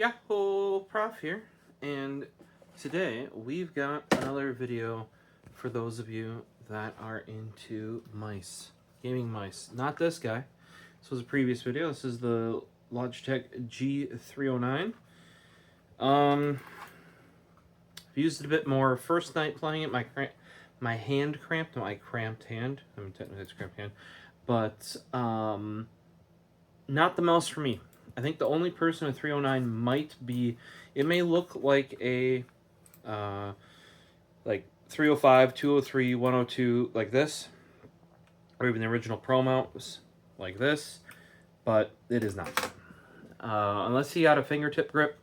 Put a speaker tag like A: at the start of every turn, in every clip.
A: Yahoo! Prof here, and today we've got another video for those of you that are into mice, gaming mice. Not this guy. This was a previous video. This is the Logitech G309. I've used it a bit more. First night playing it, my hand cramped. My cramped hand. I mean, technically it's a cramped hand, but not the mouse for me. I think the only person with 309 might be, it may look like a, like 305, 203, 102, like this, or even the original Pro mouse, like this, but it is not. Unless you got a fingertip grip,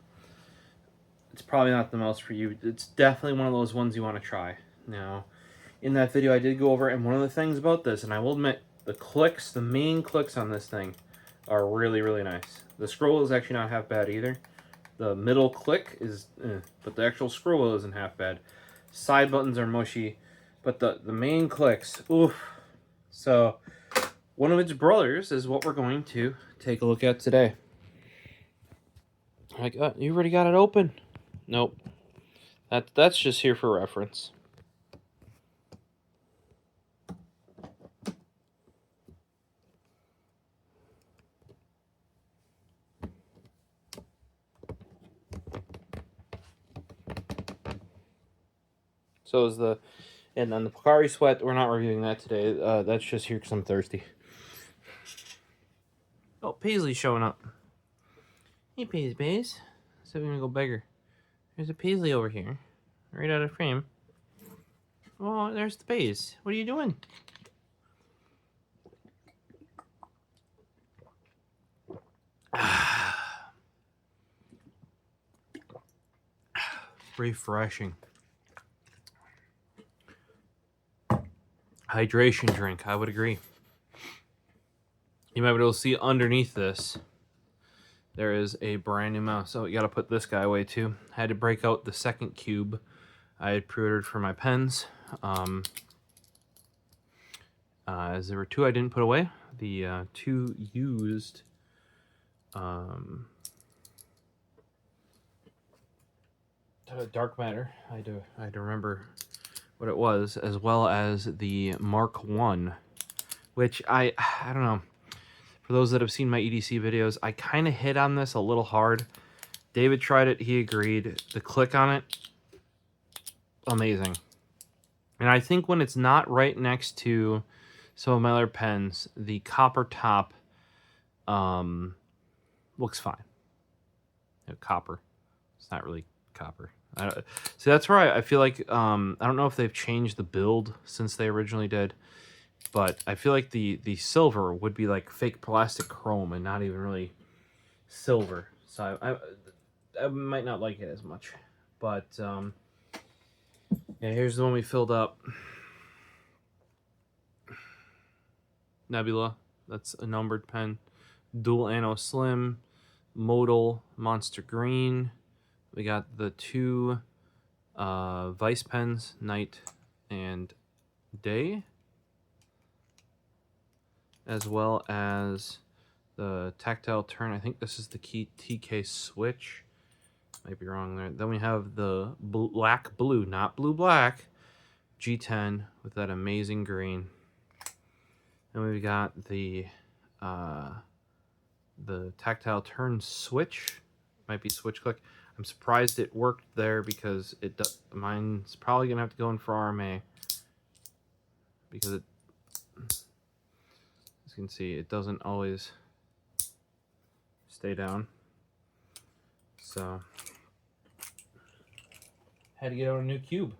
A: it's probably not the mouse for you. It's definitely one of those ones you want to try. Now, in that video I did go over, and one of the things about this, and I will admit, the clicks, the main clicks on this thing are really, really nice. The scroll is actually not half bad either. The middle click is, but the actual scroll wheel isn't half bad. Side buttons are mushy, but the main clicks, oof. So, one of its brothers is what we're going to take a look at today. Like, you already got it open? Nope. That's just here for reference. So is the, and on the Pocari Sweat, we're not reviewing that today. That's just here because I'm thirsty. Oh, Paisley's showing up. Hey, Paisley. So we're gonna go bigger. There's a Paisley over here, right out of frame. Oh, there's the Paisley. What are you doing? Refreshing. Hydration drink, I would agree. You might be able to see underneath this, there is a brand new mouse. So you got to put this guy away too. I had to break out the second cube I had pre-ordered for my pens. As there were two I didn't put away. The two used dark matter. I had to remember what it was, as well as the Mark 1, which I don't know. For those that have seen my EDC videos, I kind of hit on this a little hard. David tried it, he agreed. The click on it, amazing. And I think when it's not right next to some of my other pens, the copper top looks fine. Copper. It's not really copper. See, that's where I feel like, I don't know if they've changed the build since they originally did, but I feel like the silver would be like fake plastic chrome and not even really silver. So I might not like it as much. But, yeah, here's the one we filled up. Nebula, that's a numbered pen. Dual Anno Slim, Modal Monster Green. We got the two Vice pens, Night and Day, as well as the tactile turn. I think this is the key TK switch. Might be wrong there. Then we have the black blue, not blue black, G10 with that amazing green. And we've got the tactile turn switch. Might be switch click. I'm surprised it worked there because mine's probably gonna have to go in for RMA because it, as you can see, it doesn't always stay down. So had to get out a new cube.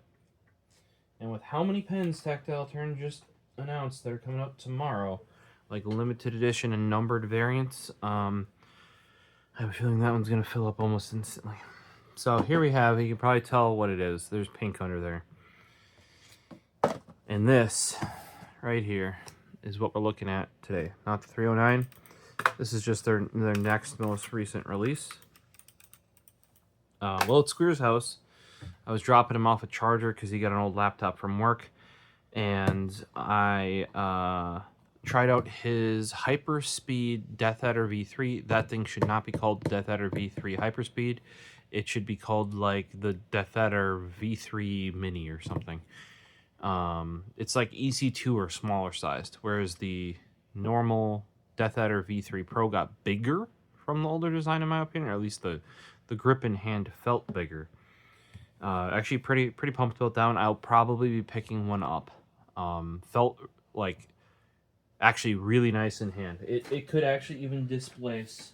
A: And with how many pens Tactile Turn just announced that are coming up tomorrow, like limited edition and numbered variants, I have a feeling that one's gonna fill up almost instantly. So here we have, you can probably tell what it is. There's pink under there. And this right here is what we're looking at today. Not the 309. This is just their next most recent release. Well, at Squeer's house, I was dropping him off a charger because he got an old laptop from work. And I tried out his Hyperspeed Death Adder V3. That thing should not be called Death Adder V3 Hyperspeed. It should be called like the Death Adder V3 Mini or something. It's like EC2 or smaller sized, whereas the normal Death Adder V3 Pro got bigger from the older design, in my opinion, or at least the grip in hand felt bigger. Actually, pretty pumped about that one. I'll probably be picking one up. Felt like actually really nice in hand. It could actually even displace.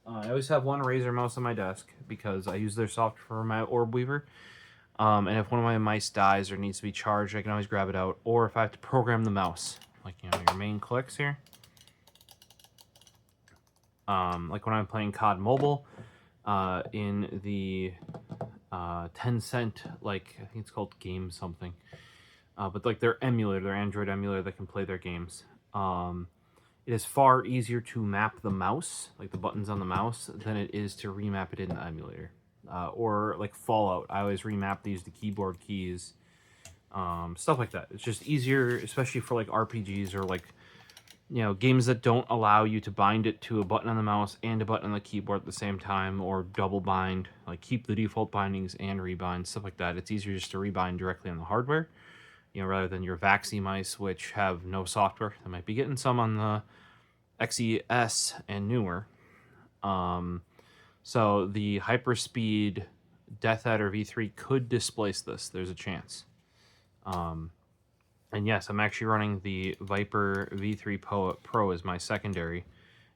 A: I always have one Razer mouse on my desk because I use their software for my Orb Weaver. And if one of my mice dies or needs to be charged, I can always grab it out. Or if I have to program the mouse, like, you know, your main clicks here. Like when I'm playing COD Mobile, in the 10-cent, like, I think it's called Game something. But like their emulator, their Android emulator that can play their games. It is far easier to map the mouse, like the buttons on the mouse, than it is to remap it in the emulator. Or like Fallout, I always remap these to keyboard keys, stuff like that. It's just easier, especially for like RPGs or like, you know, games that don't allow you to bind it to a button on the mouse and a button on the keyboard at the same time, or double bind, like keep the default bindings and rebind, stuff like that. It's easier just to rebind directly on the hardware, you know, rather than your Vaxi mice, which have no software. I might be getting some on the XES and newer. So the Hyperspeed Death Adder V3 could displace this. There's a chance. And yes, I'm actually running the Viper V3 Pro as my secondary.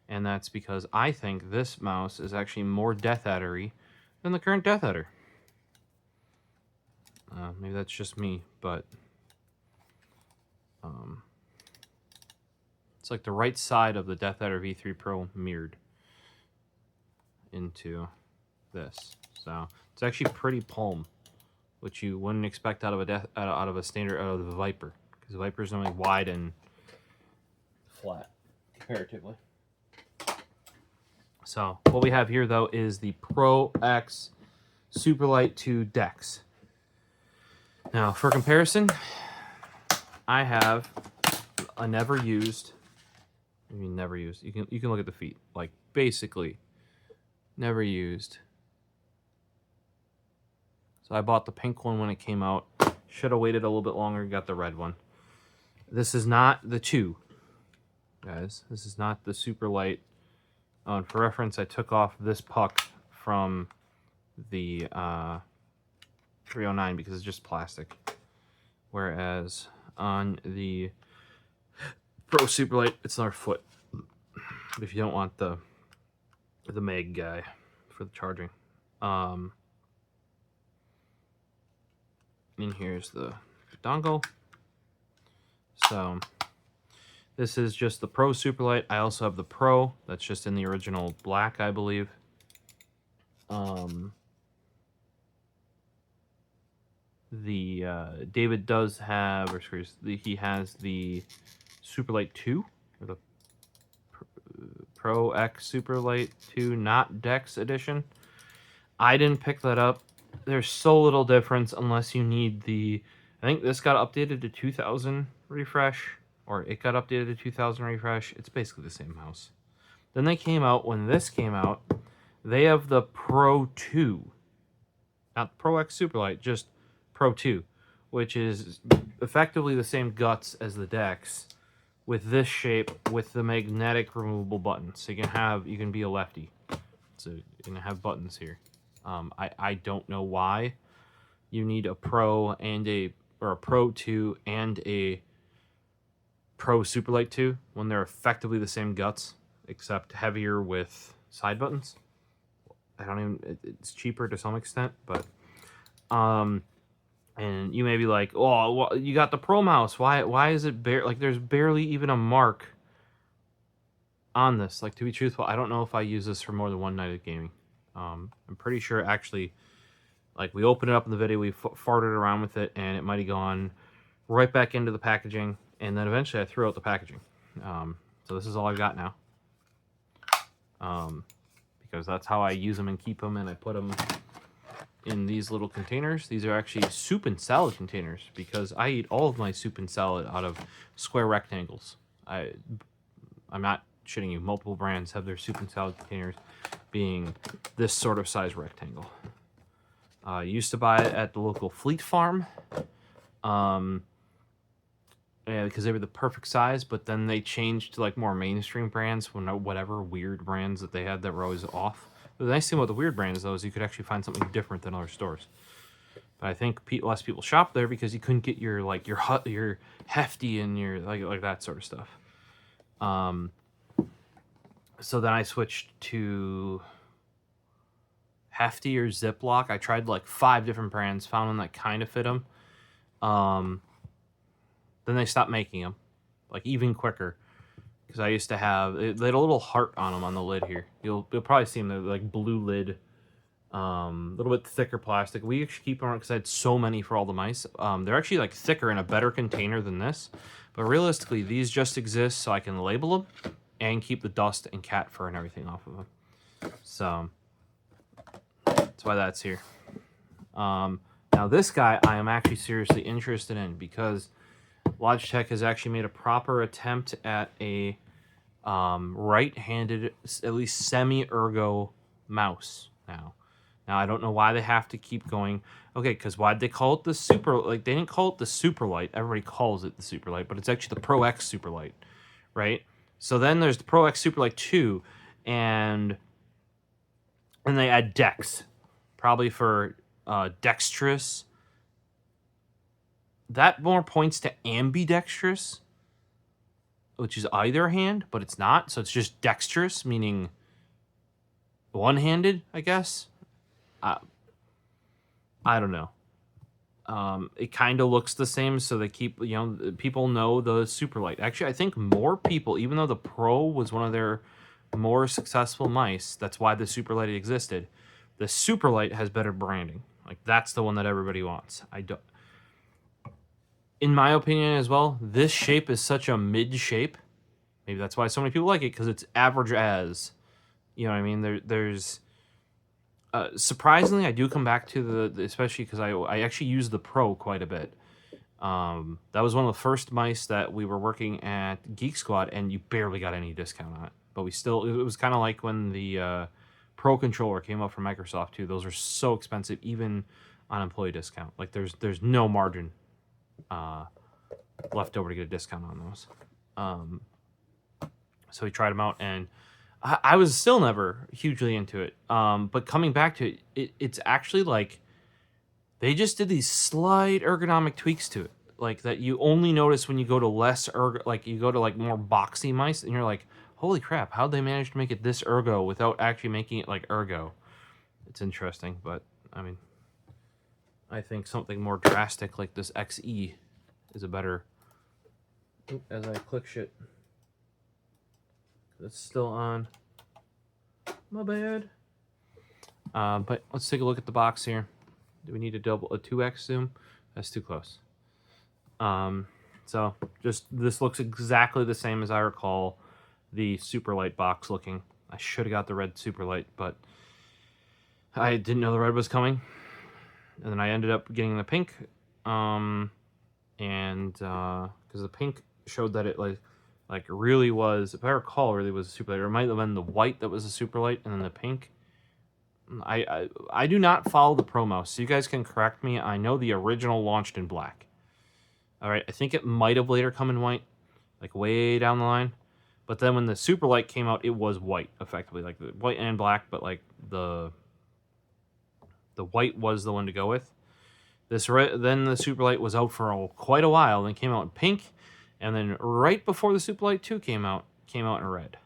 A: And that's because I think this mouse is actually more Death Adder-y than the current Death Adder. Maybe that's just me, but it's like the right side of the Death Adder V3 Pro mirrored into this. So it's actually pretty palm, which you wouldn't expect out of a out of the Viper, because the Viper is normally wide and flat comparatively. So what we have here though is the Pro X Superlight 2 DEX. Now for comparison, I have a never used. I mean, never used. You can look at the feet. Like basically, never used. So I bought the pink one when it came out. Should have waited a little bit longer. Got the red one. This is not the 2, guys. This is not the Superlight. And for reference, I took off this puck from the 309 because it's just plastic. Whereas on the Pro Superlight, it's another foot. But if you don't want the mag guy for the charging. And here's the dongle. So this is just the Pro Superlight. I also have the Pro. That's just in the original black, I believe. David does have, or excuse me, he has the Superlight 2, or the Pro X Superlight 2, not DEX edition. I didn't pick that up. There's so little difference unless you need the, I think this got updated to 2000 refresh, or it got updated to 2000 refresh. It's basically the same mouse. Then they came out, when this came out, they have the Pro 2. Not Pro X Superlight, just Pro 2, which is effectively the same guts as the DEX, with this shape, with the magnetic removable buttons. So you can be a lefty. So you can have buttons here. I don't know why you need a Pro and a Pro 2 and a Pro Superlight 2 when they're effectively the same guts, except heavier with side buttons. It's cheaper to some extent, but and you may be like, oh, well, you got the Pro mouse. Why is it like there's barely even a mark on this? Like, to be truthful, I don't know if I use this for more than one night of gaming. I'm pretty sure actually, like, we opened it up in the video, we farted around with it, and it might have gone right back into the packaging, and then eventually I threw out the packaging. So this is all I've got now. Because that's how I use them and keep them, and I put them in these little containers. These are actually soup and salad containers because I eat all of my soup and salad out of square rectangles. I'm not shitting you. Multiple brands have their soup and salad containers being this sort of size rectangle. I used to buy it at the local Fleet Farm. Yeah, because they were the perfect size, but then they changed to like more mainstream brands, whatever weird brands that they had that were always off. The nice thing about the weird brands, though, is you could actually find something different than other stores. But I think less people shop there because you couldn't get your like your hefty and your like that sort of stuff. So then I switched to hefty or Ziploc. I tried like 5 different brands, found one that kind of fit them. Then they stopped making them, like even quicker, because I used to have they had a little heart on them on the lid here. You'll probably see them. They're like blue lid, a little bit thicker plastic. We actually keep them around because I had so many for all the mice. They're actually like thicker in a better container than this, but realistically, these just exist so I can label them and keep the dust and cat fur and everything off of them. So that's why that's here. Now this guy I am actually seriously interested in because Logitech has actually made a proper attempt at a right-handed, at least semi-ergo mouse now. Now, I don't know why they have to keep going. Okay, because why'd they call it the Super... Like, they didn't call it the Superlight. Everybody calls it the Superlight, but it's actually the Pro X Superlight, right? So then there's the Pro X Superlight 2, and they add DEX, probably for dexterous. That more points to ambidextrous, which is either hand, but it's not. So it's just dexterous, meaning one-handed, I guess. I don't know. It kind of looks the same, so they keep, people know the Superlight. Actually, I think more people, even though the Pro was one of their more successful mice, that's why the Superlight existed. The Superlight has better branding. Like, that's the one that everybody wants. In my opinion as well, this shape is such a mid shape. Maybe that's why so many people like it, because it's average as. You know what I mean? There's... surprisingly, I do come back to the especially because I actually use the Pro quite a bit. That was one of the first mice that we were working at Geek Squad, and you barely got any discount on it. But it was kind of like when the Pro controller came up from Microsoft too. Those are so expensive, even on employee discount. Like there's no margin left over to get a discount on those. So we tried them out, and I was still never hugely into it. But coming back to it, it's actually like they just did these slight ergonomic tweaks to it, like that you only notice when you go to less like you go to like more boxy mice, and you're like, holy crap, how'd they manage to make it this ergo without actually making it like ergo? It's interesting, but I mean, I think something more drastic like this XE is a better... As I click shit. It's still on. My bad. But let's take a look at the box here. Do we need a 2x zoom? That's too close. So just this looks exactly the same as I recall the Superlight box looking. I should have got the red Superlight, but I didn't know the red was coming. And then I ended up getting the pink. And because the pink showed that it like really was, if I recall, really was a Superlight. Or it might have been the white that was a Superlight, and then the pink. I do not follow the Pro mouse, so you guys can correct me. I know the original launched in black. All right, I think it might have later come in white, like way down the line. But then when the Superlight came out, it was white, effectively, like the white and black, but like the white was the one to go with. Then the Superlight was out for quite a while, then came out in pink, and then right before the Superlight 2 came out in red.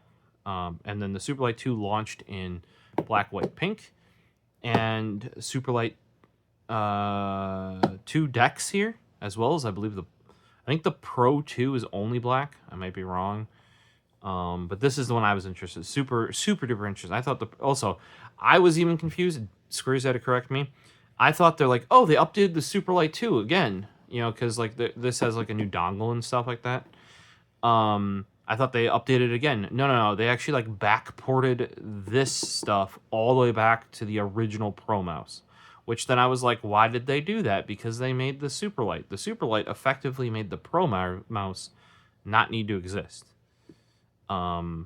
A: And then the Superlight 2 launched in black, white, pink, and Superlight 2 DEX here, as well as I think the Pro 2 is only black. I might be wrong. But this is the one I was interested in. Super duper interested. I thought I was even confused. Squares had to correct me. I thought they're like, oh, they updated the Superlight 2 again, because like this has like a new dongle and stuff like that. I thought they updated it again. No. They actually like backported this stuff all the way back to the original Pro mouse, Which then I was like, why did they do that? Because they made the Superlight. The Superlight effectively made the Pro mouse not need to exist. So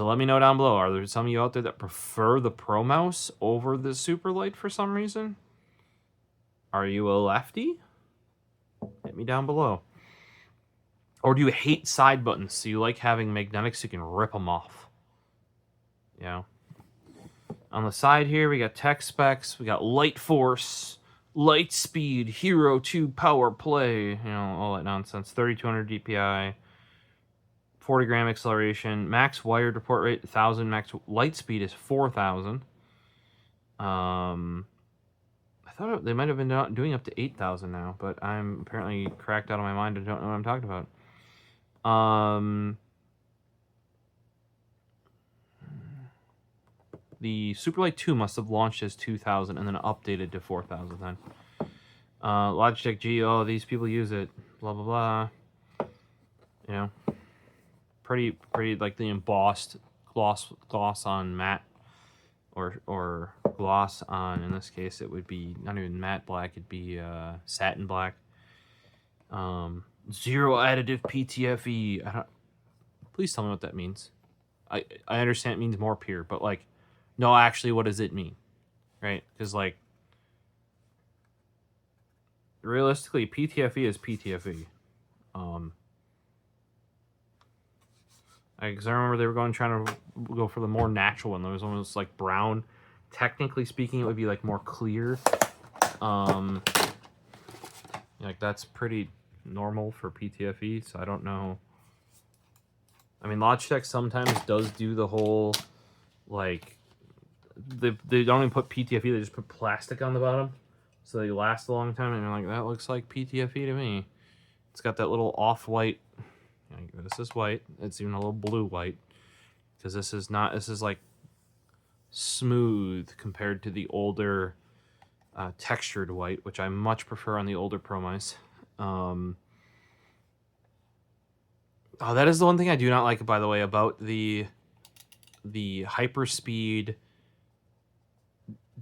A: let me know down below. Are there some of you out there that prefer the Pro mouse over the Superlight for some reason? Are you a lefty? Hit me down below. Or do you hate side buttons, so you like having magnetics so you can rip them off? Yeah. On the side here, we got tech specs. We got light force, light speed, Hero 2 power play. You know, all that nonsense. 3200 DPI. 40 gram acceleration. Max wired report rate, 1,000. Max light speed is 4,000. I thought they might have been doing up to 8,000 now, but I'm apparently cracked out of my mind and don't know what I'm talking about. The Superlight 2 must have launched as 2,000 and then updated to 4,000 then. Logitech G, oh, these people use it. Blah, blah, blah. You know, pretty like the embossed gloss on matte, or gloss on, in this case, it would be not even matte black, it'd be satin black. Zero additive PTFE. Please tell me what that means. I understand it means more pure, but like, no, actually, what does it mean? Right? Because like, realistically, PTFE is PTFE. Because I remember they were trying to go for the more natural one. There was almost like brown. Technically speaking, it would be like more clear. Like that's pretty normal for PTFE, so I don't know. I mean, Logitech sometimes does do the whole, like, they don't even put PTFE, they just put plastic on the bottom, so they last a long time, and you're like, that looks like PTFE to me. It's got that little off-white, this is white, it's even a little blue white, because this is not, this is like smooth compared to the older textured white, which I much prefer on the older Pro mice. Oh, that is the one thing I do not like, by the way, about the Hyperspeed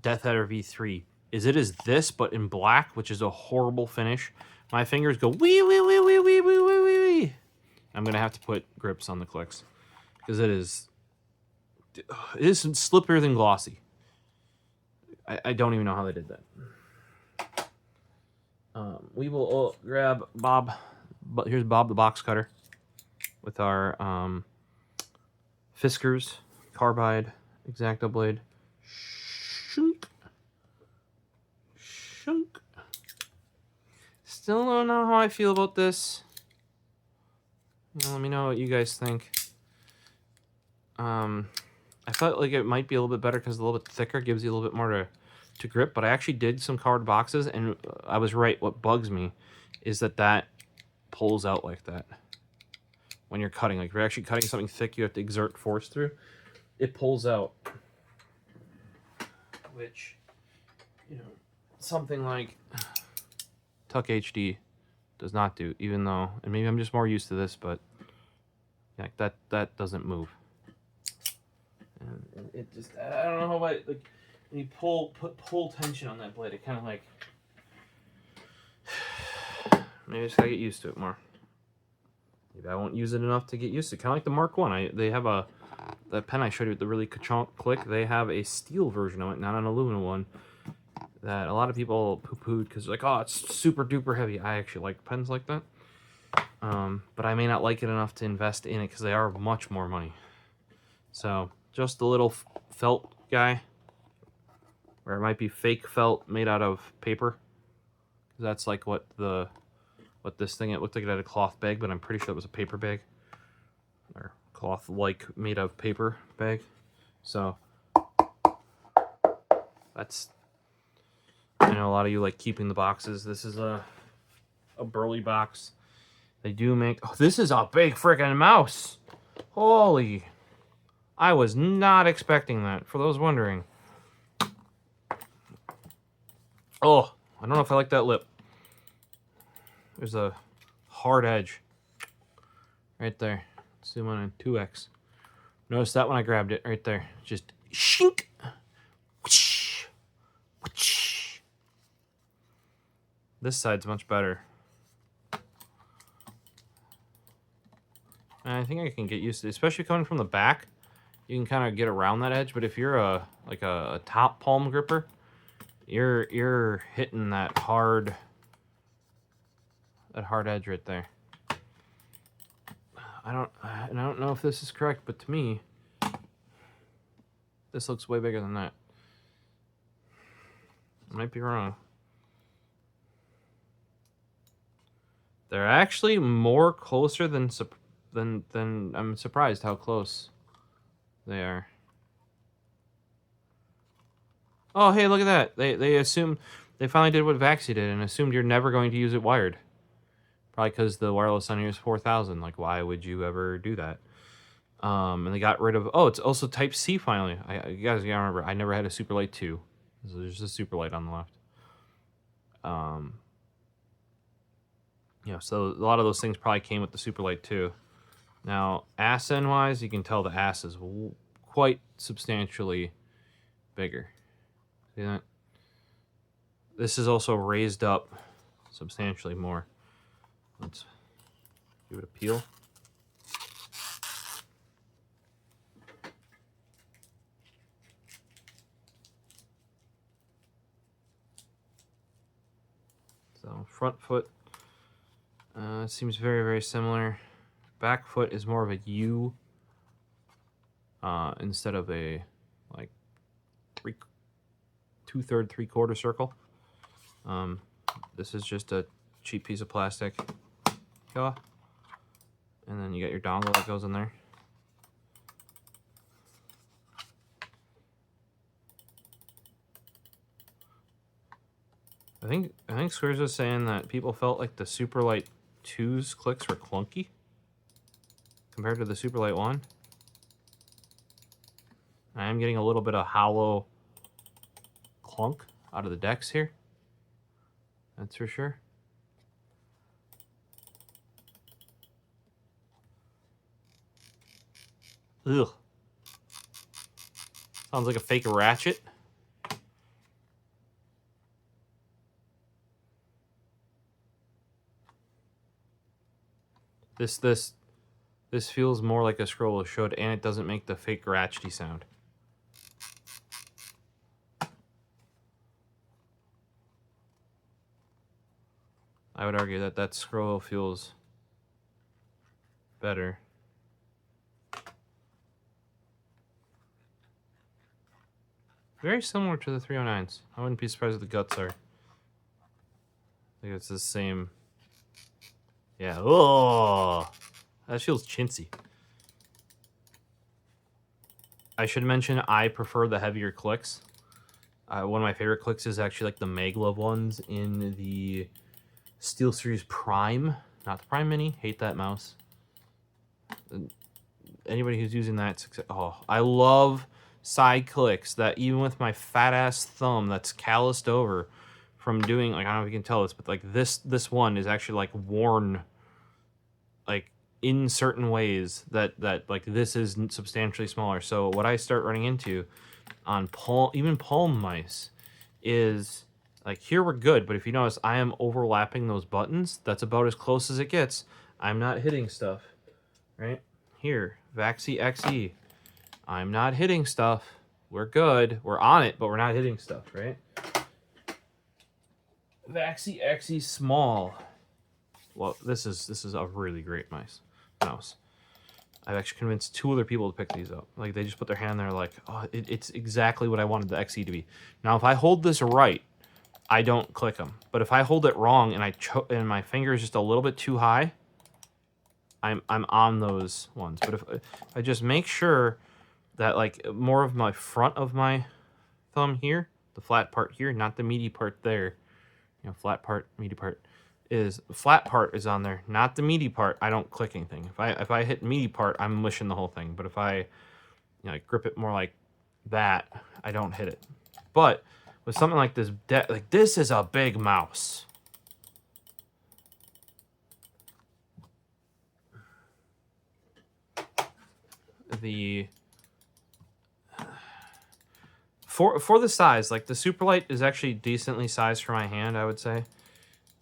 A: Death Adder V3 is it is this, but in black, which is a horrible finish. My fingers go wee wee wee wee wee wee wee wee wee. I'm gonna have to put grips on the clicks because it is slipperier than glossy. I don't even know how they did that. We will grab Bob, but here's Bob the box cutter with our Fiskars carbide X-Acto blade. Shunk. Shunk. Still don't know how I feel about this. Let me know what you guys think. I felt like it might be a little bit better because it's a little bit thicker, gives you a little bit more to grip, but I actually did some card boxes, and I was right. What bugs me is that pulls out like that. When you're cutting, like if you're actually cutting something thick, you have to exert force through. It pulls out. Which, something like Tuck HD does not do, even though, and maybe I'm just more used to this, but yeah, that doesn't move. And it just, I don't know how like when you pull tension on that blade, it kind of like, maybe I just gotta get used to it more. Maybe I won't use it enough to get used to it. Kind of like the Mark 1. They have that pen I showed you with the really ka-chonk click. They have a steel version of it, not an aluminum one, that a lot of people poo-pooed because they're like, oh, it's super duper heavy. I actually like pens like that. But I may not like it enough to invest in it because they are much more money. So just a little felt guy, where it might be fake felt made out of paper. That's like what this thing, it looked like it had a cloth bag, but I'm pretty sure it was a paper bag. Or cloth like made of paper bag. So that's, I know a lot of you like keeping the boxes. This is a Burley box. They do make, oh, this is a big freaking mouse. Holy, I was not expecting that, for those wondering. Oh, I don't know if I like that lip. There's a hard edge right there. Zoom on 2x. Notice that when I grabbed it right there. Just shink. Whoosh, whoosh. This side's much better. And I think I can get used to it, especially coming from the back. You can kind of get around that edge, but if you're a top palm gripper, you're hitting that hard edge right there. I don't know if this is correct, but to me, this looks way bigger than that. I might be wrong. They're actually more closer than I'm surprised how close they are. Oh, hey, look at that. They assumed, they finally did what Vaxi did and assumed you're never going to use it wired. Probably because the wireless on here is 4,000. Like, why would you ever do that? And they got rid of... Oh, it's also Type-C finally. You guys gotta remember, I never had a Superlight 2. So there's a Superlight on the left. So a lot of those things probably came with the Superlight 2. Now, ass end-wise, you can tell the ass is quite substantially bigger. See that? This is also raised up substantially more. Let's give it a peel. So front foot seems very, very similar. Back foot is more of a U instead of a like 2/3, 3/4 circle. This is just a cheap piece of plastic. And then you got your dongle that goes in there. I think Squares was saying that people felt like the Superlight 2's clicks were clunky compared to the Superlight 1. I am getting a little bit of hollow clunk out of the DEX here. That's for sure. Ugh. Sounds like a fake ratchet. This feels more like a scroll should, and it doesn't make the fake ratchety sound. I would argue that that scroll feels better. Very similar to the 309s. I wouldn't be surprised if the guts are. I think it's the same. Yeah. Oh, that feels chintzy. I should mention I prefer the heavier clicks. One of my favorite clicks is actually like the Maglev ones in the SteelSeries Prime, not the Prime Mini. Hate that mouse. Anybody who's using that, oh, I love side clicks that even with my fat ass thumb that's calloused over from doing, like, I don't know if you can tell this, but like this one is actually like worn like in certain ways that like this is substantially smaller. So what I start running into on even palm mice is like, here we're good, but if you notice I am overlapping those buttons. That's about as close as it gets. I'm not hitting stuff, right? Here, Vaxi XE. I'm not hitting stuff. We're good. We're on it, but we're not hitting stuff, right? Vaxi XE small. Well, this is a really great mouse. I've actually convinced 2 other people to pick these up. Like, they just put their hand there like, oh, it's exactly what I wanted the XE to be. Now, if I hold this right, I don't click them. But if I hold it wrong and my finger is just a little bit too high, I'm on those ones. But if I just make sure that like more of my front of my thumb here, the flat part here, not the meaty part there. You know, flat part, meaty part is flat part is on there, not the meaty part. I don't click anything. If I hit meaty part, I'm mushing the whole thing. But if I grip it more like that, I don't hit it. But with something like this, like this is a big mouse. For the size, like the Superlight is actually decently sized for my hand, I would say.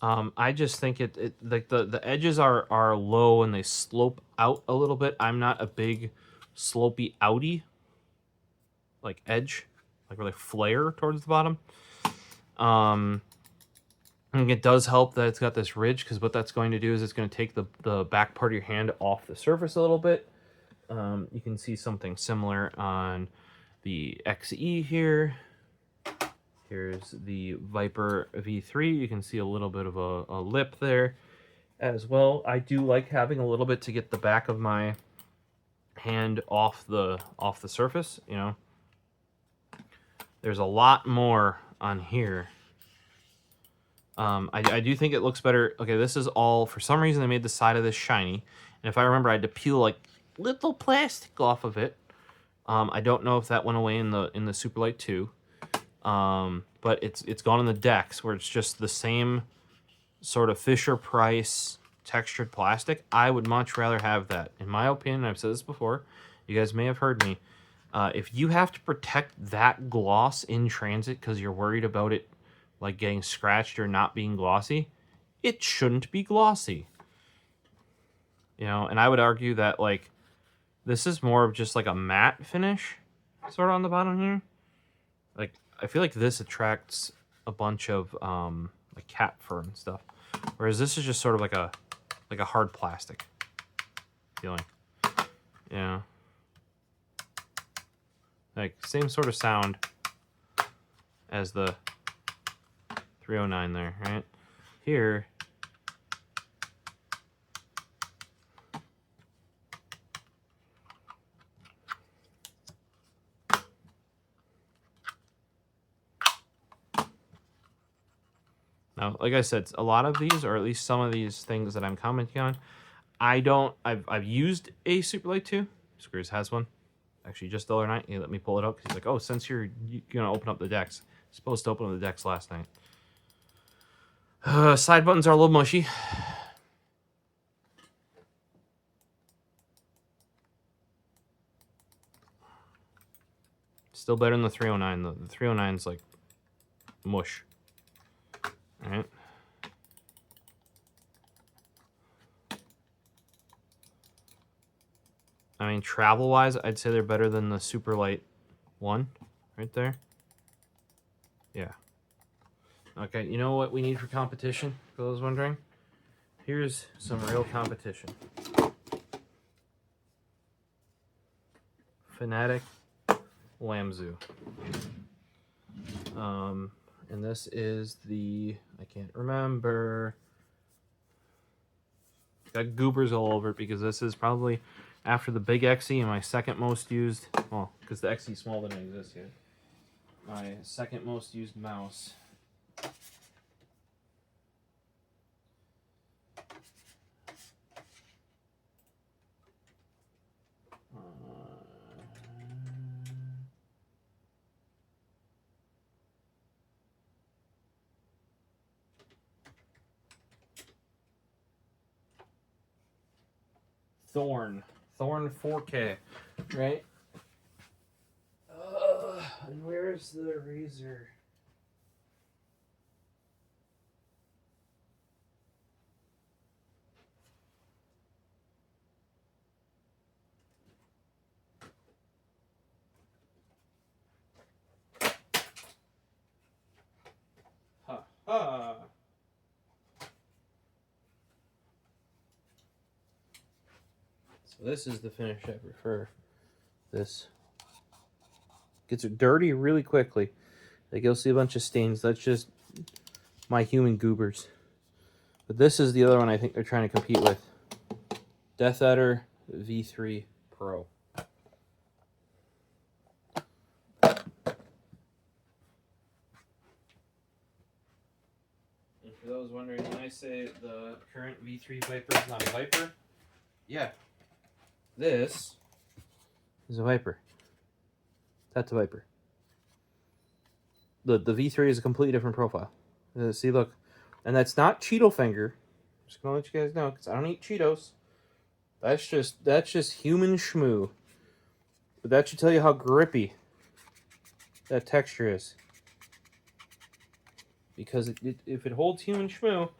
A: I just think like the edges are low and they slope out a little bit. I'm not a big slopey outy like edge, like really flare towards the bottom. I think it does help that it's got this ridge, because what that's going to do is it's going to take the back part of your hand off the surface a little bit. You can see something similar on the XE here. Here's the Viper V3. You can see a little bit of a lip there as well. I do like having a little bit to get the back of my hand off the surface, you know. There's a lot more on here. I do think it looks better. Okay, this is all, for some reason they made the side of this shiny, and if I remember, I had to peel like little plastic off of it. I don't know if that went away in the Superlight 2. But it's gone in the DEX, where it's just the same sort of Fisher-Price textured plastic. I would much rather have that. In my opinion, I've said this before, you guys may have heard me, if you have to protect that gloss in transit because you're worried about it like getting scratched or not being glossy, it shouldn't be glossy. You know, and I would argue that like this is more of just like a matte finish sort of on the bottom here. Like, I feel like this attracts a bunch of like cat fur and stuff, whereas this is just sort of like a hard plastic feeling. Yeah, like same sort of sound as the 309 there, right? Here, now, like I said, a lot of these, or at least some of these things that I'm commenting on, I've used a Superlight 2. Screws has one. Actually, just the other night, he let me pull it up, because he's like, oh, since you're going to open up the DEX. Supposed to open up the DEX last night. Side buttons are a little mushy. Still better than the 309. The 309's like mush. Alright. I mean, travel-wise, I'd say they're better than the Superlight 1 right there. Yeah. Okay, you know what we need for competition, for those wondering? Here's some real competition. Fanatic Lamzu. And this is the, I can't remember. Got goobers all over it, because this is probably, after the big XE, and my second most used, well, because the XE small didn't exist yet, my second most used mouse. Thorn 4K, right? And where's the razor? Ha ha! So this is the finish I prefer. This gets it dirty really quickly. Like, you'll see a bunch of stains. That's just my human goobers. But this is the other one I think they're trying to compete with. Death Adder V3 Pro. And for those wondering, when I say the current V3 Viper is not a Viper, yeah, this is a Viper. That's a Viper. The V3 is a completely different profile. See, look. And that's not Cheeto finger. I'm just gonna let you guys know, because I don't eat Cheetos. That's just human schmoo. But that should tell you how grippy that texture is. Because if it holds human schmoo,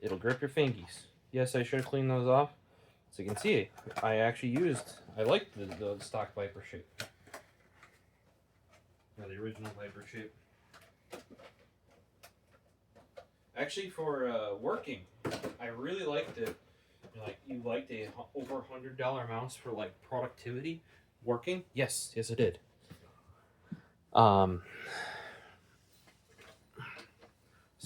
A: It'll grip your fingies. Yes, I should have cleaned those off. So you can see, I liked the stock Viper shape. Or the original Viper shape. Actually, for working, I really liked it. You liked a over $100 mouse for like productivity working? Yes, I did. So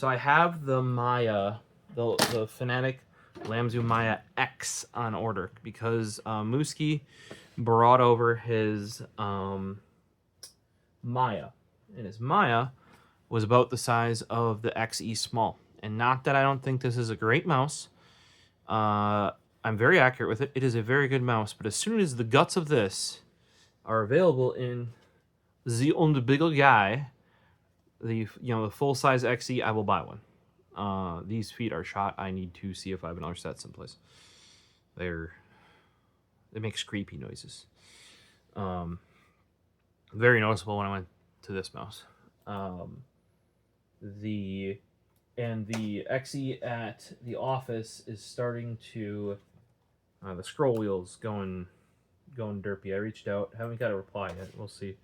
A: I have the Maya, the Fanatic Lamzu Maya X on order because Mooski brought over his Maya, and his Maya was about the size of the XE Small. And not that I don't think this is a great mouse. I'm very accurate with it. It is a very good mouse, but as soon as the guts of this are available in the bigger guy, the full size XE, I will buy one. These feet are shot. I need to see if I have another set someplace. They make creepy noises. Very noticeable when I went to this mouse. The XE at the office is starting to the scroll wheel's going derpy. I reached out, haven't got a reply yet. We'll see.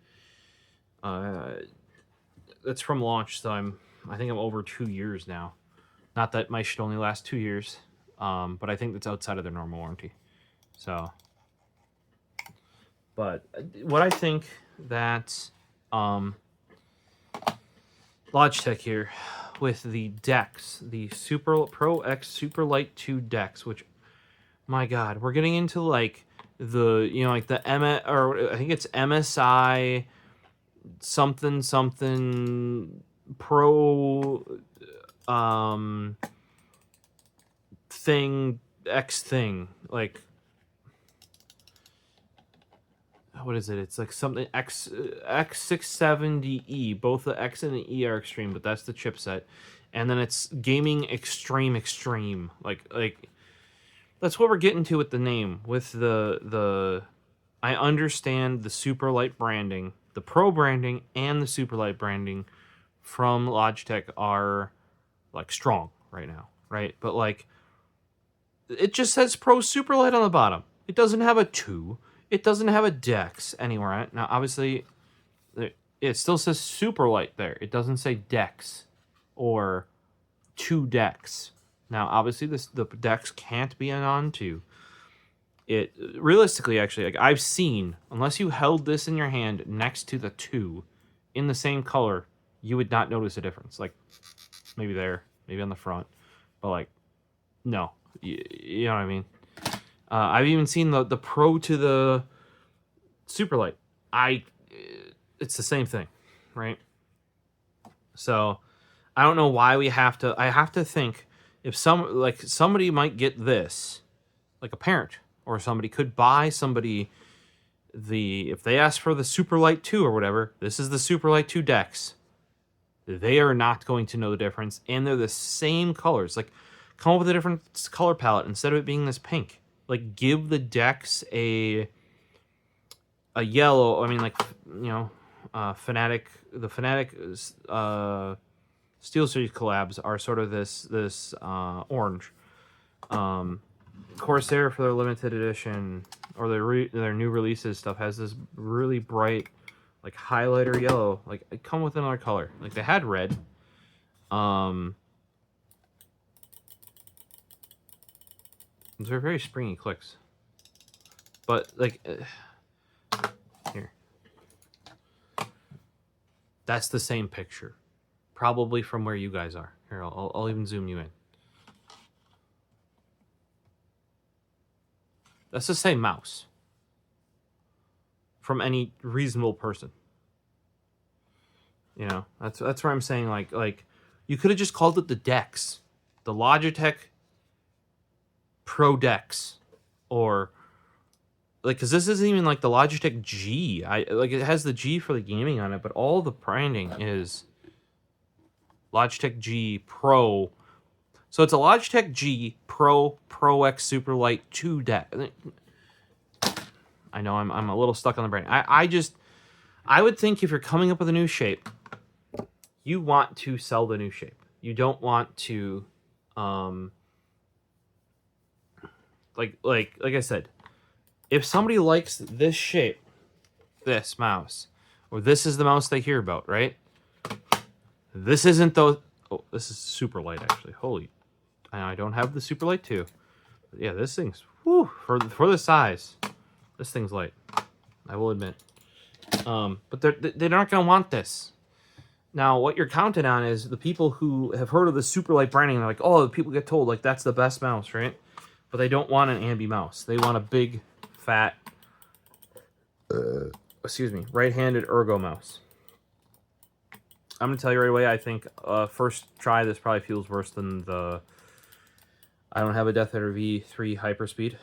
A: It's from launch, so I think I'm over 2 years now. Not that my should only last 2 years, but I think that's outside of their normal warranty. So, but what I think that Logitech here with the DEX, the Pro X Superlight 2 DEX, which, my God, we're getting into like the like the or I think it's MSI something Pro thing X thing, like what is it? It's like something X670E. Both the X and the E are extreme, but that's the chipset. And then it's gaming extreme. Like that's what we're getting to with the name. With the I understand the Superlight branding, the Pro branding, and the Superlight branding from Logitech are like strong right now, right? But like it just says Pro Superlight on the bottom. It doesn't have a 2. It doesn't have a DEX anywhere on it. Now, obviously, it still says Superlight there. It doesn't say DEX or 2 DEX. Now, obviously, the DEX can't be an on 2. It realistically, actually, like I've seen, unless you held this in your hand next to the 2 in the same color, you would not notice a difference. Like maybe there, maybe on the front, but like no, you know what I mean. I've even seen the Pro to the Superlight. It's the same thing, right? So I don't know why we have to. I have to think if somebody might get this, like a parent or somebody could buy somebody if they ask for the Superlight 2 or whatever. This is the Superlight 2 DEX. They are not going to know the difference, and they're the same colors. Like come up with a different color palette instead of it being this pink. Like give the DEX a yellow. I mean, like Fanatic. The Fanatic SteelSeries collabs are sort of this orange. Corsair for their limited edition or their new releases stuff has this really bright like highlighter yellow. Like come with another color. Like they had red. Those are very springy clicks. But, like, here. That's the same picture. Probably from where you guys are. Here, I'll even zoom you in. That's the same mouse. From any reasonable person. You know, that's where I'm saying, like you could have just called it the DEX. The Logitech Pro DEX, or like, because this isn't even like the Logitech G. It has the G for the gaming on it, but all the branding is Logitech G Pro. So it's a Logitech G Pro X Superlight 2 DEX. I know I'm a little stuck on the brand. I would think if you're coming up with a new shape, you want to sell the new shape. You don't want to like I said, if somebody likes this shape, this mouse, or this is the mouse they hear about, right? This isn't those. Oh, this is Superlight actually. Holy, I don't have the Superlight 2. But yeah, this thing's whew, for the size. This thing's light. I will admit. But they're not gonna want this. Now, what you're counting on is the people who have heard of the Superlight branding. They're like, oh, the people get told like that's the best mouse, right? But they don't want an ambi mouse. They want a big, fat, excuse me, right-handed ergo mouse. I'm gonna tell you right away. I think first try this probably feels worse than the. I don't have a Death Adder V3 Hyperspeed.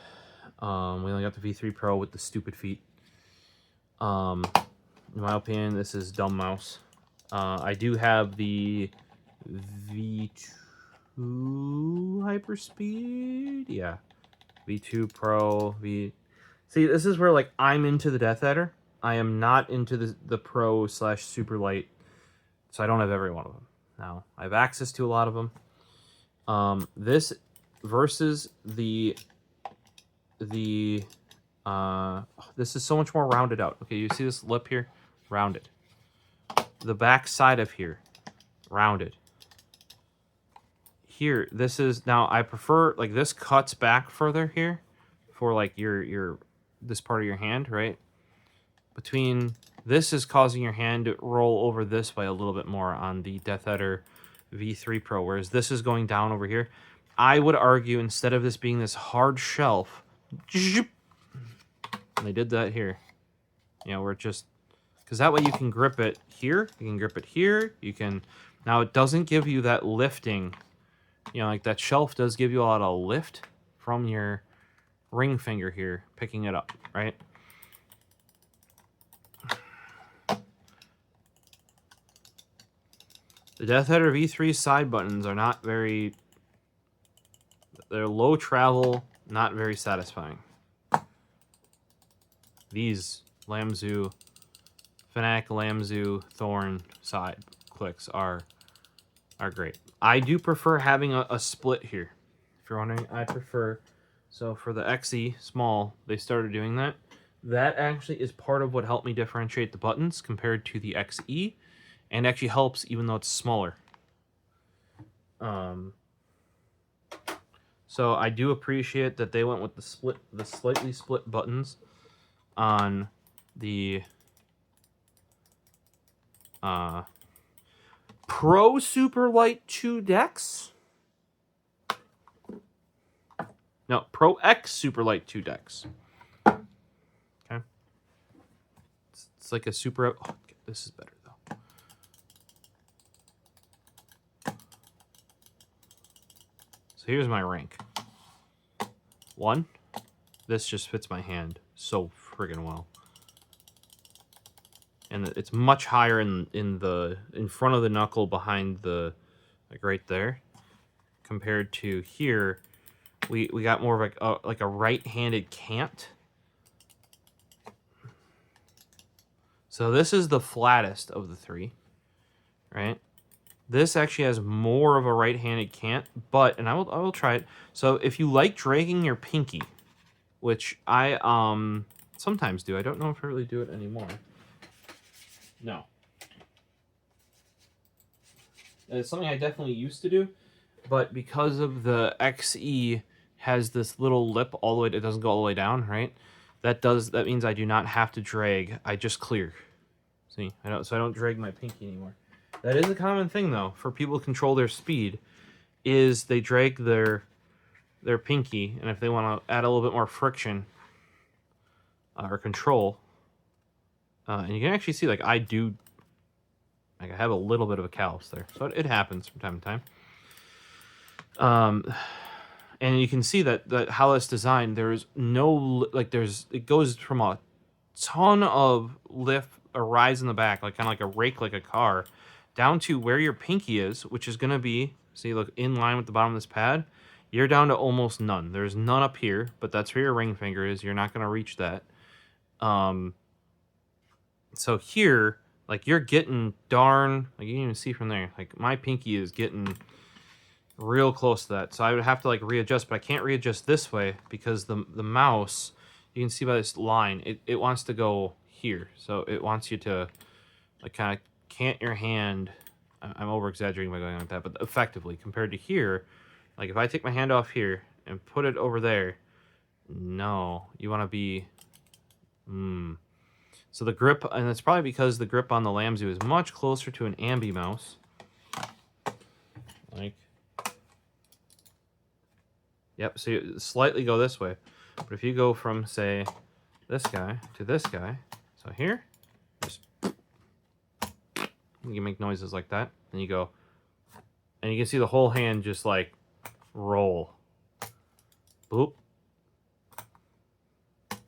A: We only got the V3 Pro with the stupid feet. In my opinion, this is dumb mouse. I do have the V2 Hyperspeed. Yeah, V2 Pro. See, this is where like I'm into the Death Adder. I am not into the Pro / Superlight. So I don't have every one of them. Now, I have access to a lot of them. This versus this is so much more rounded out. Okay, you see this lip here? Rounded. The back side of here, rounded. Here, this is, now I prefer, like this cuts back further here for like your this part of your hand, right? Between, this is causing your hand to roll over this way a little bit more on the Death Adder V3 Pro, whereas this is going down over here. I would argue instead of this being this hard shelf, and they did that here, you know, where it just, because that way you can grip it here, you can grip it here, you can, now it doesn't give you that lifting, you know, like that shelf does give you a lot of lift from your ring finger here, picking it up, right? The Death Adder V3 side buttons are not very, they're low travel, not very satisfying. These Lamzu, Fnac Lamzu Thorn side clicks are great. I do prefer having a split here. If you're wondering, I prefer, so for the XE small, they started doing that. That actually is part of what helped me differentiate the buttons compared to the XE. And actually helps even though it's smaller. So I do appreciate that they went with the slightly split buttons on the Pro Superlight 2 DEX. No, Pro X Superlight 2 DEX. Okay. It's like a super. Oh, this is better. So here's my rank. 1, this just fits my hand so friggin' well. And it's much higher in front of the knuckle behind the, like right there, compared to here. We got more of like a right-handed cant. So this is the flattest of the three, right? This actually has more of a right-handed cant, but, and I will try it. So if you like dragging your pinky, which I sometimes do. I don't know if I really do it anymore. No. It's something I definitely used to do, but because of the XE has this little lip all the way, it doesn't go all the way down, right? That means I do not have to drag. I just clear. See, so I don't drag my pinky anymore. That is a common thing, though, for people to control their speed, is they drag their pinky, and if they want to add a little bit more friction or control, and you can actually see, like, I have a little bit of a callus there, so it happens from time to time. And you can see that how it's designed, there's no, like, it goes from a ton of lift, a rise in the back, like kind of like a rake, like a car, down to where your pinky is, which is going to be, see, look, in line with the bottom of this pad. You're down to almost none. There's none up here, but that's where your ring finger is. You're not going to reach that. So here, like, you're getting darn, like, you can even see from there, like, my pinky is getting real close to that. So I would have to like readjust, but I can't readjust this way because the mouse, you can see by this line, it wants to go here. So it wants you to like kind of cant your hand. I'm over exaggerating by going like that, but effectively compared to here, like if I take my hand off here and put it over there, no, you want to be, So the grip, and it's probably because the grip on the Lamzu is much closer to an ambi mouse. Like, yep, so you slightly go this way. But if you go from, say, this guy to this guy, so here, just, you can make noises like that. And you go, and you can see the whole hand just like roll. Bloop.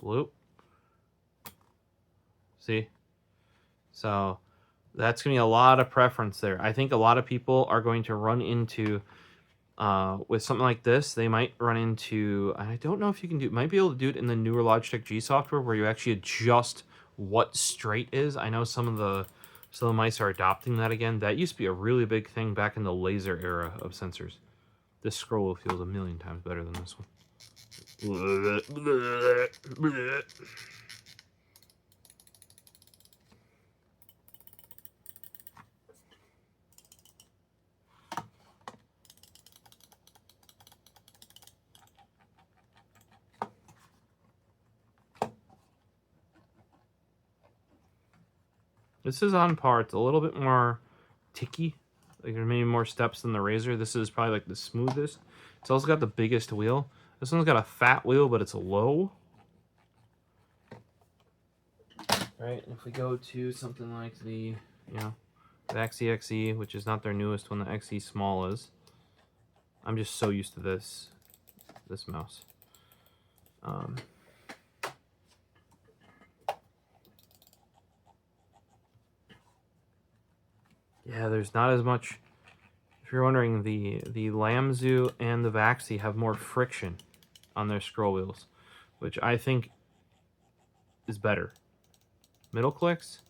A: Bloop. See? So that's going to be a lot of preference there. I think a lot of people are going to run into, with something like this, they might run into, I don't know if you can do, might be able to do it in the newer Logitech G software where you actually adjust what straight is. I know some of the mice are adopting that again. That used to be a really big thing back in the laser era of sensors. This scroll wheel feels a million times better than this one. This is on par. It's a little bit more ticky. Like there's maybe more steps than the Razor. This is probably like the smoothest. It's also got the biggest wheel. This one's got a fat wheel, but it's low. Right, if we go to something like the, the XE, which is not their newest one, the XE Small is. I'm just so used to this mouse. Yeah, there's not as much. If you're wondering, the Lamzu and the Vaxi have more friction on their scroll wheels, which I think is better. Middle clicks,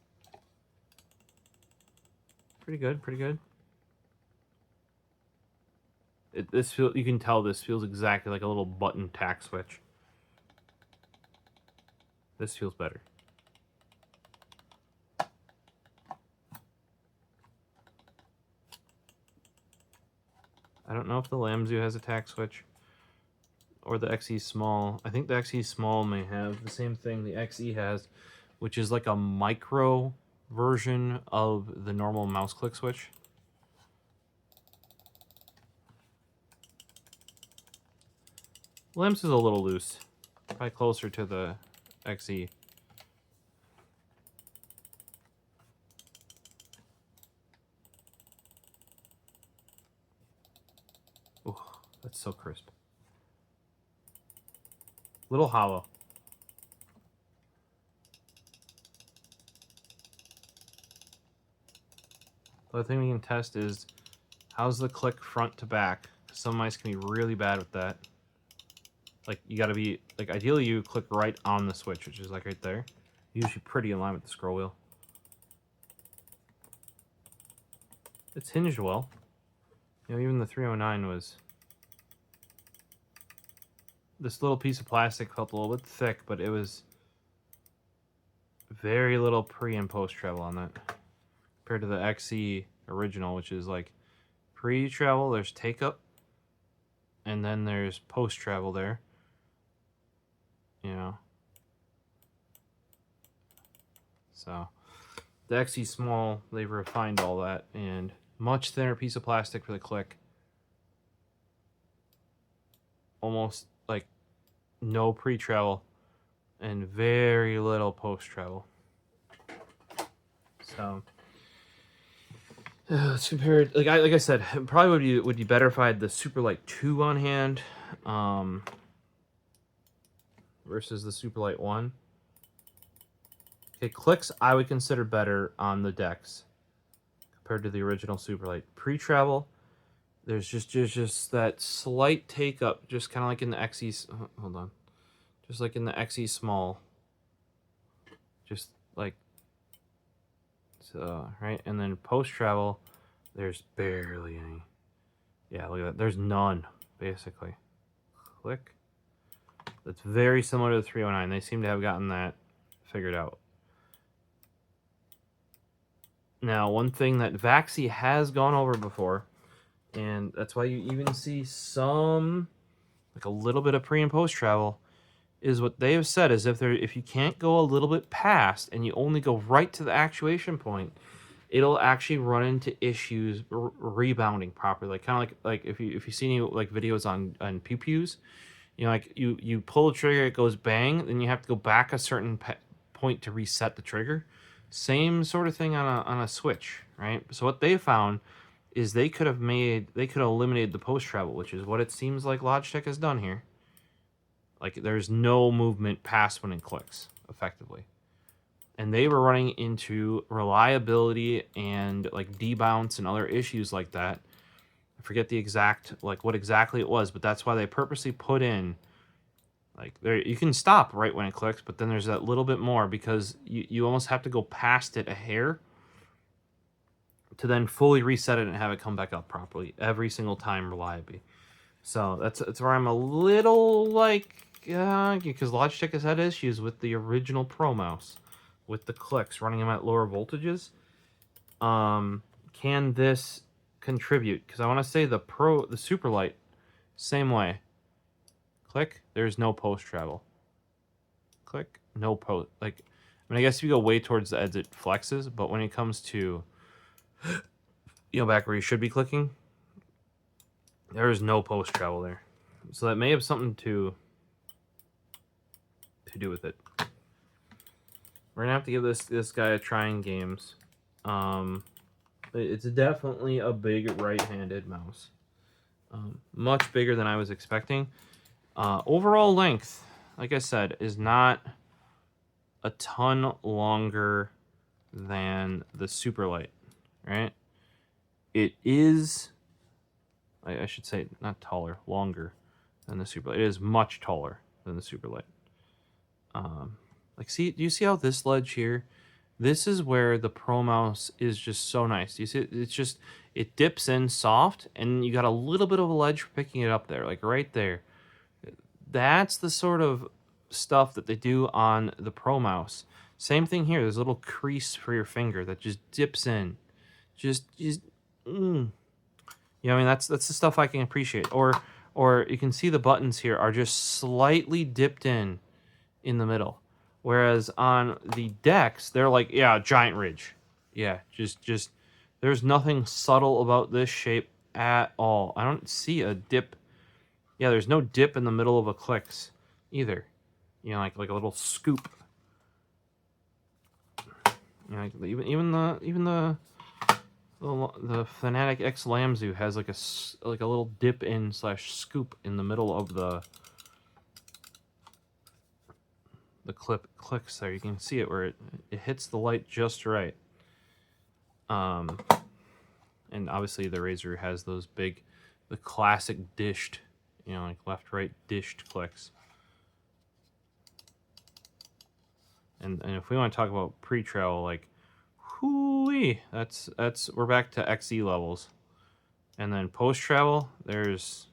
A: pretty good, pretty good. You can tell this feels exactly like a little button tack switch. This feels better. I don't know if the Lamzu has a tack switch or the XE Small. I think the XE Small may have the same thing the XE has, which is like a micro version of the normal mouse click switch. Lamz is a little loose, probably closer to the XE. Oh, that's so crisp. Little hollow. The other thing we can test is how's the click front to back. Some mice can be really bad with that. Like you gotta be, like ideally you click right on the switch, which is like right there. Usually pretty in line with the scroll wheel. It's hinged well. Even the 309 was... This little piece of plastic felt a little bit thick, but it was very little pre and post travel on that. Compared to the XE original, which is like pre-travel, there's take-up, and then there's post-travel there. So the XE Small, they've refined all that, and much thinner piece of plastic for the click. Almost like no pre-travel and very little post-travel. So it's compared, like I said, it probably would be better if I had the Superlight 2 on hand versus the Superlight 1. Okay, clicks I would consider better on the DEX compared to the original Superlight. Pre-travel, there's just that slight take-up, just kind of like in the XE... hold on. Just like in the XE Small. Just like... So, right? And then post-travel, there's barely any. Yeah, look at that. There's none, basically. Click. That's very similar to the 309. They seem to have gotten that figured out. Now, one thing that Vaxi has gone over before, and that's why you even see some, like a little bit of pre and post travel, is what they have said is if you can't go a little bit past and you only go right to the actuation point, it'll actually run into issues rebounding properly. Like kind of like if you see any like videos on pew pews, you know, like you pull the trigger, it goes bang, then you have to go back a certain point to reset the trigger. Same sort of thing on a Switch, right? So what they found is they could have eliminated the post travel, which is what it seems like Logitech has done here. Like there's no movement past when it clicks effectively. And they were running into reliability and like debounce and other issues like that. I forget the exact, like what exactly it was, but that's why they purposely put in, like there, you can stop right when it clicks, but then there's that little bit more because you almost have to go past it a hair to then fully reset it and have it come back up properly every single time reliably. So that's where I'm a little like, because Logitech has had issues with the original Pro mouse, with the clicks, running them at lower voltages. Can this contribute? Because I want to say the Superlight, same way. Click, there's no post travel. Click, no post. Like, I mean, I guess if you go way towards the edge, it flexes, but when it comes to, you know, back where you should be clicking, there is no post travel there. So that may have something to do with it. We're gonna have to give this guy a try in games. It's definitely a big right-handed mouse. Much bigger than I was expecting. Overall length, like I said, is not a ton longer than the Superlight, right? It is, I should say, not taller, longer than the Superlight. It is much taller than the Superlight. Like, see, do you see how this ledge here? This is where the Pro mouse is just so nice. You see, it's just, it dips in soft, and you got a little bit of a ledge for picking it up there, like right there. That's the sort of stuff that they do on the Pro mouse. Same thing here. There's a little crease for your finger that just dips in. You know what I mean? That's the stuff I can appreciate. Or you can see the buttons here are just slightly dipped in the middle. Whereas on the DEX, they're like, yeah, giant ridge. Yeah, just there's nothing subtle about this shape at all. I don't see a dip. Yeah, there's no dip in the middle of a clicks either. You know, like a little scoop. You know, like even the Fanatic X Lamzu has like a little dip in / scoop in the middle of the clicks there. You can see it where it hits the light just right. And obviously the Razer has those big, the classic dished, you know, like left right dished clicks. And if we want to talk about pre-travel, like, whoo-wee, that's we're back to XE levels. And then post-travel, there's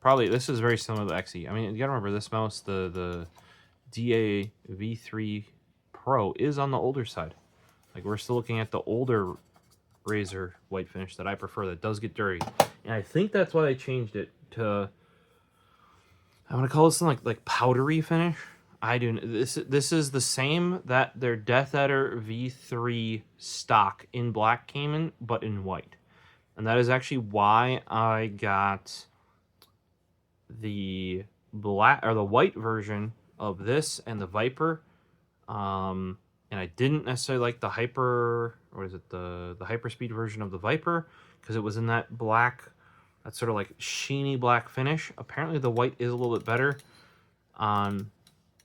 A: probably, this is very similar to the XE. I mean, you gotta remember this mouse, the DA V3 Pro is on the older side. Like, we're still looking at the older Razer white finish that I prefer, that does get dirty. And I think that's why they changed it to, I want to call this something like powdery finish. I do. This is the same that their Death Adder V3 stock in black came in, but in white. And that is actually why I got the black or the white version of this and the Viper. And I didn't necessarily like the Hyper, or is it the Hyperspeed version of the Viper, because it was in that black, that sort of like sheeny black finish. Apparently the white is a little bit better on, you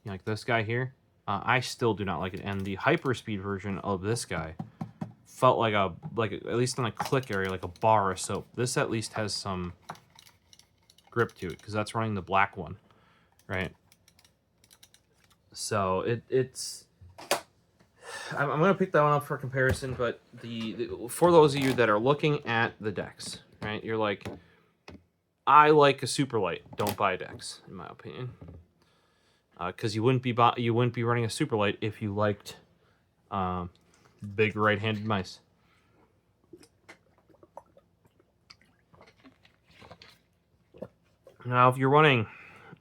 A: know, like this guy here. I still do not like it. And the Hyperspeed version of this guy felt like at least on the click area, like a bar of soap. This at least has some grip to it, because that's running the black one, right? So it's I'm going to pick that one up for comparison, but for those of you that are looking at the DEX, right, you're like, I like a Superlight. Don't buy a DEX, in my opinion, because you wouldn't be running a Superlight if you liked big right-handed mice. Now, if you're running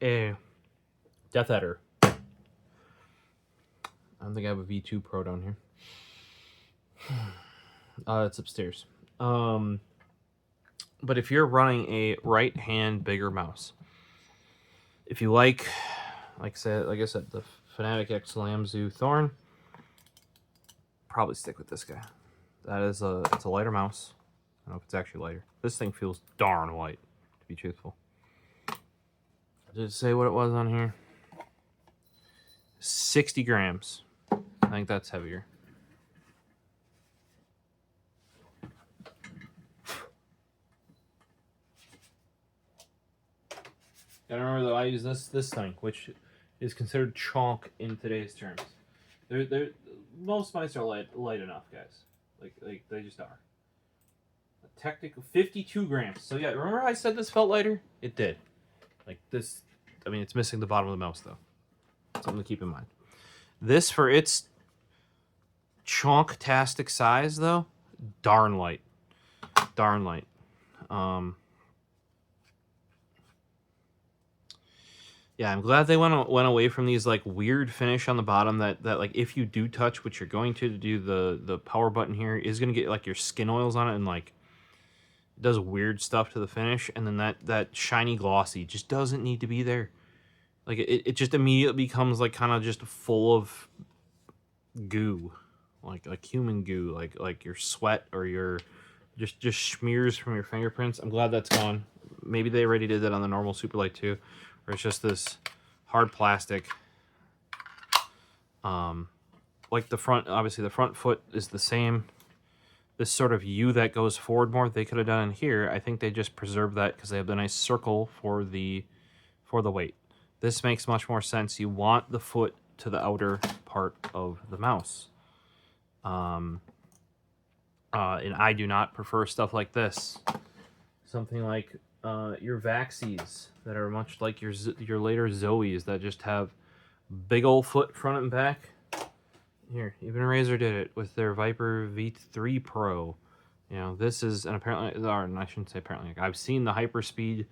A: a Death Adder, I don't think I have a V2 Pro down here. It's upstairs. But if you're running a right-hand bigger mouse, if you like I said, the Fanatec X Lamzu Thorn, probably stick with this guy. It's a lighter mouse. I don't know if it's actually lighter. This thing feels darn light, to be truthful. Did it say what it was on here? 60 grams. I think that's heavier. Gotta remember though, I use this thing, which is considered chalk in today's terms. Most mice are light enough, guys. Like they just are. A technical 52 grams. So yeah, remember I said this felt lighter? It did. Like this, I mean, it's missing the bottom of the mouse though. Something to keep in mind. This, for its chonk-tastic size though, darn light. Darn light. Yeah, I'm glad they went away from these like weird finish on the bottom that like if you do touch, which you're going to do, the power button here is going to get like your skin oils on it and like it does weird stuff to the finish, and then that shiny glossy just doesn't need to be there. Like it just immediately becomes like kind of just full of goo, like human goo, like your sweat or your just smears from your fingerprints. I'm glad that's gone. Maybe they already did that on the normal Superlight too, or it's just this hard plastic. Like the front, obviously the front foot is the same. This sort of U that goes forward more, they could have done in here. I think they just preserved that because they have the nice circle for the weight. This makes much more sense. You want the foot to the outer part of the mouse. And I do not prefer stuff like this. Something like your Vaxies that are much like your later Zoes that just have big old foot front and back. Here, even Razer did it with their Viper V3 Pro. You know, this is, and apparently, or I shouldn't say apparently, I've seen the Hyperspeed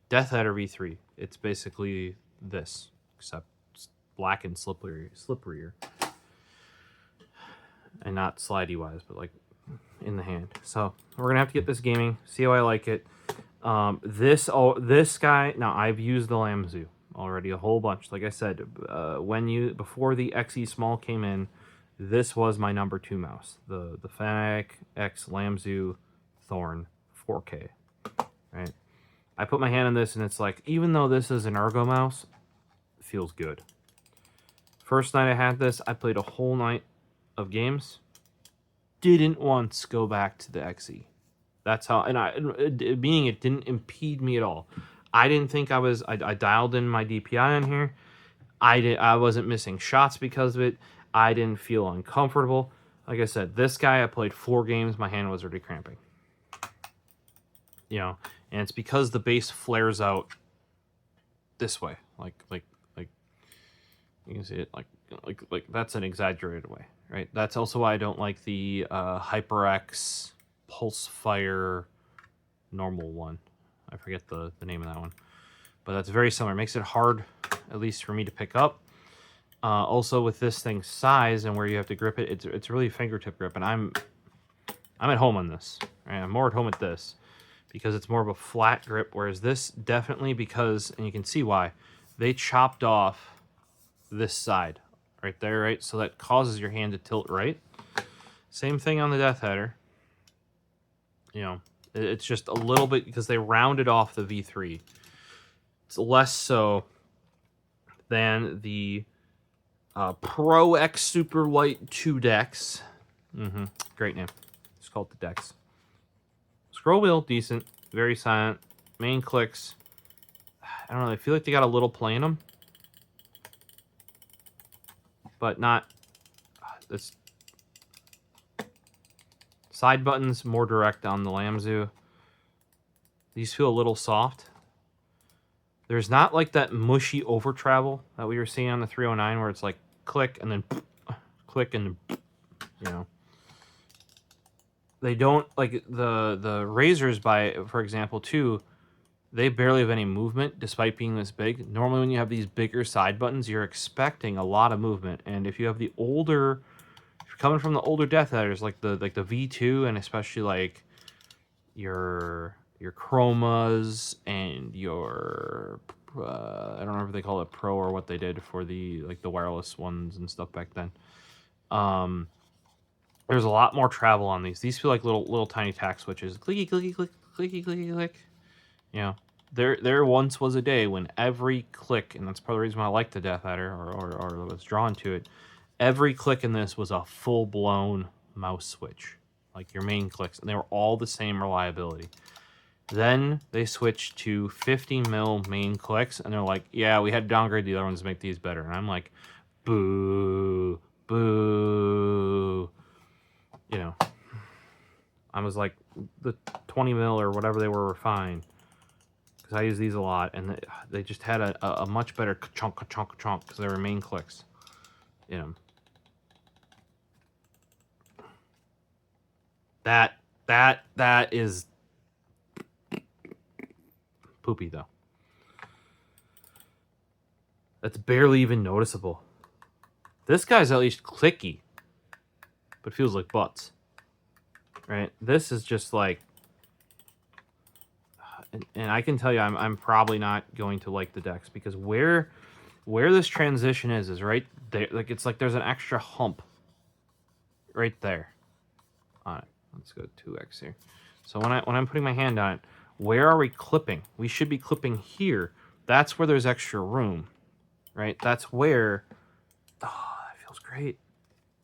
A: Death Adder V3. It's basically this, except it's black and slipperier. And not slidey-wise, but like in the hand. So we're gonna have to get this gaming, see how I like it. This guy, now I've used the Lamzu already a whole bunch. Like I said, before the XE Small came in, this was my number 2 mouse, the Fanatec X Lamzu Thorn 4K. Right, I put my hand on this and it's like, even though this is an ergo mouse, it feels good. First night I had this, I played a whole night of games. Didn't once go back to the XE. That's how, and it didn't impede me at all. I didn't think I dialed in my DPI on here. I wasn't missing shots because of it. I didn't feel uncomfortable. Like I said, this guy, I played 4 games, my hand was already cramping. You know, and it's because the base flares out this way. Like you can see it like that's an exaggerated way, right? That's also why I don't like the HyperX Pulsefire normal one. I forget the name of that one, but that's very similar. It makes it hard, at least for me, to pick up. Also, with this thing's size and where you have to grip it, it's really fingertip grip, and I'm at home on this. Right? I'm more at home at this because it's more of a flat grip, whereas this definitely, because, and you can see why, they chopped off this side right there, right? So that causes your hand to tilt right. Same thing on the Death Adder. You know, it's just a little bit because they rounded off the V3. It's less so than the Pro X Superlight 2 DEX. Great name. It's called the DEX. Scroll wheel, decent. Very silent. Main clicks, I don't know. I feel like they got a little play in them. But not... Side buttons, more direct on the Lamzu. These feel a little soft. There's not like that mushy over travel that we were seeing on the 309 where it's like click and then click and then, you know. They don't, like the Razors, for example, too, they barely have any movement despite being this big. Normally when you have these bigger side buttons, you're expecting a lot of movement. And if you have the older, if you're coming from the older Death Adders, like the V2 and especially like your Chromas and your I don't remember if they call it Pro or what they did for the like the wireless ones and stuff back then. There's a lot more travel on these. These feel like little tiny tack switches. Clicky clicky click, clicky clicky click. You know, there once was a day when every click, and that's part of the reason why I like the Death Adder or was drawn to it. Every click in this was a full blown mouse switch, like your main clicks, and they were all the same reliability. Then they switched to 50 mil main clicks, and they're like, yeah, we had to downgrade the other ones to make these better. And I'm like, boo, boo. You know, I was like, the 20 mil or whatever they were fine. Because I use these a lot, and they just had a much better chunk, because they were main clicks. You know. That is poopy, though. That's barely even noticeable. This guy's at least clicky, but feels like butts. Right? This is just like... And I can tell you, I'm probably not going to like the DEX, because where this transition is right there. Like, it's like there's an extra hump right there on it. Let's go 2x here. So when I'm putting my hand on it, where are we clipping? We should be clipping here. That's where there's extra room, right? That's where, oh, that feels great.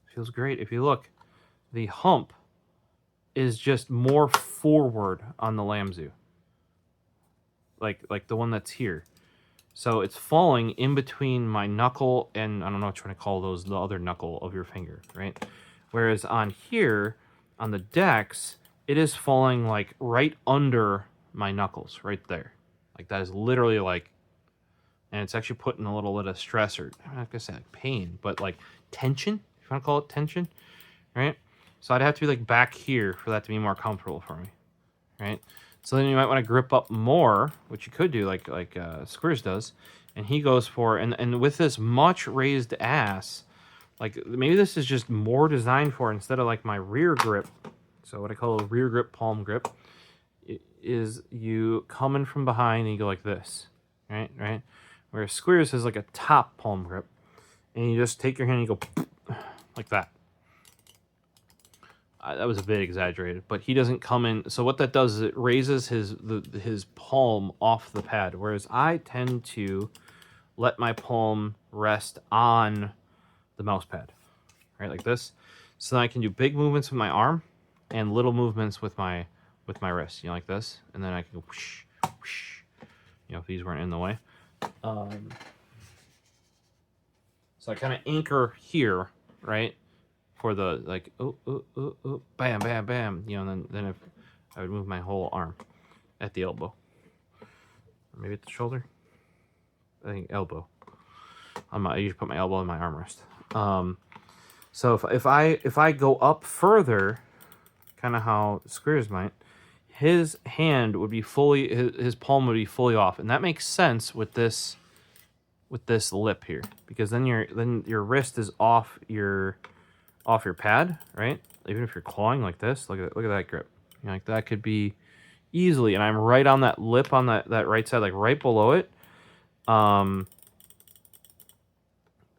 A: It feels great. If you look, the hump is just more forward on the Lamzu. Like the one that's here. So it's falling in between my knuckle and, I don't know what you're going to call those, the other knuckle of your finger, right? Whereas on here, on the DEX, it is falling like right under my knuckles, right there. Like that is literally like, and it's actually putting a little bit of stress, or I'm not gonna say like pain, but like tension, if you want to call it tension, right? So I'd have to be like back here for that to be more comfortable for me, right? So then you might want to grip up more, which you could do like Squares does, and he goes for, and with this much raised ass, like maybe this is just more designed for, instead of like my rear grip, so what I call a rear grip palm grip, is you coming from behind and you go like this, right? Whereas Squares is like a top palm grip, and you just take your hand and you go like that. That was a bit exaggerated, but he doesn't come in. So what that does is it raises his palm off the pad, whereas I tend to let my palm rest on the mouse pad, right, like this. So then I can do big movements with my arm and little movements with my wrist, you know, like this, and then I can go whoosh, whoosh, you know, if these weren't in the way. So I kind of anchor here, right, for the like bam, bam, bam, you know, and then if I would move my whole arm at the elbow, or maybe at the shoulder. I think elbow. I usually put my elbow in my armrest. So if I go up further, kind of how Squares might, his hand would be fully, his palm would be fully off, and that makes sense with this lip here, because then your wrist is off your pad, right? Even if you're clawing like this, look at that grip. You know, like that could be easily, and I'm right on that lip on that right side, like right below it.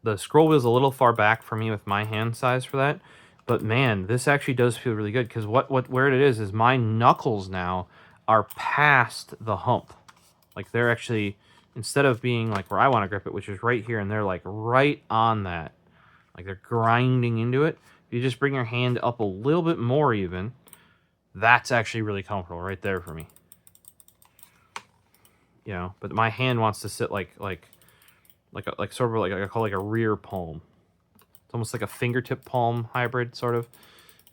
A: The scroll wheel's a little far back for me with my hand size for that. But man, this actually does feel really good, because where it is my knuckles now are past the hump. Like they're actually, instead of being like where I want to grip it, which is right here, and they're like right on that. Like they're grinding into it. If you just bring your hand up a little bit more even, that's actually really comfortable right there for me. You know, but my hand wants to sit like sort of like I call like a rear palm. It's almost like a fingertip palm hybrid, sort of.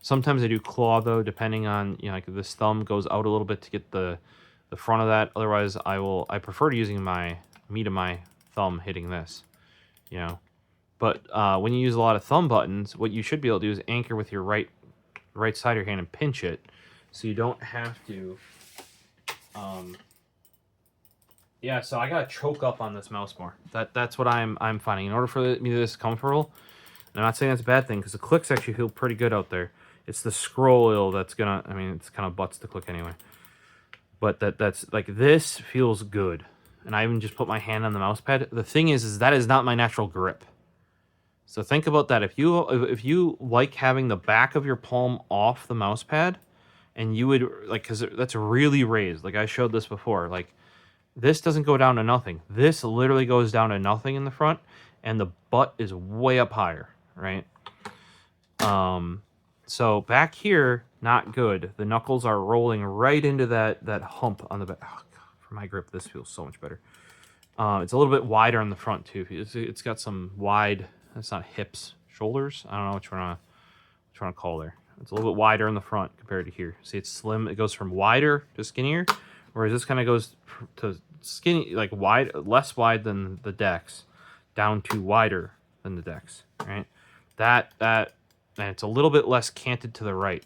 A: Sometimes I do claw though, depending on, you know, like this thumb goes out a little bit to get the front of that. Otherwise, I prefer to using my meat of my thumb hitting this, you know. But when you use a lot of thumb buttons, what you should be able to do is anchor with your right side of your hand and pinch it, so you don't have to. Yeah, so I gotta choke up on this mouse more. That's what I'm finding. In order for me to be this comfortable, and I'm not saying that's a bad thing, because the clicks actually feel pretty good out there. It's the scroll that's gonna, I mean, it's kind of butts to click anyway. But that's like, this feels good. And I even just put my hand on the mouse pad. The thing is that is not my natural grip. So think about that. If you like having the back of your palm off the mouse pad, and you would like, because that's really raised. Like I showed this before. Like this doesn't go down to nothing. This literally goes down to nothing in the front, and the butt is way up higher, right? So back here, not good. The knuckles are rolling right into that hump on the back. Oh, God, for my grip, this feels so much better. It's a little bit wider on the front too. It's got some wide. That's not hips, shoulders. I don't know what you want to call there. It's a little bit wider in the front compared to here. See, it's slim. It goes from wider to skinnier, whereas this kind of goes to skinny, like wide, less wide than the DEX, down to wider than the DEX. Right. And it's a little bit less canted to the right,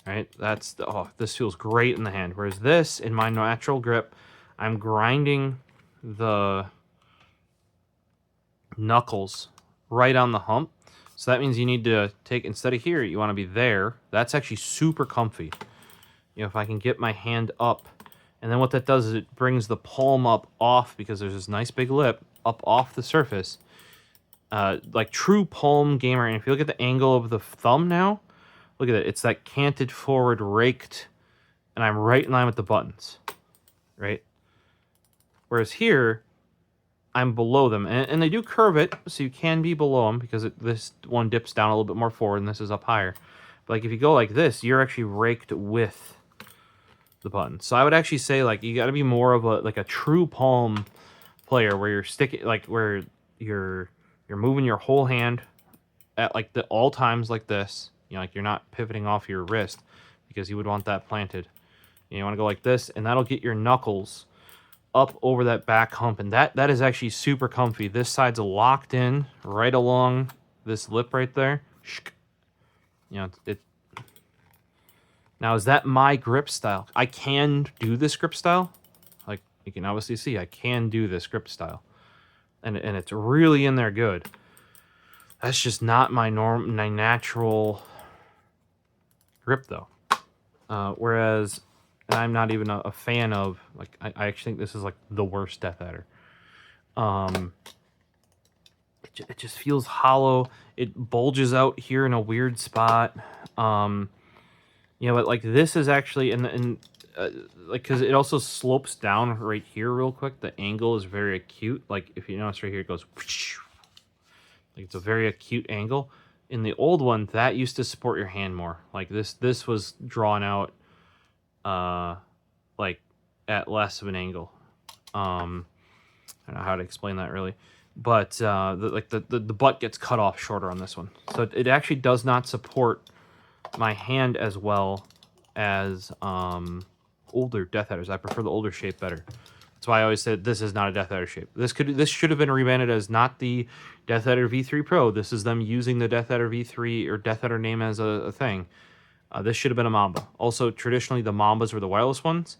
A: right? That's the, oh, this feels great in the hand. Whereas this, in my natural grip, I'm grinding the knuckles right on the hump. So that means you need to take, instead of here, you want to be there. That's actually super comfy. You know, if I can get my hand up, and then what that does is it brings the palm up off, because there's this nice big lip up off the surface. Like true palm gamer, and if you look at the angle of the thumb now, look at it. It's that canted forward, raked, and I'm right in line with the buttons, right? Whereas here, I'm below them, and they do curve it, so you can be below them, because this one dips down a little bit more forward, and this is up higher. But like if you go like this, you're actually raked with the buttons. So I would actually say like you got to be more of a true palm player, where you're sticking, like where you're moving your whole hand at like all times like this. You know, like you're not pivoting off your wrist, because you would want that planted. You want to go like this, and that'll get your knuckles up over that back hump, and that is actually super comfy. This side's locked in right along this lip right there. You know, it. Now, is that my grip style? I can do this grip style. Like you can obviously see, I can do this grip style. And it's really in there good. That's just not my natural grip though. Whereas, and I'm not even a fan of, like, I actually think this is like the worst Death Adder. It just feels hollow. It bulges out here in a weird spot. You know, but like this is actually, like, because it also slopes down right here real quick. The angle is very acute. Like if you notice right here, it goes like it's a very acute angle. In the old one, that used to support your hand more. Like this was drawn out like at less of an angle. I don't know how to explain that really, but the butt gets cut off shorter on this one, so it actually does not support my hand as well as older Death Adders. I prefer the older shape better. That's why I always said this is not a Death Adder shape. This should have been rebranded as not the Death Adder V3 Pro. This is them using the Death Adder V3 or Death Adder name as a thing. This should have been a Mamba. Also, traditionally the Mambas were the wireless ones.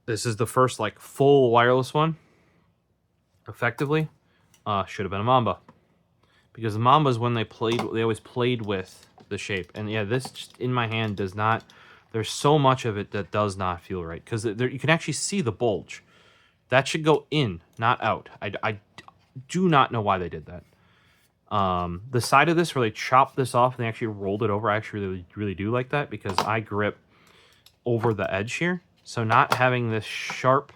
A: This is the first like full wireless one. Effectively, should have been a Mamba. Because the Mambas, when they always played with the shape. And yeah, this just in my hand does not. There's so much of it that does not feel right. Because you can actually see the bulge. That should go in, not out. I do not know why they did that. The side of this where they chopped this off and they actually rolled it over, I actually really do like that, because I grip over the edge here. So not having this sharp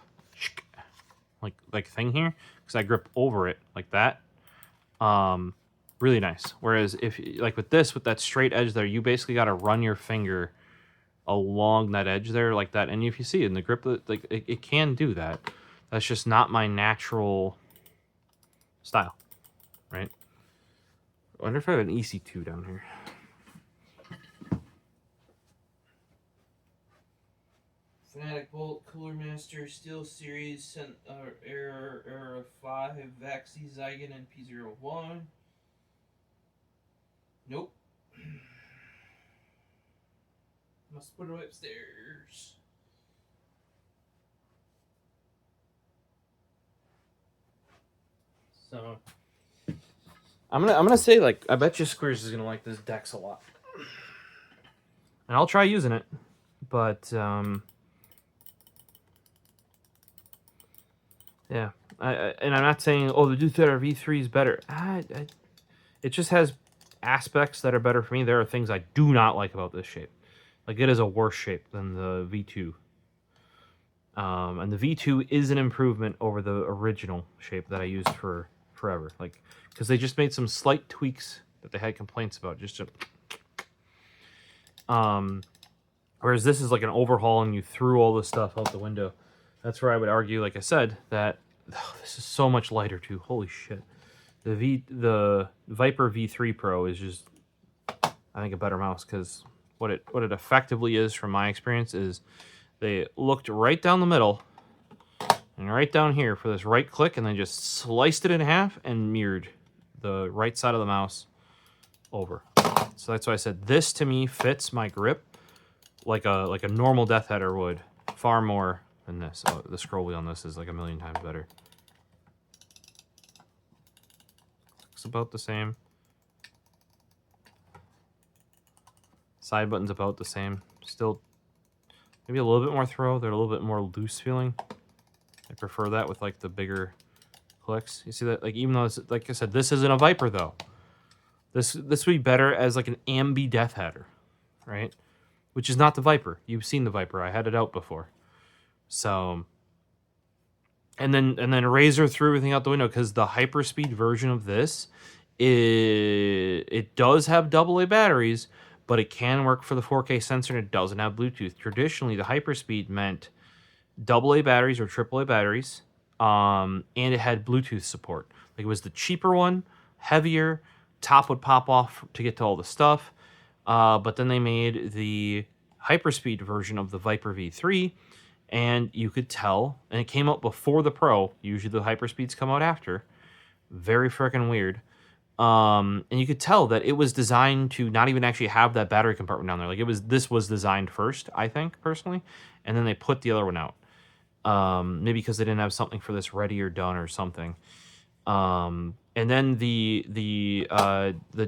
A: like thing here, because I grip over it like that. Really nice. Whereas if like with this, with that straight edge there, you basically got to run your finger along that edge there like that. And if you see it in the grip, like it can do that. That's just not my natural style, right? I wonder if I have an EC2 down here. Fanatic Bolt, Cooler Master, Steel Series, Era 5, Vaxi, Zygon, and P01. Nope. Must put it upstairs. So I'm gonna say, like, I bet you Squares is gonna like this DEX a lot, and I'll try using it, but yeah. And I'm not saying, oh, the Duther V3 is better. It just has aspects that are better for me. There are things I do not like about this shape. Like, it is a worse shape than the V2. And the V2 is an improvement over the original shape that I used for forever. Like, because they just made some slight tweaks that they had complaints about. Whereas this is like an overhaul and you threw all this stuff out the window. That's where I would argue, like I said, that this is so much lighter too. Holy shit. The Viper V3 Pro is just, I think, a better mouse, because what it effectively is, from my experience, is they looked right down the middle and right down here for this right click, and then just sliced it in half and mirrored the right side of the mouse over. So that's why I said this, to me, fits my grip like a normal Death Header would, far more than this. Oh, the scroll wheel on this is like a million times better. It's about the same. Side button's about the same. Still maybe a little bit more throw. They're a little bit more loose feeling. I prefer that with, like, the bigger clicks. You see that? Like, even though it's, like I said, this isn't a Viper though. This would be better as like an ambi Death Header, right? Which is not the Viper. You've seen the Viper. I had it out before. So, and then Razer threw everything out the window, because the hyperspeed version of this, it does have AA batteries, but it can work for the 4K sensor, and it doesn't have Bluetooth. Traditionally, the hyperspeed meant AA batteries or AAA batteries, and it had Bluetooth support. Like, it was the cheaper one, heavier, top would pop off to get to all the stuff. But then they made the hyperspeed version of the Viper V3, and you could tell, and it came out before the Pro. Usually the hyperspeeds come out after. Very freaking weird. And you could tell that it was designed to not even actually have that battery compartment down there. Like, this was designed first, I think, personally, and then they put the other one out. Maybe because they didn't have something for this ready or done or something. And then the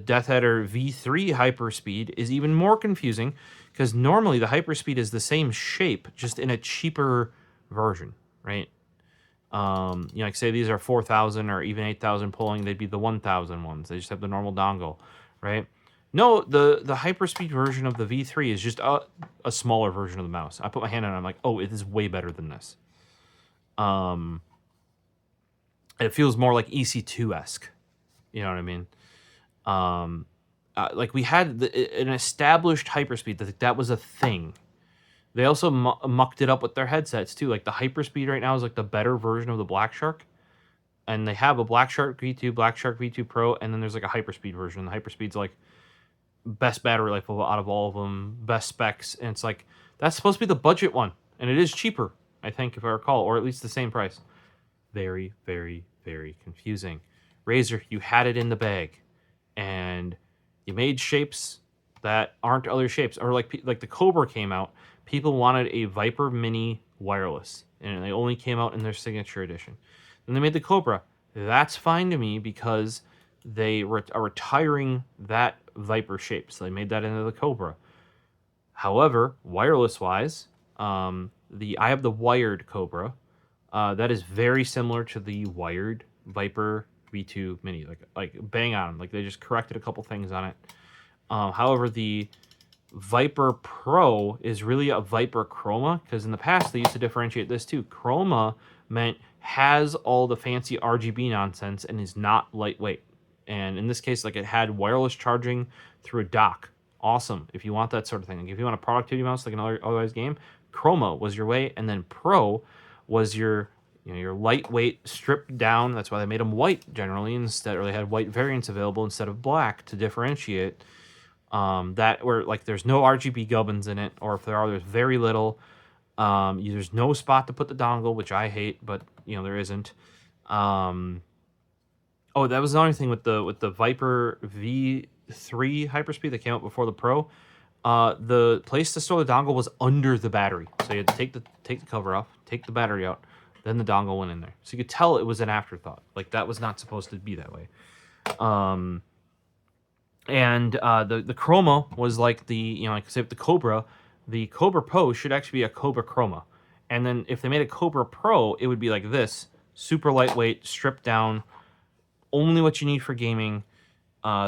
A: Death Header V3 hyperspeed is even more confusing, because normally the hyperspeed is the same shape, just in a cheaper version, right? You know, like, say these are 4,000 or even 8,000 pulling, they'd be the 1,000 ones. They just have the normal dongle, right? No, the hyperspeed version of the V3 is just a smaller version of the mouse. I put my hand on it, I'm like, oh, it is way better than this. It feels more like EC2-esque. You know what I mean? Like, we had an established hyperspeed. That was a thing. They also mucked it up with their headsets, too. Like, the hyperspeed right now is, like, the better version of the Black Shark. And they have a Black Shark V2, Black Shark V2 Pro, and then there's, like, a hyperspeed version. The hyperspeed's, like, best battery life out of all of them, best specs. And it's like, that's supposed to be the budget one. And it is cheaper, I think, if I recall, or at least the same price. Very, very, very confusing. Razer, you had it in the bag, and you made shapes that aren't other shapes. Or like the Cobra came out, people wanted a Viper Mini wireless, and they only came out in their signature edition. Then they made the Cobra. That's fine to me, because they are retiring that Viper shape, so they made that into the Cobra. However, wireless-wise, I have the wired Cobra. That is very similar to the wired Viper V2 Mini, like bang on. Like, they just corrected a couple things on it. However, the Viper Pro is really a Viper Chroma, because in the past they used to differentiate this too. Chroma meant has all the fancy RGB nonsense and is not lightweight. And in this case, like, it had wireless charging through a dock. Awesome if you want that sort of thing. Like, if you want a productivity mouse like an otherwise game, Chroma was your way, and then Pro was your lightweight, stripped down. That's why they made them white generally instead, or they had white variants available instead of black to differentiate. That where, like, there's no RGB gubbins in it, or if there are, there's very little. There's no spot to put the dongle, which I hate, but you know there isn't. Oh, that was another thing with the Viper V3 Hyperspeed that came out before the Pro. The place to store the dongle was under the battery, so you had to take the cover off, take the battery out, then the dongle went in there. So you could tell it was an afterthought. Like that was not supposed to be that way. The Chroma was like like say the Cobra Pro should actually be a Cobra Chroma, and then if they made a Cobra Pro, it would be like this, super lightweight, stripped down, only what you need for gaming,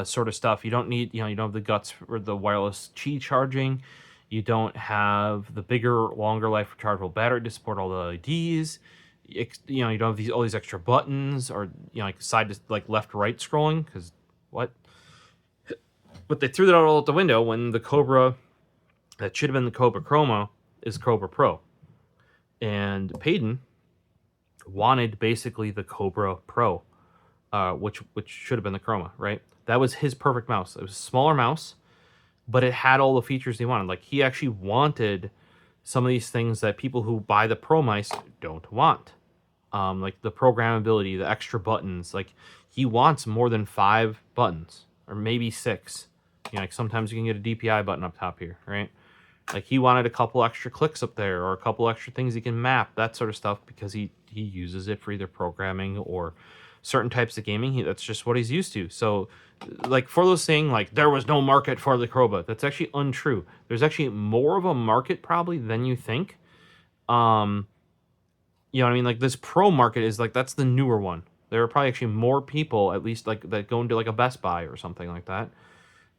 A: sort of stuff. You don't need, you don't have the guts for the wireless Qi charging. You don't have the bigger, longer life rechargeable battery to support all the LEDs. You don't have all these extra buttons or like side to like left right scrolling because what? But they threw that all out the window when the Cobra that should have been the Cobra Chroma is Cobra Pro, and Payton wanted basically the Cobra Pro. Which should have been the Chroma, right? That was his perfect mouse. It was a smaller mouse, but it had all the features he wanted. Like, he actually wanted some of these things that people who buy the Pro mice don't want. Like the programmability, the extra buttons. Like, he wants more than 5 buttons, or maybe 6. Like sometimes you can get a DPI button up top here, right? Like, he wanted a couple extra clicks up there, or a couple extra things he can map, that sort of stuff, because he uses it for either programming or certain types of gaming. That's just what he's used to. So, like, for those saying, like, there was no market for the Chroma, that's actually untrue. There's actually more of a market, probably, than you think. You know what I mean? Like, this Pro market is, like, that's the newer one. There are probably actually more people, at least, like, that go into, like, a Best Buy or something like that,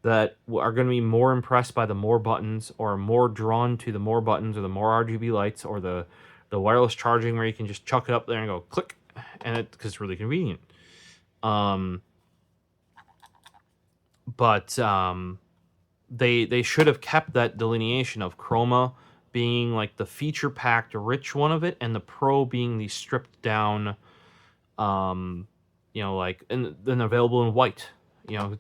A: that are going to be more impressed by the more buttons, or more drawn to the more buttons, or the more RGB lights, or the wireless charging where you can just chuck it up there and go click, and because it's really convenient. They should have kept that delineation of Chroma being like the feature packed rich one of it, and the Pro being the stripped down, like, and then available in white.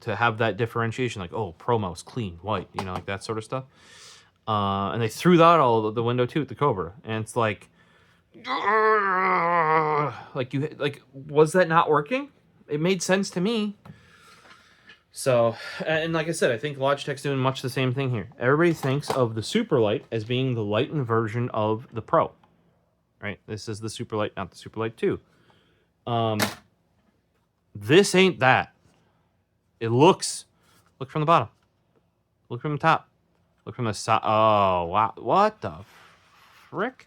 A: To have that differentiation, like, oh, Pro mouse, clean, white, like that sort of stuff. And they threw that all the window too with the Cobra, and it's like, was that not working? It made sense to me. So, and like I said, I think Logitech's doing much the same thing here. Everybody thinks of the Superlight as being the lightened version of the Pro, right? This is the Superlight, not the Superlight 2. This ain't that. It look from the bottom, look from the top, look from the side. Oh, wow. What the frick?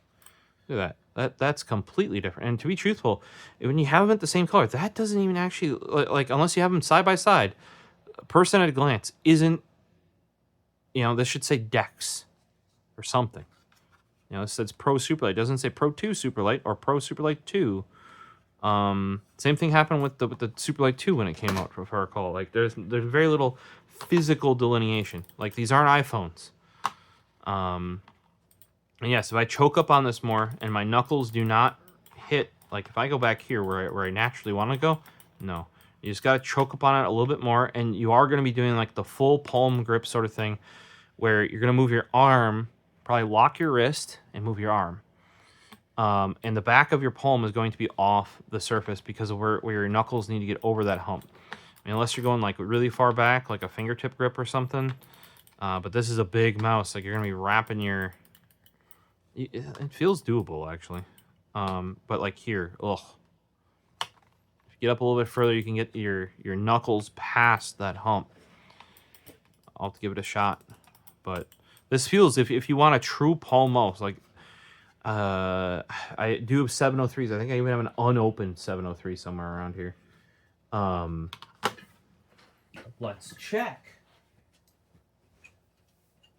A: Look at that. That's completely different. And to be truthful, when you have them at the same color, that doesn't even actually, like, unless you have them side by side, a person at a glance isn't, this should say DEX or something. It says Pro Superlight. It doesn't say Pro 2 Superlight or Pro Superlight 2. Same thing happened with the Superlight 2 when it came out, if I recall. Like, there's very little physical delineation. Like, these aren't iPhones. And yes, if I choke up on this more and my knuckles do not hit, like if I go back here where I naturally want to go, no. You just got to choke up on it a little bit more, and you are going to be doing like the full palm grip sort of thing, where you're going to move your arm, probably lock your wrist and move your arm. And the back of your palm is going to be off the surface because of where your knuckles need to get over that hump. I mean, unless you're going like really far back, like a fingertip grip or something. But this is a big mouse. Like, you're going to be wrapping your... It feels doable, actually. But like here, ugh. If you get up a little bit further, you can get your knuckles past that hump. I'll have to give it a shot. But this feels, if you want a true palm mouse, like... I do have 703s. I think I even have an unopened 703 somewhere around here. Let's check.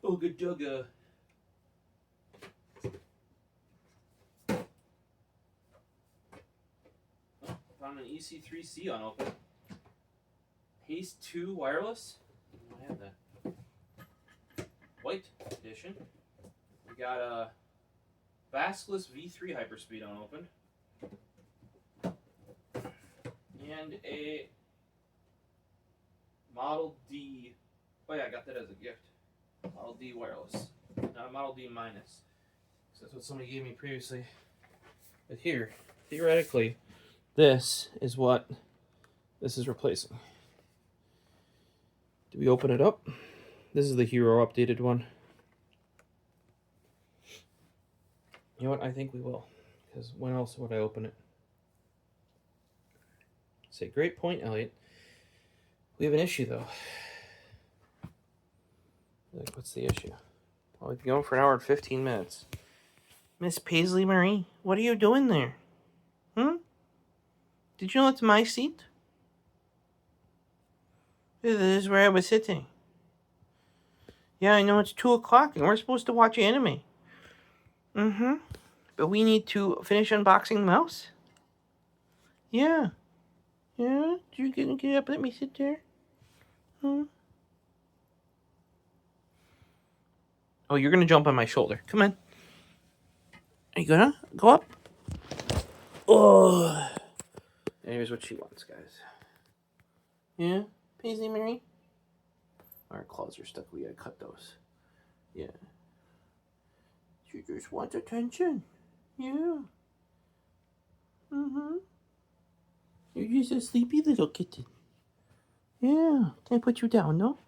A: Ooga dooga. Oh, found an EC3C unopened. Haste 2 wireless. I have that. White edition. We got a Vasquez V3 Hyperspeed unopened. And a Model D. Oh yeah, I got that as a gift. Model D wireless. Not a Model D minus. That's what somebody gave me previously. But here, theoretically, this is what this is replacing. Do we open it up? This is the Hero updated one. You know what? I think we will. Because when else would I open it? Say, great point, Elliot. We have an issue, though. Like, what's the issue? Well, we've been going for an hour and 15 minutes. Miss Paisley Marie, what are you doing there? Did you know it's my seat? This is where I was sitting. Yeah, I know it's 2 o'clock and we're supposed to watch anime. But we need to finish unboxing the mouse. Yeah. Yeah? You gonna get up and let me sit there? Oh, you're gonna jump on my shoulder. Come on. Are you gonna go up? Oh. And here's what she wants, guys. Yeah? Paisley Mary? Our claws are stuck. We gotta cut those. Yeah. She just wants attention. Yeah. You're just a sleepy little kitten. Yeah. Can I put you down, no?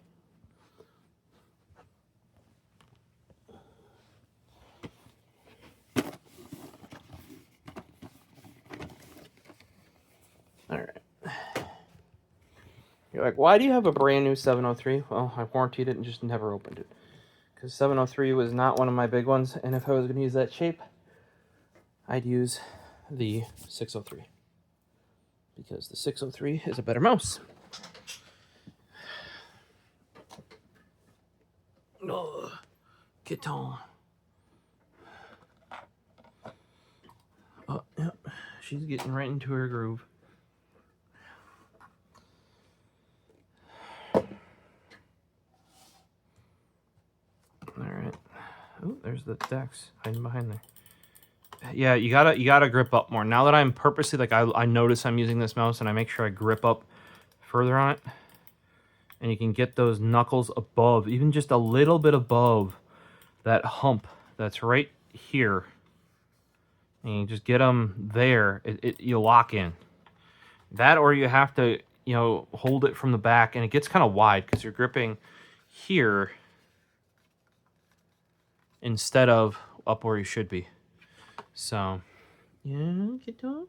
A: Alright. You're like, why do you have a brand new 703? Well, I warranted it and just never opened it. Because 703 was not one of my big ones, and if I was going to use that shape, I'd use the 603. Because the 603 is a better mouse. Oh, get on. Oh, yep. She's getting right into her groove. Alright. Oh, there's the DEX hiding behind there. Yeah, you gotta grip up more. Now that I'm purposely, like, I notice I'm using this mouse and I make sure I grip up further on it. And you can get those knuckles above, even just a little bit above that hump that's right here. And you just get them there, you lock in. That, or you have to, hold it from the back, and it gets kind of wide because you're gripping here instead of up where you should be. So, yeah, get on.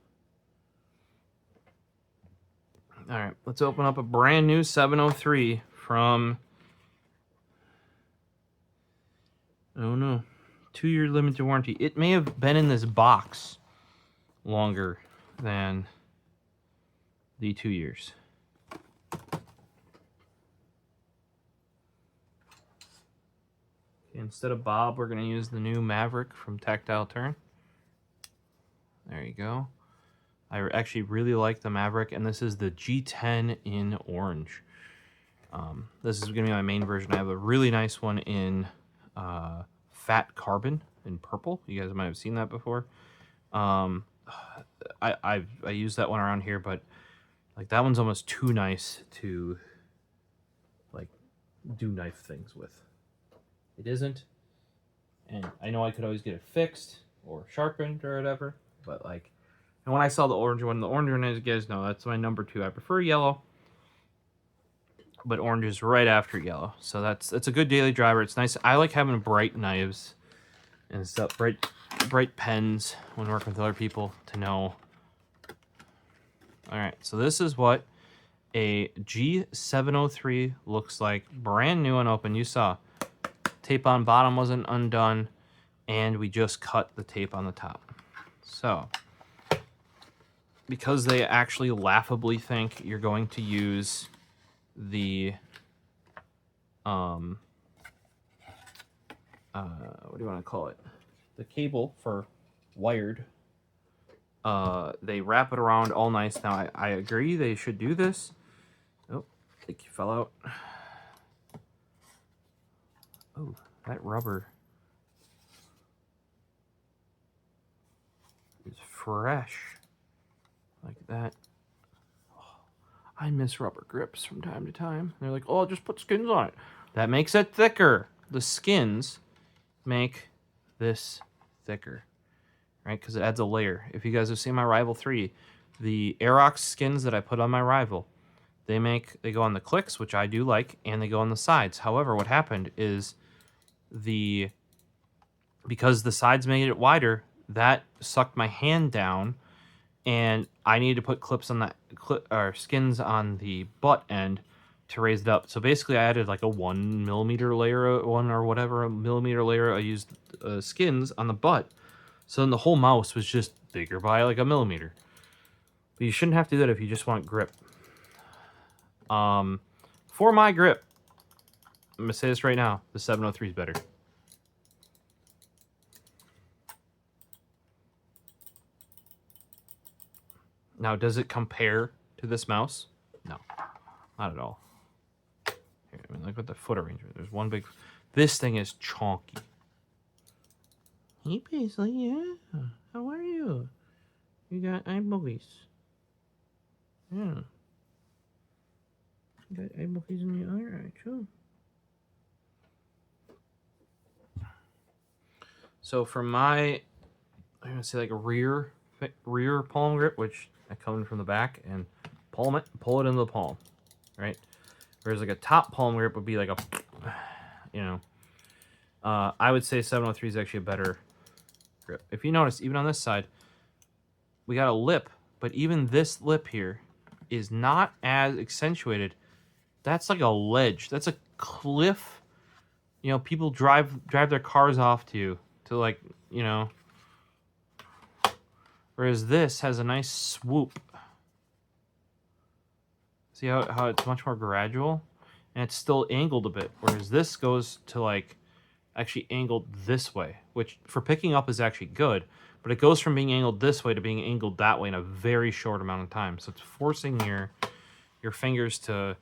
A: All right, let's open up a brand new 703 from, oh no, 2-year limited warranty. It may have been in this box longer than the 2 years. Instead of Bob, we're going to use the new Maverick from Tactile Turn. There you go. I actually really like the Maverick, and this is the G10 in orange. This is going to be my main version. I have a really nice one in Fat Carbon in purple. You guys might have seen that before. I use that one around here, but like that one's almost too nice to like do knife things with. It isn't, and I know I could always get it fixed or sharpened or whatever, but like, and when I saw the orange one, as you guys know, that's my number 2. I prefer yellow, but orange is right after yellow, so that's a good daily driver. It's nice. I like having bright knives and stuff, bright pens when working with other people to know. All right, so this is what a G703 looks like, brand new and open. You saw tape on bottom wasn't undone, and we just cut the tape on the top. So, because they actually laughably think you're going to use the what do you want to call it? The cable for wired. They wrap it around all nice. Now, I agree they should do this. Oh, I think you fell out. Oh, that rubber is fresh. Like that. Oh, I miss rubber grips from time to time. They're like, oh, just put skins on it. That makes it thicker. The skins make this thicker, right? Because it adds a layer. If you guys have seen my Rival 3, the Aerox skins that I put on my Rival, they go on the clicks, which I do like, and they go on the sides. However, what happened is because the sides made it wider, that sucked my hand down, and I needed to put clips on that skins on the butt end to raise it up. So basically, I added like a 1 millimeter layer, a millimeter layer. I used skins on the butt, so then the whole mouse was just bigger by like a millimeter. But you shouldn't have to do that if you just want grip. For my grip, I'm gonna say this right now: the 703 is better. Now, does it compare to this mouse? No, not at all. Here, I mean, look at the foot arrangement. There's one big... This thing is chonky. Hey, Paisley, yeah. How are you? You got eye boogies. Yeah. You got eye boogies in the eye, right? Sure. So for my, I'm gonna say like a rear palm grip, which I come in from the back and pull it into the palm, right? Whereas like a top palm grip would be like a, you know, I would say 703 is actually a better grip. If you notice, even on this side, we got a lip, but even this lip here is not as accentuated. That's like a ledge. That's a cliff. You know, people drive their cars off to like, you know. Whereas this has a nice swoop. See how it's much more gradual? And it's still angled a bit. Whereas this goes to like actually angled this way, which for picking up is actually good. But it goes from being angled this way to being angled that way in a very short amount of time. So it's forcing your fingers to...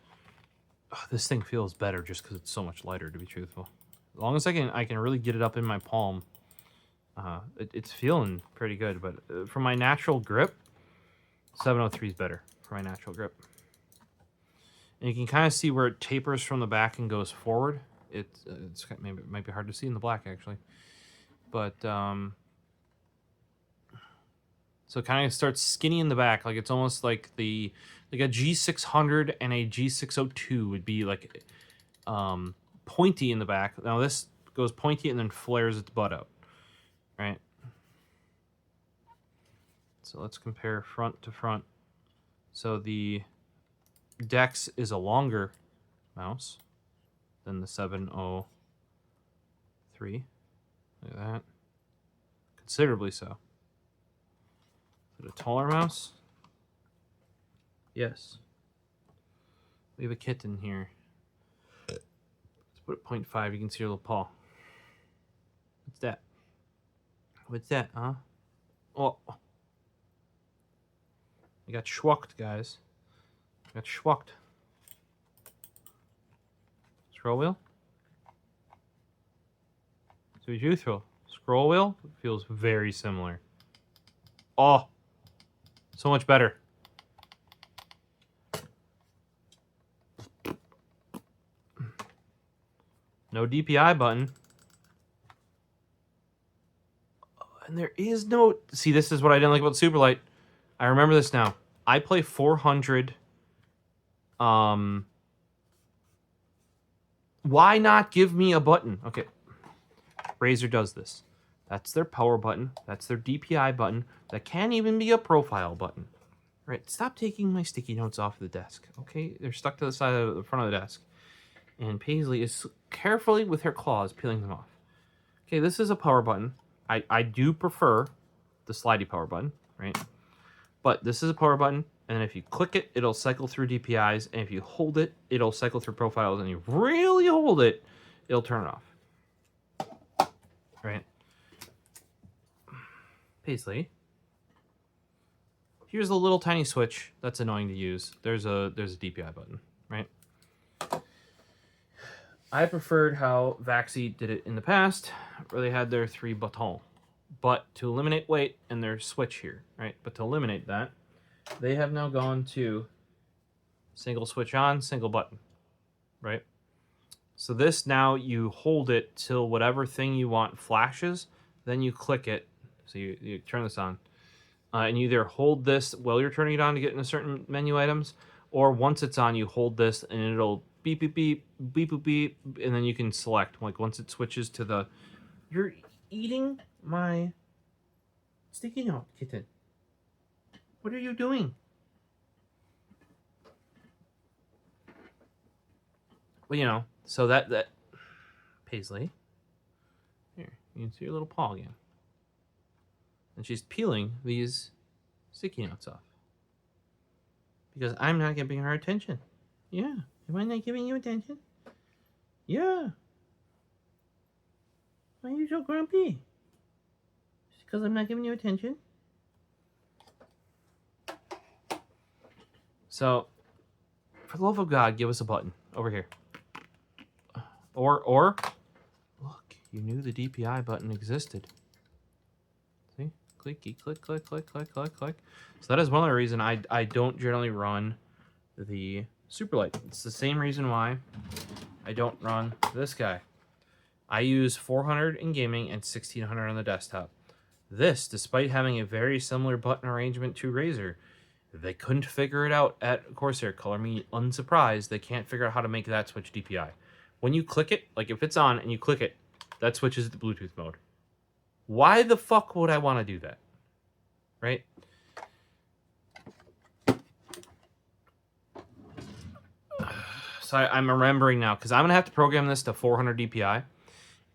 A: Oh, this thing feels better just because it's so much lighter, to be truthful. As long as I can really get it up in my palm, it's feeling pretty good. But for my natural grip, 703 is better for my natural grip. And you can kind of see where it tapers from the back and goes forward. It's maybe it might be hard to see in the black actually, but so it kind of starts skinny in the back, like it's almost like a G600 and a G602 would be like pointy in the back. Now this goes pointy and then flares its butt out, right? So let's compare front to front. So the DEX is a longer mouse than the 703. Look at that. Considerably so. Is it a taller mouse? Yes. We have a kitten here. Let's put it 0.5. You can see her little paw. What's that? What's that, huh? Oh. I got schwucked, guys. I got schwucked. Scroll wheel? To be truthful, scroll wheel feels very similar. Oh, so much better. No DPI button. And there is no... See, this is what I didn't like about Superlight. I remember this now. I play 400... Why not give me a button? Okay. Razer does this. That's their power button. That's their DPI button. That can't even be a profile button. Right? Stop taking my sticky notes off the desk. Okay? They're stuck to the side of the front of the desk. And Paisley is carefully with her claws peeling them off. Okay, this is a power button. I do prefer the slidey power button, right? But this is a power button. And if you click it, it'll cycle through DPIs. And if you hold it, it'll cycle through profiles. And you really hold it, it'll turn it off. Right? Paisley. Here's a little tiny switch that's annoying to use. There's a DPI button, right? I preferred how Vaxi did it in the past, where they had their 3 buttons. But to eliminate weight and their switch here, right? But to eliminate that, they have now gone to single switch on, single button, right? So this now you hold it till whatever thing you want flashes, then you click it. So you turn this on. And you either hold this while you're turning it on to get into certain menu items, or once it's on, you hold this and it'll beep, beep, beep, beep, beep, beep, and then you can select. Like once it switches to the, you're eating my sticky note, kitten. What are you doing? Well, you know, so that Paisley, here, you can see your little paw again. And she's peeling these sticky notes off. Because I'm not giving her attention. Yeah. Am I not giving you attention? Yeah. Why are you so grumpy? Just because I'm not giving you attention? So, for the love of God, give us a button. Over here. Or, look, you knew the DPI button existed. See? Clicky, click, click, click, click, click, click. So that is one of the reasons I don't generally run the Superlight. It's the same reason why I don't run this guy. I use 400 in gaming and 1600 on the desktop. This, despite having a very similar button arrangement to Razer, they couldn't figure it out at Corsair. Color me unsurprised. They can't figure out how to make that switch DPI. When you click it, like if it's on and you click it, that switches to Bluetooth mode. Why the fuck would I want to do that? Right? So I'm remembering now, because I'm going to have to program this to 400 DPI.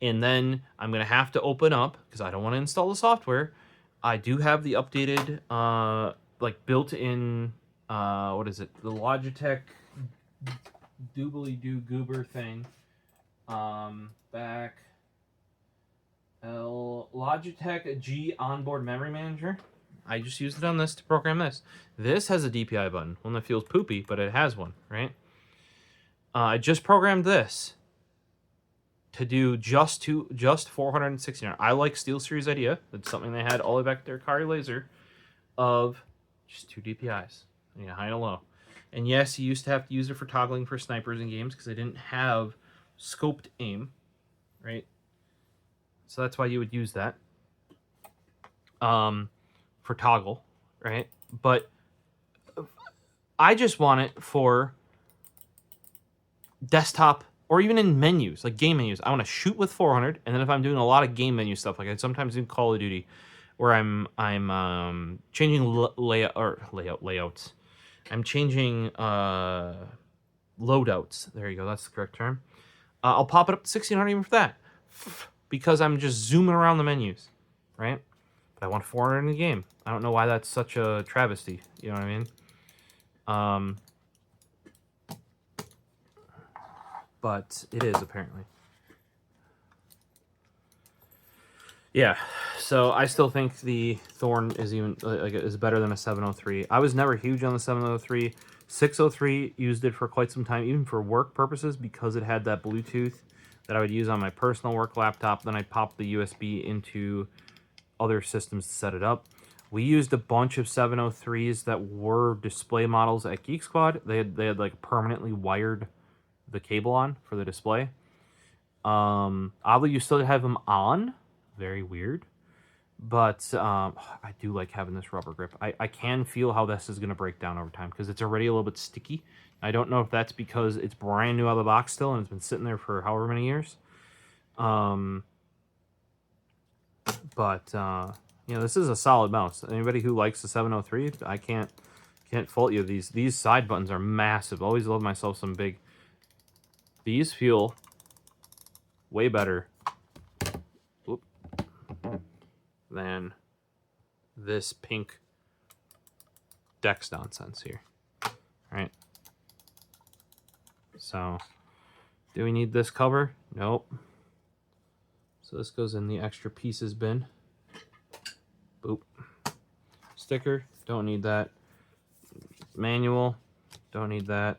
A: And then I'm going to have to open up, because I don't want to install the software. I do have the updated, like built-in, what is it? The Logitech doobly-doo goober thing. Logitech G onboard memory manager. I just used it on this to program this. This has a DPI button. One that feels poopy, but it has one, right? I just programmed this to do just 469. I like SteelSeries idea. That's something they had all the way back there, Kari Laser, of just 2 DPIs, high and low. And yes, you used to have to use it for toggling for snipers in games because they didn't have scoped aim, right? So that's why you would use that for toggle, right? But I just want it for desktop or even in menus, like game menus. I want to shoot with 400, and then if I'm doing a lot of game menu stuff, like I sometimes do Call of Duty, where I'm changing layouts. I'm changing loadouts. There you go. That's the correct term. I'll pop it up to 1600 even for that, because I'm just zooming around the menus, right? But I want 400 in the game. I don't know why that's such a travesty. You know what I mean? But it is, apparently. Yeah, so I still think the Thorn is is better than a 703. I was never huge on the 703. 603 used it for quite some time, even for work purposes, because it had that Bluetooth that I would use on my personal work laptop. Then I'd pop the USB into other systems to set it up. We used a bunch of 703s that were display models at Geek Squad. They had like permanently wired the cable on for the display. Oddly, you still have them on. Very weird. But I do like having this rubber grip. I can feel how this is going to break down over time because it's already a little bit sticky. I don't know if that's because it's brand new out of the box still and it's been sitting there for however many years. This is a solid mouse. Anybody who likes the 703, I can't fault you. These side buttons are massive. Always love myself some big. These feel way better than this pink DEX nonsense here. All right. So, do we need this cover? Nope. So this goes in the extra pieces bin. Boop. Sticker, don't need that. Manual, don't need that.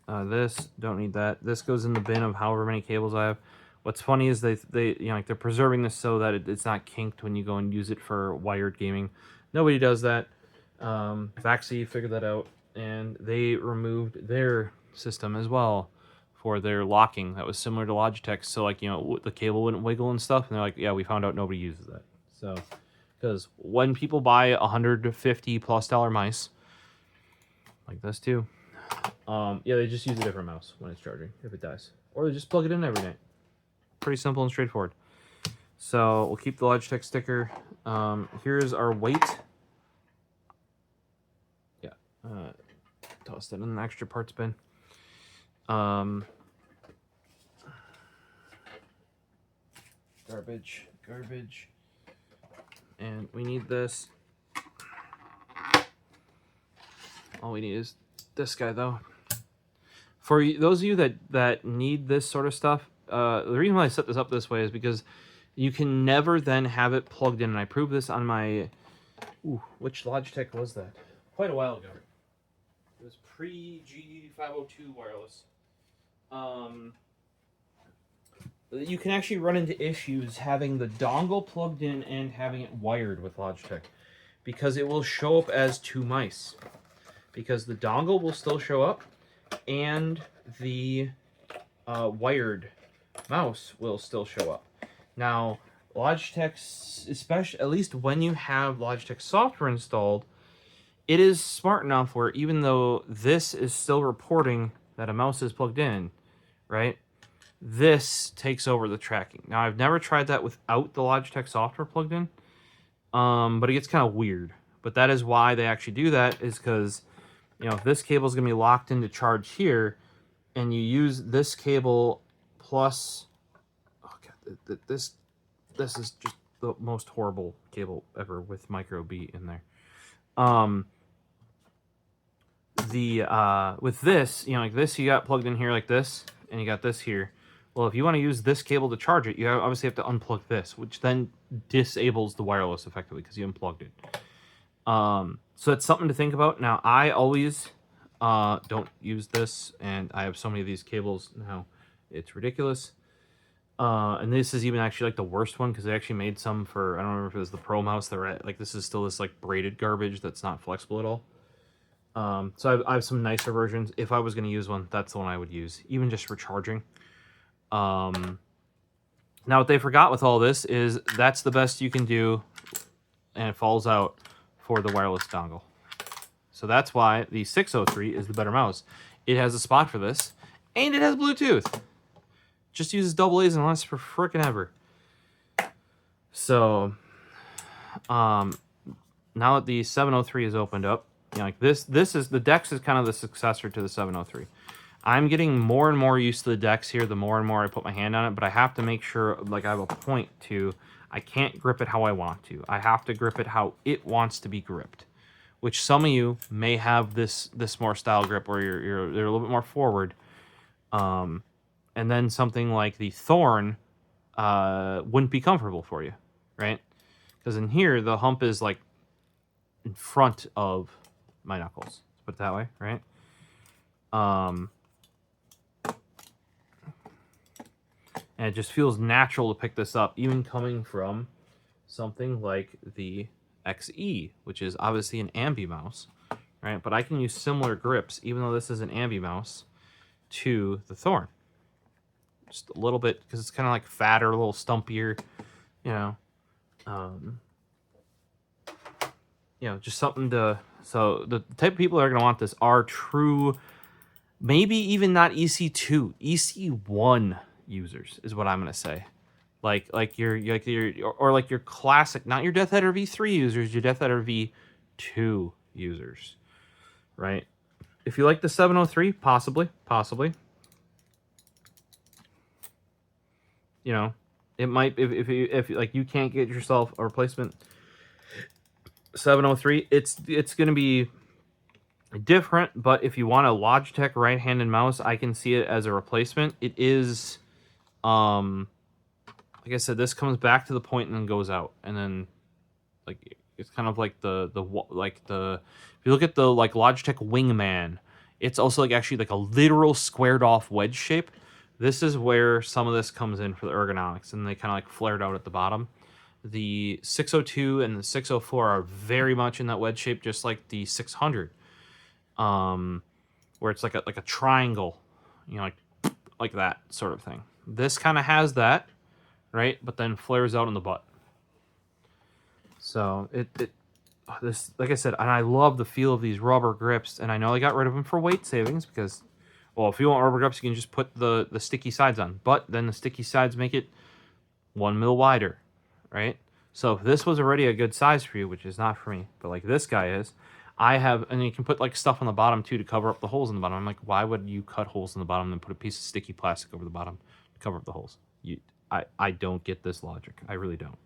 A: This, don't need that. This goes in the bin of however many cables I have. What's funny is they're preserving this so that it's not kinked when you go and use it for wired gaming. Nobody does that. Vaxi figured that out, and they removed their system as well for their locking that was similar to Logitech. So like, you know, the cable wouldn't wiggle and stuff. And they're like, yeah, we found out nobody uses that. So, because when people buy $150+ mice, like this too, yeah, they just use a different mouse when it's charging if it dies, or they just plug it in every night. Pretty simple and straightforward. So we'll keep the Logitech sticker. Here's our weight. Yeah, toss that in an extra parts bin. Garbage, and we need this. All we need is this guy, though. For those of you that need this sort of stuff, the reason why I set this up this way is because you can never then have it plugged in. And I proved this on my... Ooh, which Logitech was that? Quite a while ago. It was pre-G502 wireless. You can actually run into issues having the dongle plugged in and having it wired with Logitech, because it will show up as two mice. Because the dongle will still show up, and the wired mouse will still show up. Now, Logitech, especially at least when you have Logitech software installed, it is smart enough where even though this is still reporting that a mouse is plugged in, right? This takes over the tracking. Now, I've never tried that without the Logitech software plugged in, but it gets kind of weird. But that is why they actually do that, is because, you know, if this cable is going to be locked into charge here, and you use this cable plus... Oh, God, this is just the most horrible cable ever with micro B in there. With this, you know, like this, you got plugged in here like this, and you got this here. Well, if you want to use this cable to charge it, you obviously have to unplug this, which then disables the wireless effectively because you unplugged it. So it's something to think about. Now, I always don't use this, and I have so many of these cables now. It's ridiculous. And this is even actually like the worst one, because they actually made some for, I don't remember if it was the Pro mouse. They're like, this is still this like braided garbage that's not flexible at all. So I have some nicer versions. If I was going to use one, that's the one I would use, even just for charging. Now what they forgot with all this is that's the best you can do, and it falls out for the wireless dongle. So that's why the 603 is the better mouse. It has a spot for this, and it has Bluetooth. Just uses AA's and lasts for frickin' ever. So, now that the 703 is opened up, you know, like this is the DEX is kind of the successor to the 703. I'm getting more and more used to the DEX here the more and more I put my hand on it, but I have to make sure, like, I have a point to, I can't grip it how I want to. I have to grip it how it wants to be gripped, which some of you may have this more style grip where you're a little bit more forward. And then something like the Thorn wouldn't be comfortable for you, right? Because in here, the hump is like in front of my knuckles. Let's put it that way, right? And it just feels natural to pick this up, even coming from something like the XE, which is obviously an ambi mouse, right? But I can use similar grips, even though this is an ambi mouse, to the Thorn. Just a little bit, because it's kind of like fatter, a little stumpier, you know. Just something to... So the type of people that are going to want this are true, maybe even not EC2, EC1 users is what I'm going to say. Like your classic, not your Death Adder V3 users, your Death Adder V2 users, right? If you like the 703, possibly. You know, it might, if like you can't get yourself a replacement 703, it's going to be different. But if you want a Logitech right-handed mouse, I can see it as a replacement. It is, like I said, this comes back to the point and then goes out, and then like it's kind of like if you look at the like Logitech Wingman, it's also like actually like a literal squared off wedge shape. This is where some of this comes in for the ergonomics, and they kind of like flared out at the bottom. The 602 and the 604 are very much in that wedge shape, just like the 600, where it's like a triangle, you know, like like that sort of thing. This kind of has that, right? But then flares out in the butt. So this, like I said, and I love the feel of these rubber grips. And I know they got rid of them for weight savings because, well, if you want rubber grips, you can just put the sticky sides on. But then the sticky sides make it 1 mil wider, right? So if this was already a good size for you, which is not for me, but like this guy is, I have, and you can put like stuff on the bottom too to cover up the holes in the bottom. I'm like, why would you cut holes in the bottom and then put a piece of sticky plastic over the bottom to cover up the holes? I don't get this logic. I really don't.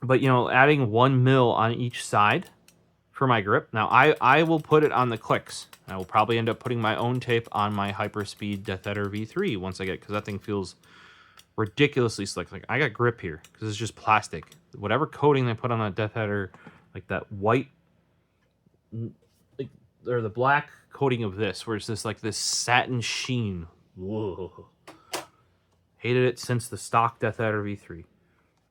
A: But you know, adding 1 mil on each side for my grip. Now I will put it on the clicks. I will probably end up putting my own tape on my Hyperspeed Death Adder V3 once I get it, because that thing feels ridiculously slick. Like, I got grip here because it's just plastic. Whatever coating they put on that Death Adder, like that white, like, or the black coating of this, where it's this like this satin sheen. Whoa. Hated it since the stock Death Adder V3.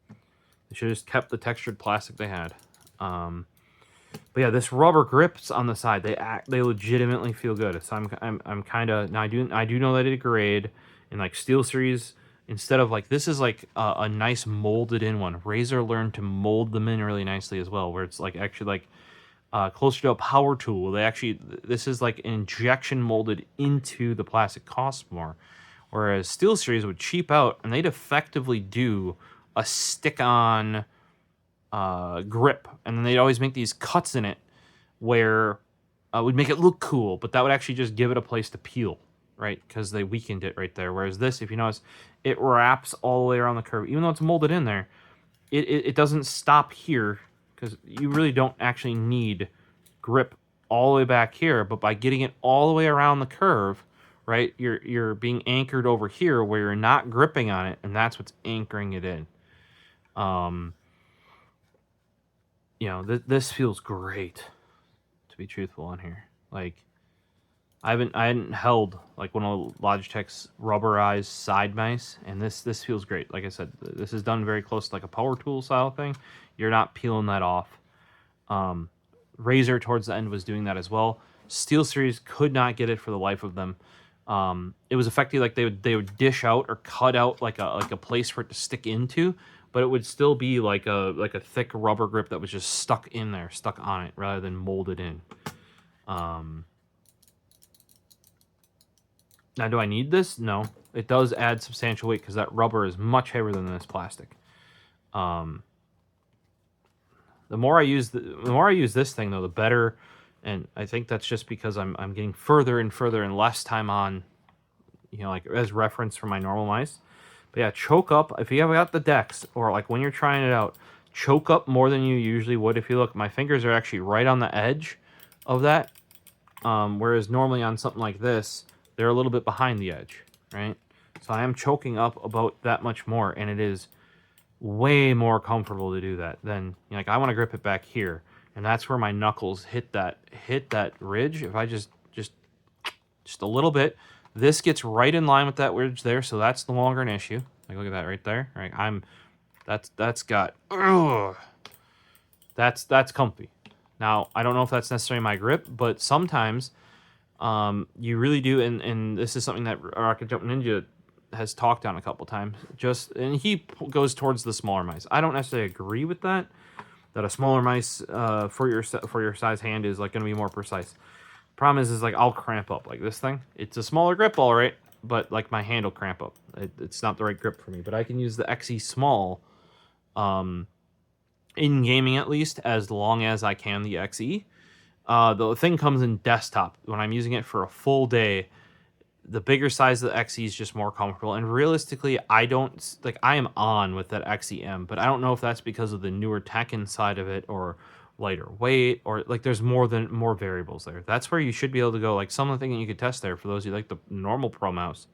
A: They should have just kept the textured plastic they had. But yeah, this rubber grips on the side, they legitimately feel good. So I'm kind of, now I do know that they degrade in like SteelSeries. Instead of like, this is like a nice molded in one. Razer learned to mold them in really nicely as well, where it's like actually like closer to a power tool. This is like an injection molded into the plastic, costs more. Whereas SteelSeries would cheap out, and they'd effectively do a stick-on grip, and then they'd always make these cuts in it where would make it look cool, but that would actually just give it a place to peel, right? Because they weakened it right there. Whereas this, if you notice, it wraps all the way around the curve. Even though it's molded in there, it doesn't stop here, because you really don't actually need grip all the way back here, but by getting it all the way around the curve, right, you're being anchored over here where you're not gripping on it, and that's what's anchoring it in. You know, this feels great, to be truthful on here. Like, I hadn't held like one of Logitech's rubberized side mice, and this feels great. Like I said, this is done very close to like a power tool style thing. You're not peeling that off. Razer towards the end was doing that as well. SteelSeries could not get it for the life of them. It was effectively like they would dish out or cut out like a place for it to stick into, but it would still be like a thick rubber grip that was just stuck in there, stuck on it, rather than molded in. Now, do I need this? No. It does add substantial weight because that rubber is much heavier than this plastic. The more I use this thing, though, the better. And I think that's just because I'm getting further and further and less time on, you know, like as reference for my normal mice. But yeah, choke up. If you have got the DEX, or like when you're trying it out, choke up more than you usually would. If you look, my fingers are actually right on the edge of that. Whereas normally on something like this, they're a little bit behind the edge, right? So I am choking up about that much more, and it is way more comfortable to do that than, you know, like, I want to grip it back here, and that's where my knuckles hit that ridge. If I just a little bit, this gets right in line with that ridge there, so that's no longer an issue. Like, look at that right there. Right, that's comfy. Now, I don't know if that's necessarily my grip, but sometimes you really do, and this is something that Rocket Jump Ninja has talked on a couple times. And he goes towards the smaller mice. I don't necessarily agree with that a smaller mice for your size hand is like going to be more precise. Problem is like I'll cramp up like this thing. It's a smaller grip, all right, but like my hand will cramp up. It's not the right grip for me. But I can use the XE Small, in gaming at least, as long as I can the XE. The thing comes in desktop. When I'm using it for a full day, the bigger size of the XE is just more comfortable. And realistically, I am on with that XEM, but I don't know if that's because of the newer tech inside of it, or lighter weight, or like there's more variables there. That's where you should be able to go. Like, some of the things that you could test there for those who like the normal Pro mouse.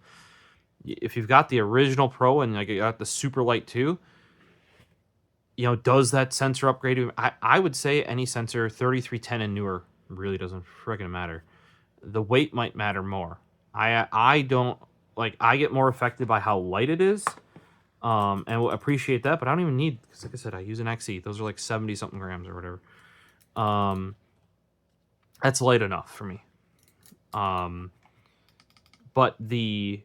A: If you've got the original Pro and like you got the Superlight too, you know, does that sensor upgrade? I would say any sensor 3310 and newer really doesn't friggin' matter. The weight might matter more. I don't, like, I get more affected by how light it is, and will appreciate that, but I don't even need, because like I said, I use an XE. Those are like 70 something grams or whatever. That's light enough for me. but the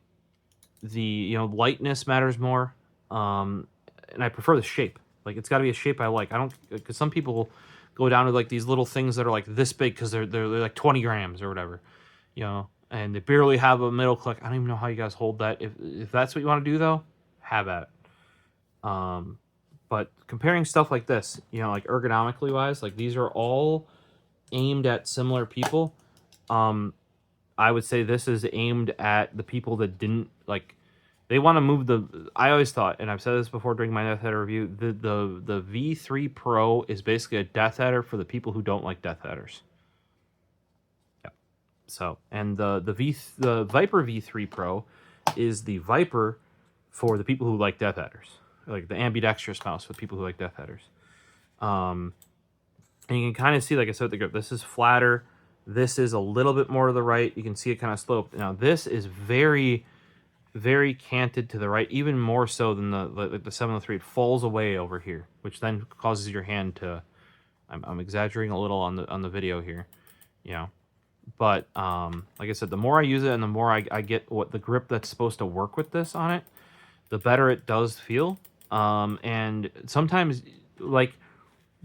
A: lightness matters more, and I prefer the shape. Like, it's got to be a shape I like. I don't, because some people go down to like these little things that are like this big because they're like 20 grams or whatever, and they barely have a middle click. I don't even know how you guys hold that. If that's what you want to do though, have at it. But comparing stuff like this, like ergonomically wise, like these are all aimed at similar people. I would say this is aimed at the people that didn't like. They want to move the. I always thought, and I've said this before during my Death Header review, the V3 Pro is basically a Death Header for the people who don't like Death Headers. Yeah. So, and the Viper V3 Pro is the Viper for the people who like Death Headers, like the ambidextrous mouse for people who like Death Headers. And you can kind of see, like I said, the grip. This is flatter. This is a little bit more to the right. You can see it kind of sloped. Now this is very, very canted to the right, even more so than the 703. It falls away over here, which then causes your hand to. I'm exaggerating a little on the video here, But like I said, the more I use it and the more I get what the grip that's supposed to work with this on it, the better it does feel. And sometimes, like,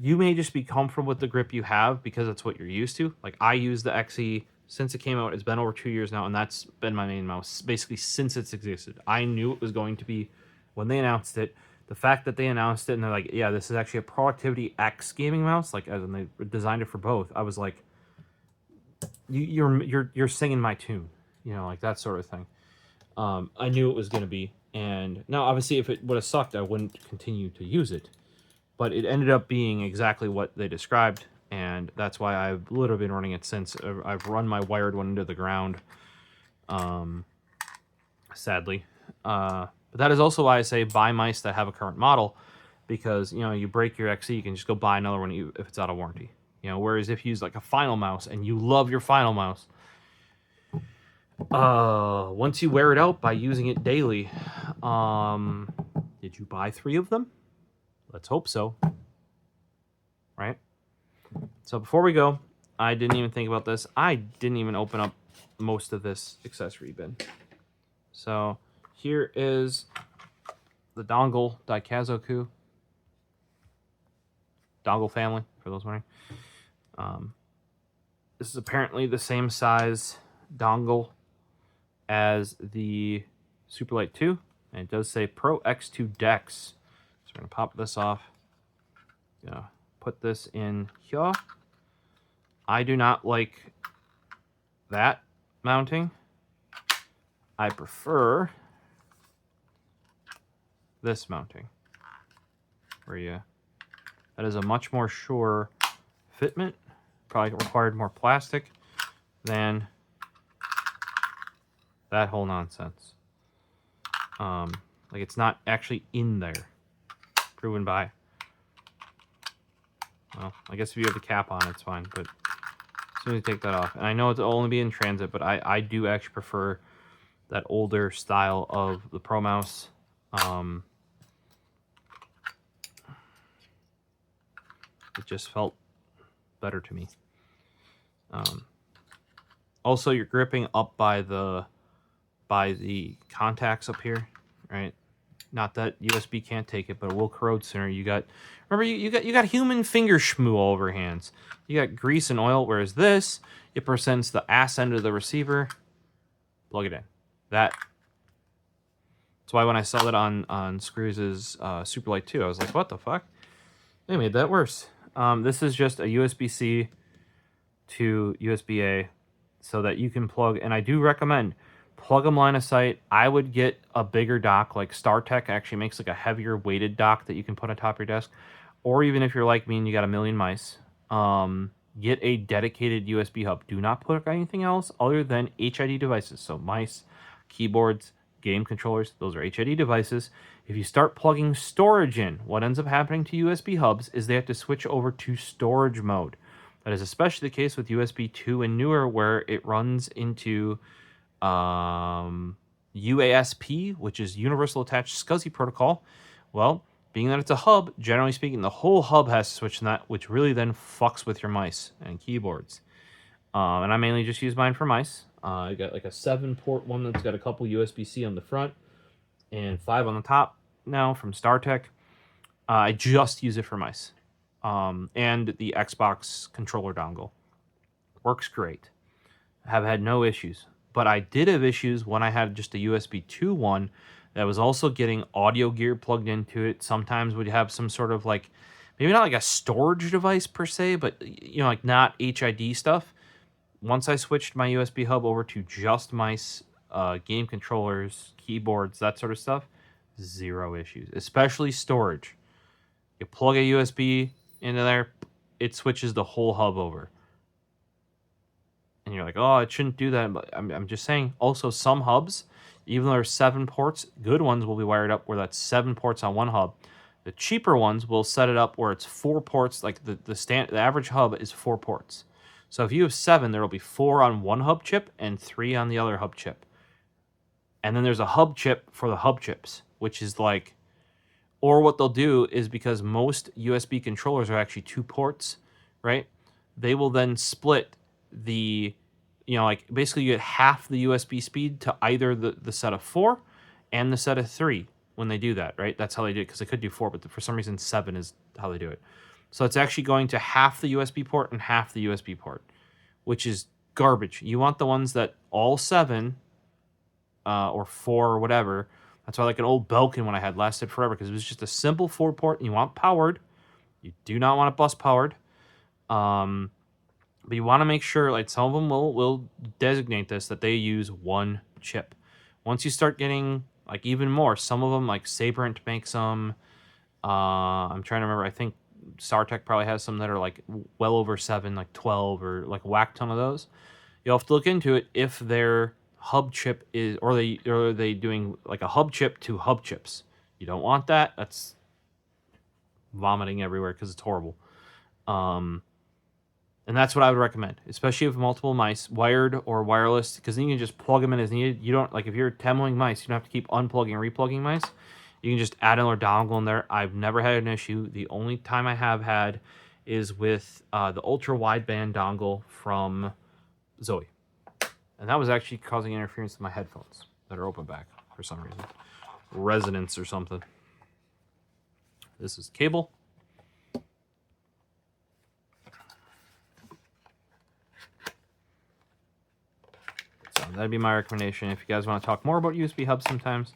A: you may just be comfortable with the grip you have because that's what you're used to. Like, I use the XE since it came out. It's been over 2 years now, and that's been my main mouse basically since it's existed. I knew it was going to be when they announced it. The fact that they announced it and they're like, yeah, this is actually a Productivity X gaming mouse, like, as in they designed it for both. I was like, you're singing my tune, like that sort of thing. I knew it was going to be, and now obviously if it would have sucked, I wouldn't continue to use it. But it ended up being exactly what they described, and that's why I've literally been running it since. I've run my wired one into the ground, sadly. But that is also why I say buy mice that have a current model, because, you break your XE, you can just go buy another one if it's out of warranty. Whereas if you use like a Final mouse and you love your Final mouse, once you wear it out by using it daily, did you buy 3 of them? Let's hope so. Right? So before we go, I didn't even think about this. I didn't even open up most of this accessory bin. So here is the dongle Daikazoku. Dongle family, for those wondering. This is apparently the same size dongle as the Superlight 2. And it does say Pro X2 DEX. So we're going to pop this off. Put this in here. I do not like that mounting. I prefer this mounting. That is a much more sure fitment. Probably required more plastic than that whole nonsense. Like, it's not actually in there. Proven by. Well, I guess if you have the cap on, it's fine, but as soon as you take that off, and I know it'll only be in transit, but I do actually prefer that older style of the Pro Mouse. It just felt better to me. Also, you're gripping up by the contacts up here, right? Not that USB can't take it, but it will corrode sooner. Remember, you got human finger schmoo all over your hands. You got grease and oil, whereas this, it presents the ass end of the receiver. Plug it in. That's why when I saw that on Screws' Superlight 2, I was like, what the fuck? They made that worse. This is just a USB-C to USB-A so that you can plug, and I do recommend plug them line of sight. I would get a bigger dock, like StarTech actually makes like a heavier weighted dock that you can put on top of your desk. Or even if you're like me and you got a million mice, get a dedicated USB hub. Do not plug anything else other than HID devices. So mice, keyboards, game controllers, those are HID devices. If you start plugging storage in, what ends up happening to USB hubs is they have to switch over to storage mode. That is especially the case with USB 2 and newer, where it runs into UASP, which is Universal Attached SCSI Protocol. Well, being that it's a hub, generally speaking, the whole hub has to switch in that, which really then fucks with your mice and keyboards. And I mainly just use mine for mice. I got like a 7-port one that's got a couple USB-C on the front and 5 on the top now from StarTech. I just use it for mice. And the Xbox controller dongle. Works great. Have had no issues. But I did have issues when I had just a USB 2 one that was also getting audio gear plugged into it. Sometimes would have some sort of like, maybe not like a storage device per se, but you know, like not HID stuff. Once I switched my USB hub over to just mice, game controllers, keyboards, that sort of stuff, zero issues, especially storage. You plug a USB into there, it switches the whole hub over. And you're like, oh, it shouldn't do that. But I'm just saying, also some hubs, even though there's 7 ports, good ones will be wired up where that's 7 ports on one hub. The cheaper ones will set it up where it's 4 ports, like the average hub is 4 ports. So if you have 7, there will be 4 on one hub chip and 3 on the other hub chip. And then there's a hub chip for the hub chips, which is like, or what they'll do is, because most USB controllers are actually 2 ports, right? They will then split the, you know, like basically you get half the USB speed to either the set of 4 and the set of 3 when they do that, right? That's how they do it, because they could do 4, but for some reason 7 is how they do it. So it's actually going to half the USB port and half the USB port, which is garbage. You want the ones that all 7 or 4 or whatever. That's why like an old Belkin one I had lasted forever, because it was just a simple 4 port and you want powered. You do not want it bus powered. But you want to make sure, like some of them will designate this, that they use 1 chip. Once you start getting like even more, some of them like Sabrent makes them. I'm trying to remember. I think StarTech probably has some that are like well over 7, like 12, or like a whack ton of those. You'll have to look into it if their hub chip is, or are they doing like a hub chip to hub chips. You don't want that. That's vomiting everywhere because it's horrible. And that's what I would recommend, especially if multiple mice, wired or wireless, because then you can just plug them in as needed. You don't, like if you're demoing mice, you don't have to keep unplugging and replugging mice. You can just add another dongle in there. I've never had an issue. The only time I have had is with the ultra wideband dongle from Zoe. And that was actually causing interference with my headphones that are open back for some reason. Resonance or something. This is cable. So that'd be my recommendation. If you guys want to talk more about USB hubs sometimes,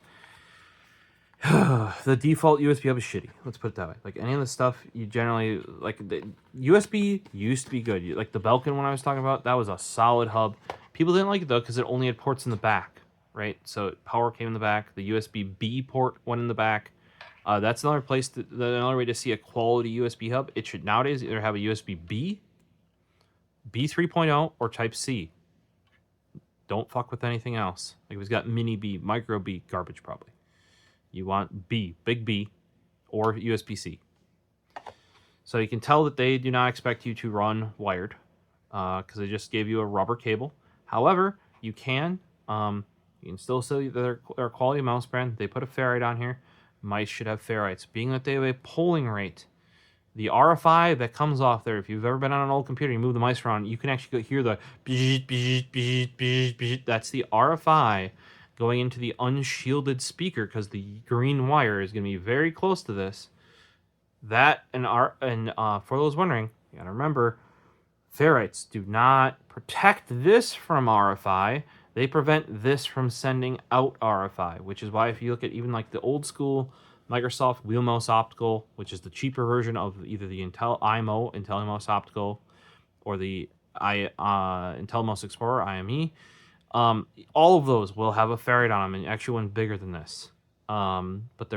A: the default USB hub is shitty. Let's put it that way. Like any of the stuff you generally, like the USB used to be good. Like the Belkin one I was talking about, that was a solid hub. People didn't like it though because it only had ports in the back, right? So power came in the back. The USB-B port went in the back. That's another place, another way to see a quality USB hub. It should nowadays either have a USB-B, B 3.0, or Type-C. Don't fuck with anything else. Like if it's got mini B, micro B, garbage probably. You want B, big B, or USB-C. So you can tell that they do not expect you to run wired, because they just gave you a rubber cable. However, you can still see that they're a quality mouse brand. They put a ferrite on here. Mice should have ferrites. Being that they have a polling rate, the RFI that comes off there, if you've ever been on an old computer, you move the mice around, you can actually hear the beep, beep, beep, beep, beep. That's the RFI going into the unshielded speaker, because the green wire is going to be very close to this. That and for those wondering, you gotta remember, ferrites do not protect this from RFI. They prevent this from sending out RFI, which is why if you look at even like the old school Microsoft Wheelmouse Optical, which is the cheaper version of either the IntelliMouse Optical, or the IntelliMouse Explorer IME, all of those will have a ferrite on them, and actually one bigger than this. But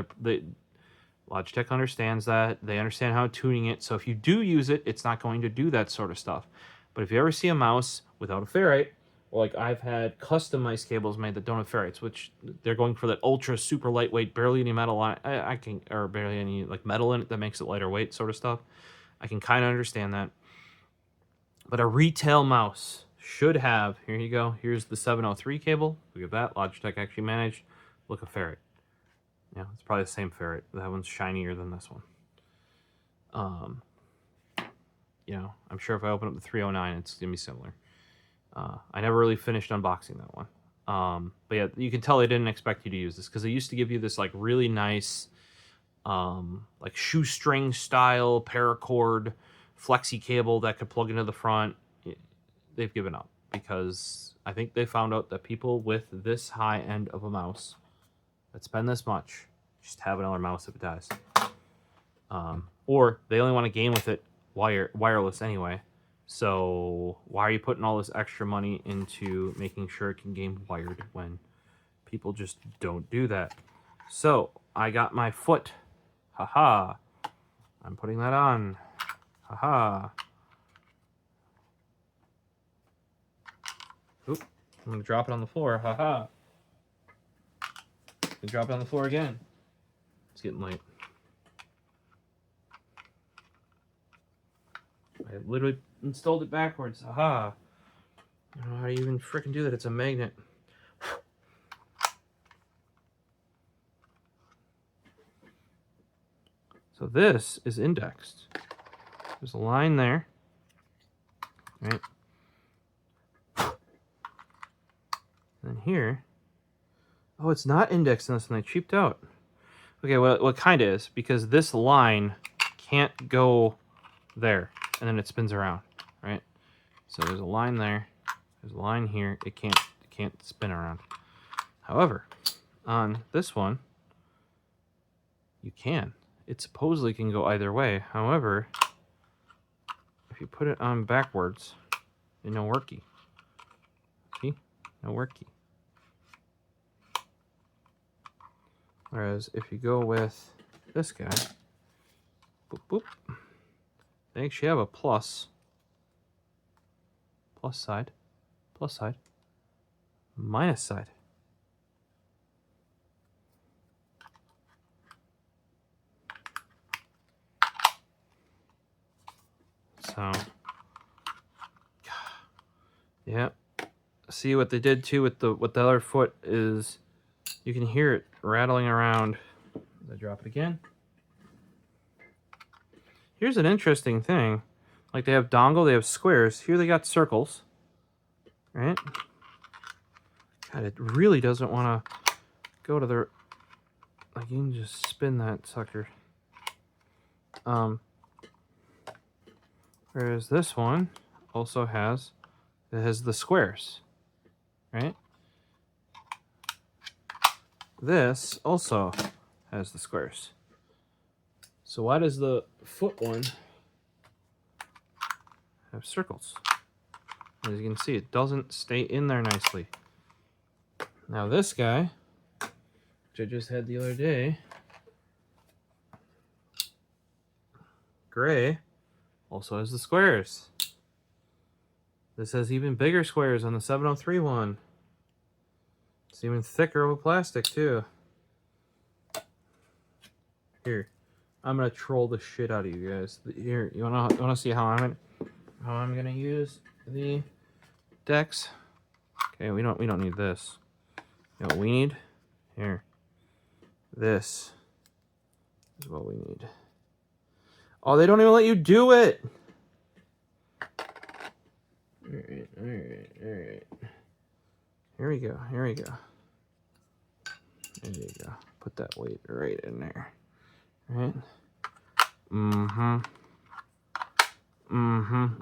A: Logitech understands that. They understand how tuning it. So if you do use it, it's not going to do that sort of stuff. But if you ever see a mouse without a ferrite, or like I've had custom mice cables made that don't have ferrites, which they're going for that ultra super lightweight, barely any metal on it. Or barely any like metal in it that makes it lighter weight sort of stuff. I can kind of understand that. But a retail mouse should have, here you go, here's the 703 cable. Look at that. Logitech actually managed. Look, a ferrite. Yeah, it's probably the same ferrite. That one's shinier than this one. You know, I'm sure if I open up the 309, it's gonna be similar. I never really finished unboxing that one. But yeah, you can tell they didn't expect you to use this because they used to give you this like really nice, like shoestring style paracord flexi cable that could plug into the front. They've given up because I think they found out that people with this high end of a mouse that spend this much just have another mouse if it dies. Or they only want to game with it wireless anyway. So why are you putting all this extra money into making sure it can game wired when people just don't do that? So I got my foot. Haha. I'm putting that on. Haha. Oop. I'm going to drop it on the floor. Haha. Drop it on the floor again. It's getting late. I literally installed it backwards. Aha. I don't know how you even freaking do that. It's a magnet. So this is indexed. There's a line there. Right? And here. Oh, it's not indexed in this one. They cheaped out. Okay, well, it kind of is. Because this line can't go there. And then it spins around. Right? So there's a line there. There's a line here. It can't spin around. However, on this one, you can. It supposedly can go either way. However, if you put it on backwards, it no worky. See? No worky. Whereas if you go with this guy, boop, boop, they actually have a plus side, minus side. So, yeah. See what they did too with the other foot is you can hear it rattling around. As I drop it again. Here's an interesting thing. Like they have dongle, they have squares. Here they got circles. Right? God, it really doesn't want to go to the... Like you can just spin that sucker. Whereas this one also has... It has the squares. Right? This also has the squares. So why does the foot one have circles? As you can see, it doesn't stay in there nicely. Now this guy, which I just had the other day, gray, also has the squares. This has even bigger squares on the 703 one. It's even thicker of a plastic too. Here, I'm gonna troll the shit out of you guys. Here, you wanna see how I'm gonna use the DEX? Okay, we don't need this. You know what we need? Here. This is what we need. Oh, they don't even let you do it. Alright. Here we go. There you go. Put that weight right in there. Right?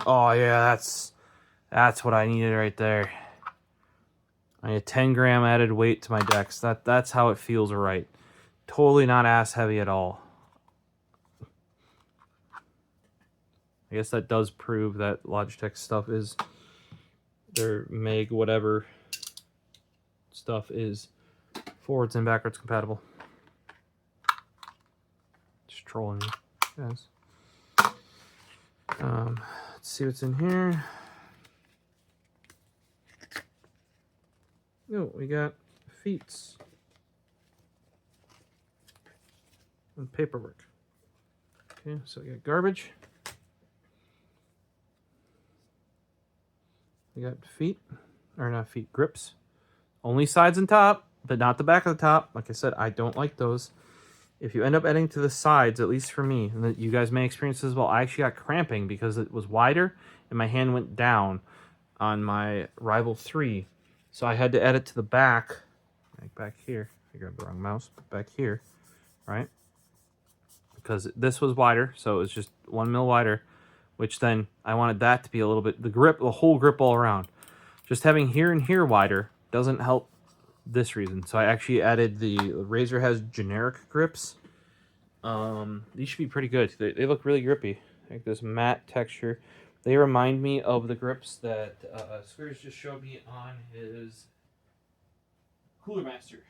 A: Oh yeah, that's what I needed right there. I need a 10-gram added weight to my DEX. That's how it feels right. Totally not ass heavy at all. I guess that does prove that Logitech stuff is their Meg whatever stuff is forwards and backwards compatible. Just trolling you guys. Let's see what's in here. Oh, we got feets and paperwork. Okay, so we got garbage. We got feet, or not feet, grips. Only sides and top, but not the back of the top. Like I said, I don't like those. If you end up adding to the sides, at least for me, and that you guys may experience this as well, I actually got cramping because it was wider and my hand went down. on my Rival 3. So I had to add it to the back, like back here. I grabbed the wrong mouse, but back here, right? Because this was wider, so it was just 1 mil wider, which then I wanted that to be a little bit, the grip, the whole grip all around. Just having here and here wider doesn't help this reason. So I actually added the Razer has generic grips. These should be pretty good. They look really grippy. Like this matte texture. They remind me of the grips that Squares just showed me on his Cooler Master.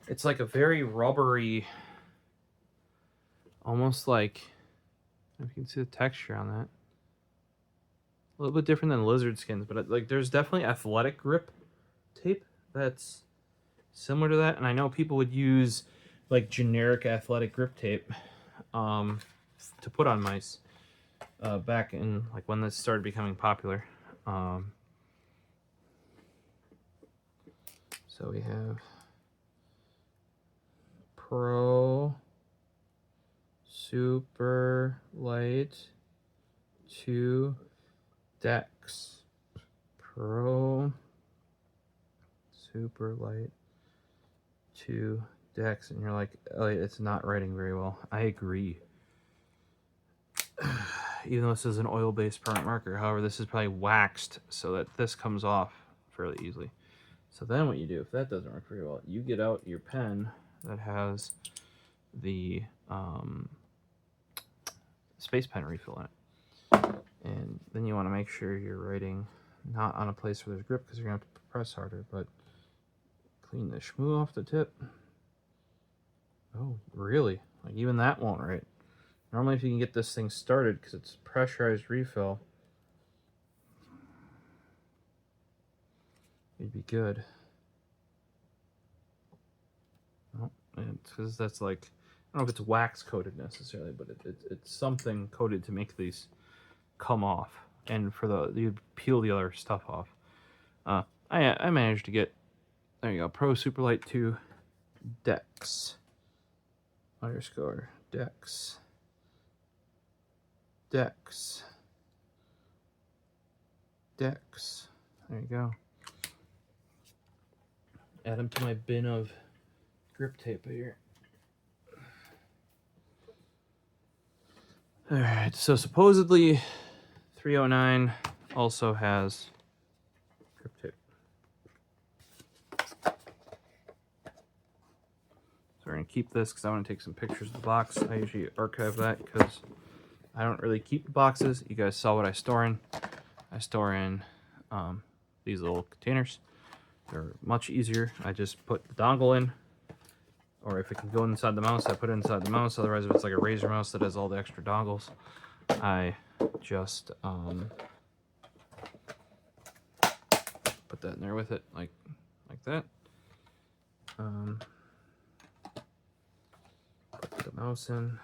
A: It's like a very rubbery, almost like, if you can see the texture on that. A little bit different than lizard skins, but like there's definitely athletic grip tape that's similar to that. And I know people would use like generic athletic grip tape to put on mice back in like when this started becoming popular. So we have Pro Superlight 2 DEX. Pro Superlight 2 DEX. And you're like, Elliot, it's not writing very well. I agree. Even though this is an oil-based permanent marker. However, this is probably waxed so that this comes off fairly easily. So then what you do, if that doesn't work very well, you get out your pen that has the space pen refill in it. And then you want to make sure you're writing not on a place where there's grip because you're going to have to press harder, but clean the shmoo off the tip. Oh, really? Like even that won't write. Normally if you can get this thing started because it's pressurized refill, you'd be good. Oh, because that's like, I don't know if it's wax coated necessarily, but it's something coated to make these come off, and for the you peel the other stuff off. I managed to get, there you go, Pro Superlight 2 DEX underscore DEX DEX. There you go. Add them to my bin of grip tape here. Alright, so supposedly 309 also has grip tape. So we're going to keep this because I want to take some pictures of the box. I usually archive that because I don't really keep the boxes. You guys saw what I store in. I store in these little containers. They're much easier. I just put the dongle in, or if it can go inside the mouse, I put it inside the mouse. Otherwise, if it's like a Razer mouse that has all the extra dongles, I just put that in there with it, like that. Put the mouse in.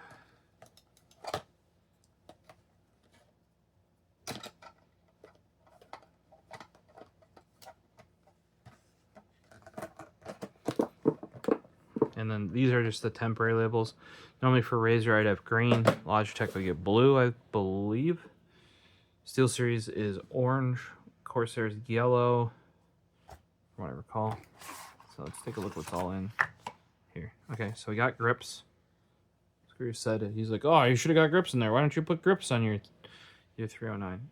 A: And then these are just the temporary labels. Normally for Razer, I'd have green. Logitech would get blue, I believe. SteelSeries is orange. Corsair is yellow, from what I recall. So let's take a look what's all in here. Okay, so we got grips. Screw said it. He's like, oh, you should have got grips in there. Why don't you put grips on your 309?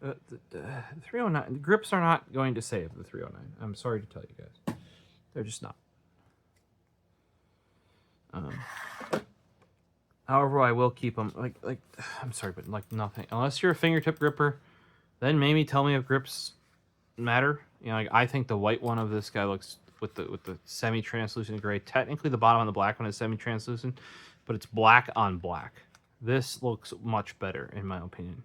A: The 309, the grips are not going to save the 309. I'm sorry to tell you guys. They're just not. However, I will keep them like I'm sorry, but like nothing unless you're a fingertip gripper. Then maybe tell me if grips matter. You know, like I think the white one of this guy looks with the semi-translucent gray. Technically, the bottom of the black one is semi-translucent, but it's black on black. This looks much better in my opinion.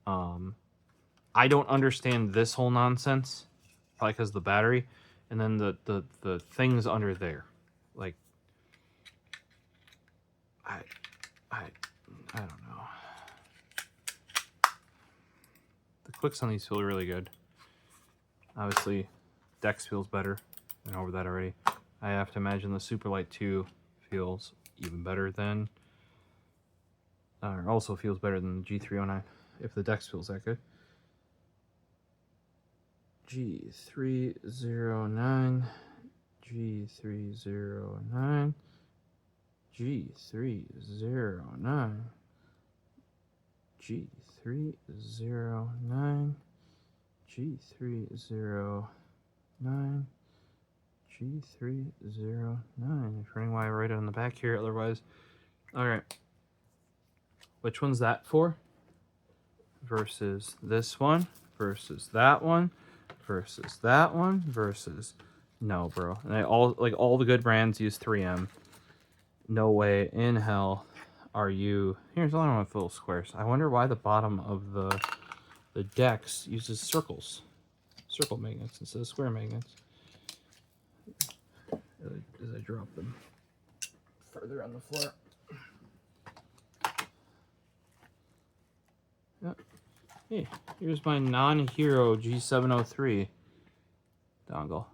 A: I don't understand this whole nonsense, probably because of the battery, and then the things under there, like. I don't know. The clicks on these feel really good. Obviously, DEX feels better. I went over that already. I have to imagine the Superlight 2 feels even better than, also feels better than the G309, if the DEX feels that good. G309, G309, G309, G309, G309, G309. If wondering why I write it on the back here, otherwise. Alright. Which one's that for? Versus this one, versus that one, versus that one, versus... No, bro. And all the good brands use 3M. No way in hell are you... Here's another one with little squares. I wonder why the bottom of the DEX uses circles. Circle magnets instead of square magnets. As I drop them further on the floor. Yep. Hey, here's my non-hero G703 dongle.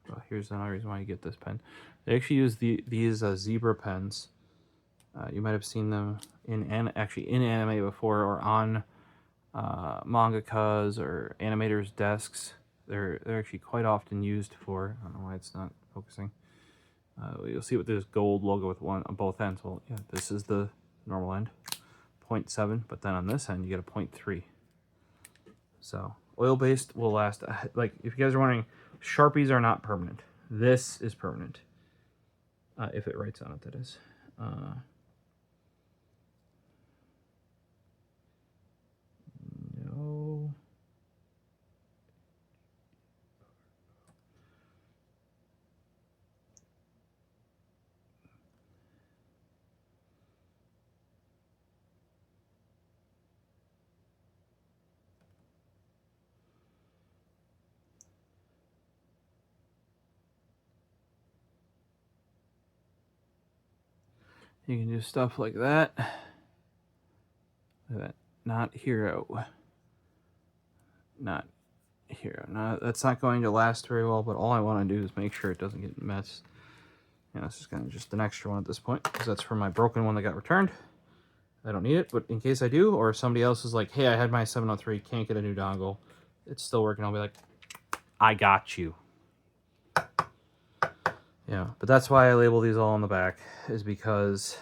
A: Well, here's another reason why you get this pen. They actually use these zebra pens. You might have seen them in anime before, or on mangakas or animators' desks. They're actually quite often used for. I don't know why it's not focusing. You'll see with this gold logo with one on both ends. Well, yeah, this is the normal end, 0.7, but then on this end you get a 0.3. So oil-based will last. Like if you guys are wondering, Sharpies are not permanent. This is permanent. If it writes on it, that is. No. You can do stuff like that. Not hero. Not hero. No, that's not going to last very well, but all I want to do is make sure it doesn't get messed. Yeah, this is kind of just an extra one at this point, because that's from my broken one that got returned. I don't need it, but in case I do, or somebody else is like, hey, I had my 703, can't get a new dongle. It's still working. I'll be like, I got you. Yeah, but that's why I label these all on the back, is because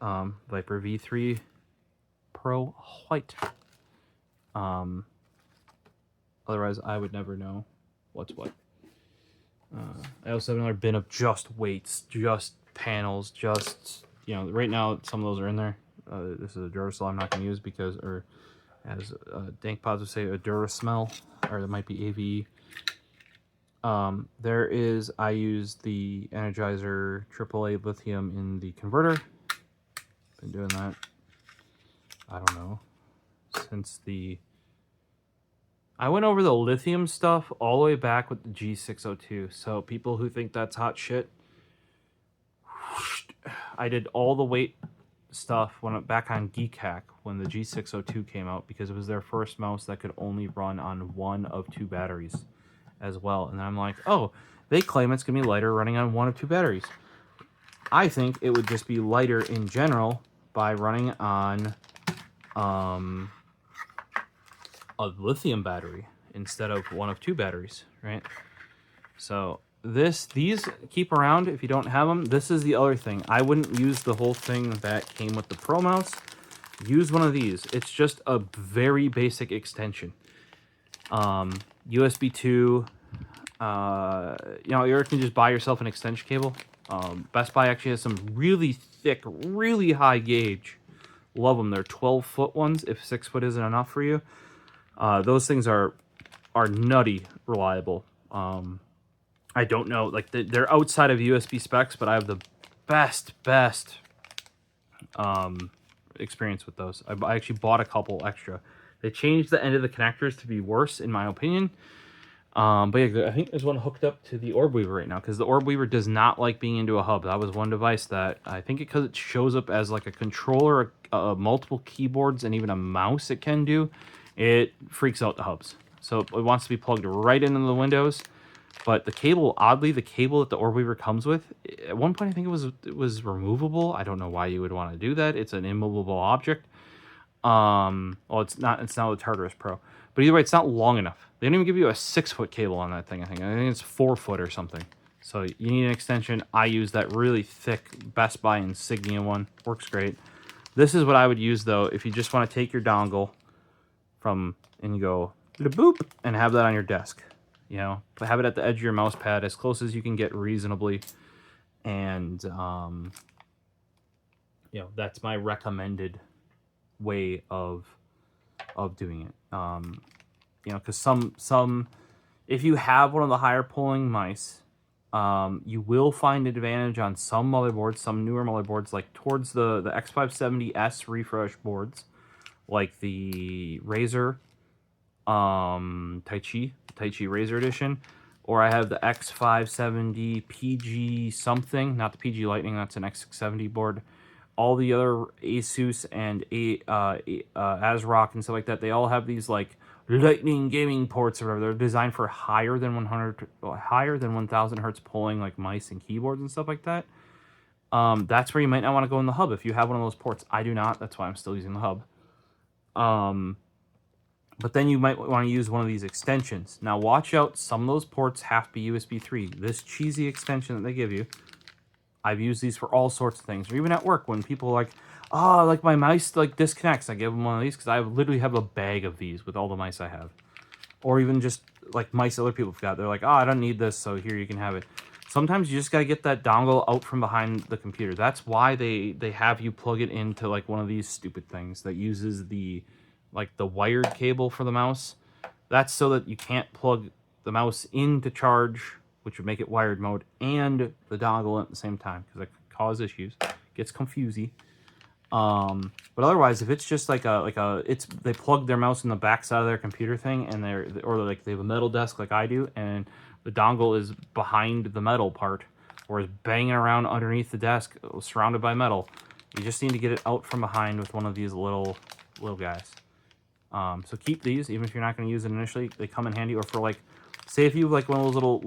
A: Viper V3 Pro White. Otherwise, I would never know what's what. I also have another bin of just weights, just panels, just, you know, right now some of those are in there. This is a Duracell I'm not going to use because, or as Dank Pods would say, a Durasmell, or that might be AVE. I use the Energizer AAA lithium in the converter. Been doing that, I don't know, since I went over the lithium stuff all the way back with the G602. So people who think that's hot shit, I did all the weight stuff when back on Geek Hack when the G602 came out, because it was their first mouse that could only run on 1 of 2 batteries as well. And I'm like, oh, they claim it's gonna be lighter running on 1 of 2 batteries. I think it would just be lighter in general by running on a lithium battery instead of 1 of 2 batteries, right? So these keep around if you don't have them. This is the other thing. I wouldn't use the whole thing that came with the Pro mouse. Use one of these. It's just a very basic extension. USB 2. You know, you can just buy yourself an extension cable. Best Buy actually has some really thick, really high gauge. Love them. They're 12-foot ones if 6-foot isn't enough for you. Those things are nutty reliable. I don't know, like they're outside of USB specs, but I have the best experience with those. I actually bought a couple extra. They changed the end of the connectors to be worse, in my opinion. But yeah, I think there's one hooked up to the Orb Weaver right now, because the Orb Weaver does not like being into a hub. That was one device that, I think because it shows up as like a controller, multiple keyboards, and even a mouse it can do, it freaks out the hubs. So it wants to be plugged right into the Windows. But the cable, oddly, the cable that the Orb Weaver comes with, at one point I think it was removable. I don't know why you would want to do that. It's an immovable object. Well, it's not the Tartarus Pro, but either way, it's not long enough. They don't even give you a 6-foot cable on that thing. I think it's 4 foot or something. So you need an extension. I use that really thick Best Buy Insignia one. Works great. This is what I would use though if you just want to take your dongle from and you go boop and have that on your desk. You know, have it at the edge of your mouse pad as close as you can get reasonably, and you know, that's my recommended way of doing it. You know, because some if you have one of the higher pulling mice, you will find an advantage on some motherboards, some newer motherboards, like towards the X570S refresh boards, like the Razer Tai Chi Razer edition, or I have the X570 PG something, not the PG Lightning, that's an X670 board. All the other Asus and ASRock and stuff like that, they all have these like Lightning gaming ports or whatever. They're designed for higher than 1000 hertz pulling, like mice and keyboards and stuff like that. That's where you might not want to go in the hub if you have one of those ports. I do not. That's why I'm still using the hub. But then you might want to use one of these extensions. Now watch out, some of those ports have to be USB 3. This cheesy extension that they give you, I've used these for all sorts of things. Or even at work, when people are like, oh, like my mice like disconnects, I give them one of these because I literally have a bag of these with all the mice I have. Or even just like mice other people have got. They're like, oh, I don't need this, so here you can have it. Sometimes you just gotta get that dongle out from behind the computer. That's why they have you plug it into like one of these stupid things that uses the wired cable for the mouse. That's so that you can't plug the mouse into charge, which would make it wired mode, and the dongle at the same time, because it could cause issues. Gets confusey. But otherwise, if it's just they plug their mouse in the back side of their computer thing, and they have a metal desk like I do, and the dongle is behind the metal part, or is banging around underneath the desk, surrounded by metal. You just need to get it out from behind with one of these little guys. So keep these, even if you're not going to use it initially. They come in handy. Or for like, say if you have like one of those little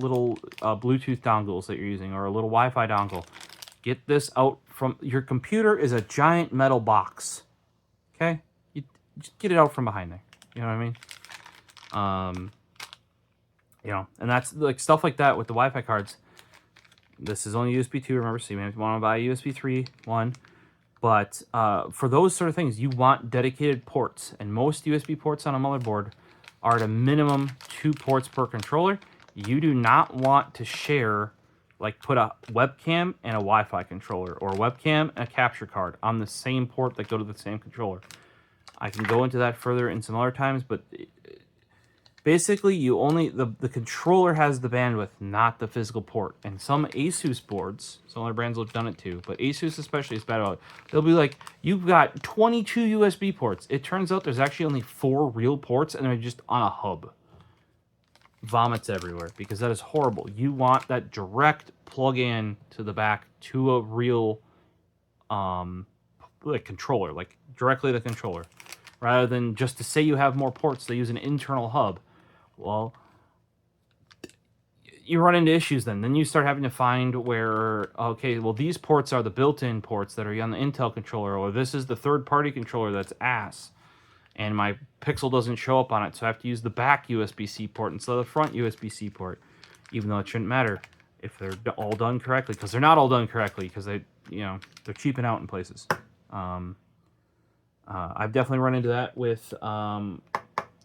A: Bluetooth dongles that you're using, or a little Wi-Fi dongle, get this out from your computer. Is a giant metal box. Okay, you just get it out from behind there. You know what I mean? You know, and that's like stuff like that with the Wi-Fi cards. This is only USB 2. Remember, so you may want to buy a USB 3 one. But for those sort of things, you want dedicated ports. And most USB ports on a motherboard are at a minimum 2 ports per controller. You do not want to share, like put a webcam and a Wi-Fi controller, or a webcam and a capture card on the same port that go to the same controller. I can go into that further in some other times, but basically you only, the controller has the bandwidth, not the physical port. And some Asus boards, some other brands have done it too, but Asus especially is bad about it. They'll be like, you've got 22 USB ports. It turns out there's actually only 4 real ports, and they're just on a hub. Vomits everywhere, because that is horrible. You want that direct plug-in to the back to a real like controller, like directly the controller, rather than just to say you have more ports, they use an internal hub. Well, you run into issues then. Then you start having to find where, okay, well, these ports are the built-in ports that are on the Intel controller, or this is the third-party controller that's ass, and my Pixel doesn't show up on it, so I have to use the back USB-C port instead of the front USB-C port, even though it shouldn't matter if they're all done correctly, because they're not all done correctly, because they're cheaping out in places. I've definitely run into that with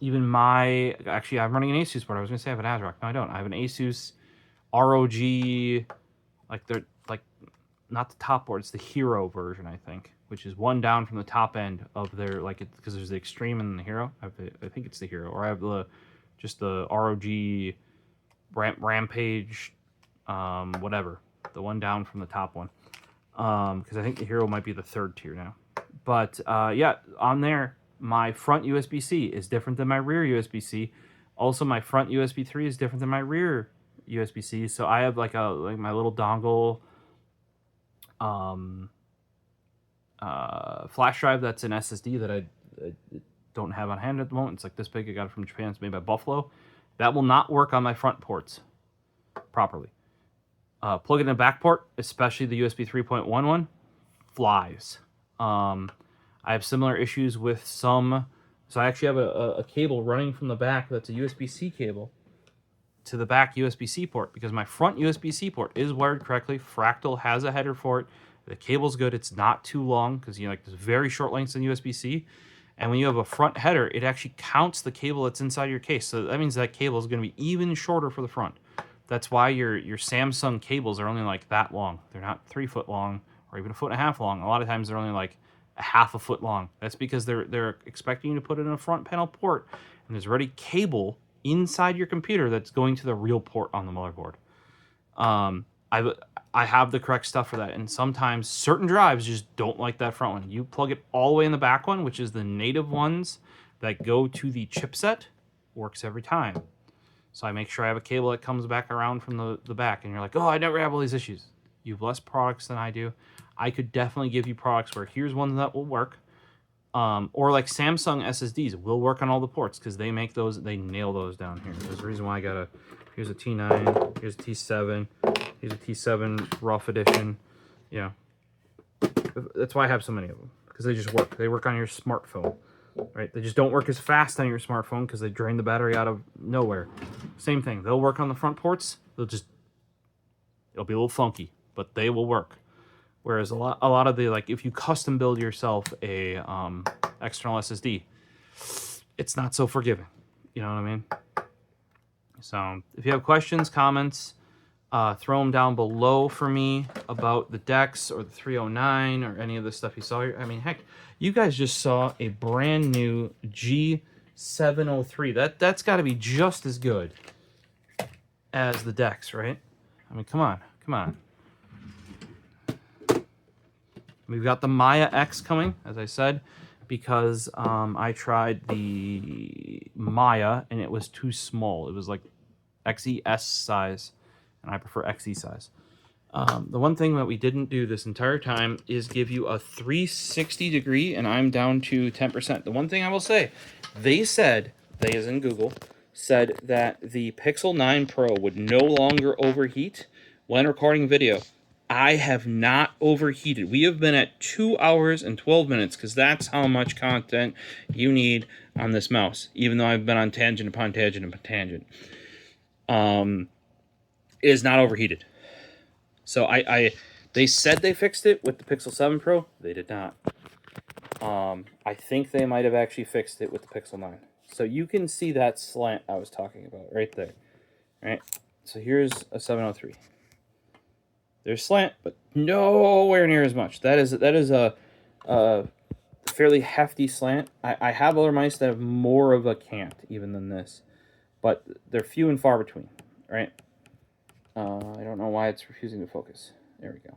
A: even my, actually I'm running an Asus board. I was going to say I have an ASRock. No, I don't. I have an Asus ROG, like they're like, not the top board, it's the Hero version, I think, which is one down from the top end of their, like, because there's the Extreme and the Hero. I think it's the Hero, or I have just the ROG Rampage, whatever, the one down from the top one, because I think the Hero might be the 3rd tier now. But yeah, on there, my front USB-C is different than my rear USB-C. Also, my front USB 3 is different than my rear USB-C, so I have like my little dongle flash drive that's an SSD that I don't have on hand at the moment. It's like this big. I got it from Japan. It's made by Buffalo. That will not work on my front ports properly. Plug it in a back port, especially the USB 3.1 one, flies. I have similar issues with some. So I actually have a cable running from the back that's a USB-C cable to the back USB-C port, because my front USB-C port is wired correctly. Fractal has a header for it. The cable's good. It's not too long, because like there's very short lengths in USB-C. And when you have a front header, it actually counts the cable that's inside your case. So that means that cable is going to be even shorter for the front. That's why your Samsung cables are only like that long. They're not 3 foot long or even 1.5 feet long. A lot of times they're only like a half a foot long. That's because they're expecting you to put it in a front panel port, and there's already cable inside your computer that's going to the real port on the motherboard. I have the correct stuff for that, and sometimes certain drives just don't like that front one. You plug it all the way in the back one, which is the native ones that go to the chipset, works every time. So I make sure I have a cable that comes back around from the back, and you're like, oh, I never have all these issues. You have less products than I do. I could definitely give you products where here's one that will work. Or like Samsung SSDs will work on all the ports, because they make those, they nail those down here. There's a reason why I got here's a T9, here's a T7, here's a T7 rough edition. Yeah. That's why I have so many of them, because they just work. They work on your smartphone, right? They just don't work as fast on your smartphone because they drain the battery out of nowhere. Same thing. They'll work on the front ports. It'll be a little funky, but they will work. Whereas a lot of the, like, if you custom build yourself a external SSD, it's not so forgiving. You know what I mean? So if you have questions, comments, throw them down below for me about the DEX or the 309 or any of the stuff you saw here. I mean, heck, you guys just saw a brand new G703. That's got to be just as good as the DEX, right? I mean, come on. We've got the Maya X coming, as I said, because I tried the Maya and it was too small. It was like XES size, and I prefer XE size. The one thing that we didn't do this entire time is give you a 360 degree, and I'm down to 10%. The one thing I will say, they said, they as in Google, said that the Pixel 9 Pro would no longer overheat when recording video. I have not overheated. We have been at 2 hours and 12 minutes, because that's how much content you need on this mouse, even though I've been on tangent upon tangent upon tangent. It is not overheated. So they said they fixed it with the Pixel 7 Pro. They did not. I think they might have actually fixed it with the Pixel 9. So you can see that slant I was talking about right there. Right? So here's a 703. There's slant, but nowhere near as much. That is a fairly hefty slant. I have other mice that have more of a cant even than this, but they're few and far between, right? I don't know why it's refusing to focus. There we go.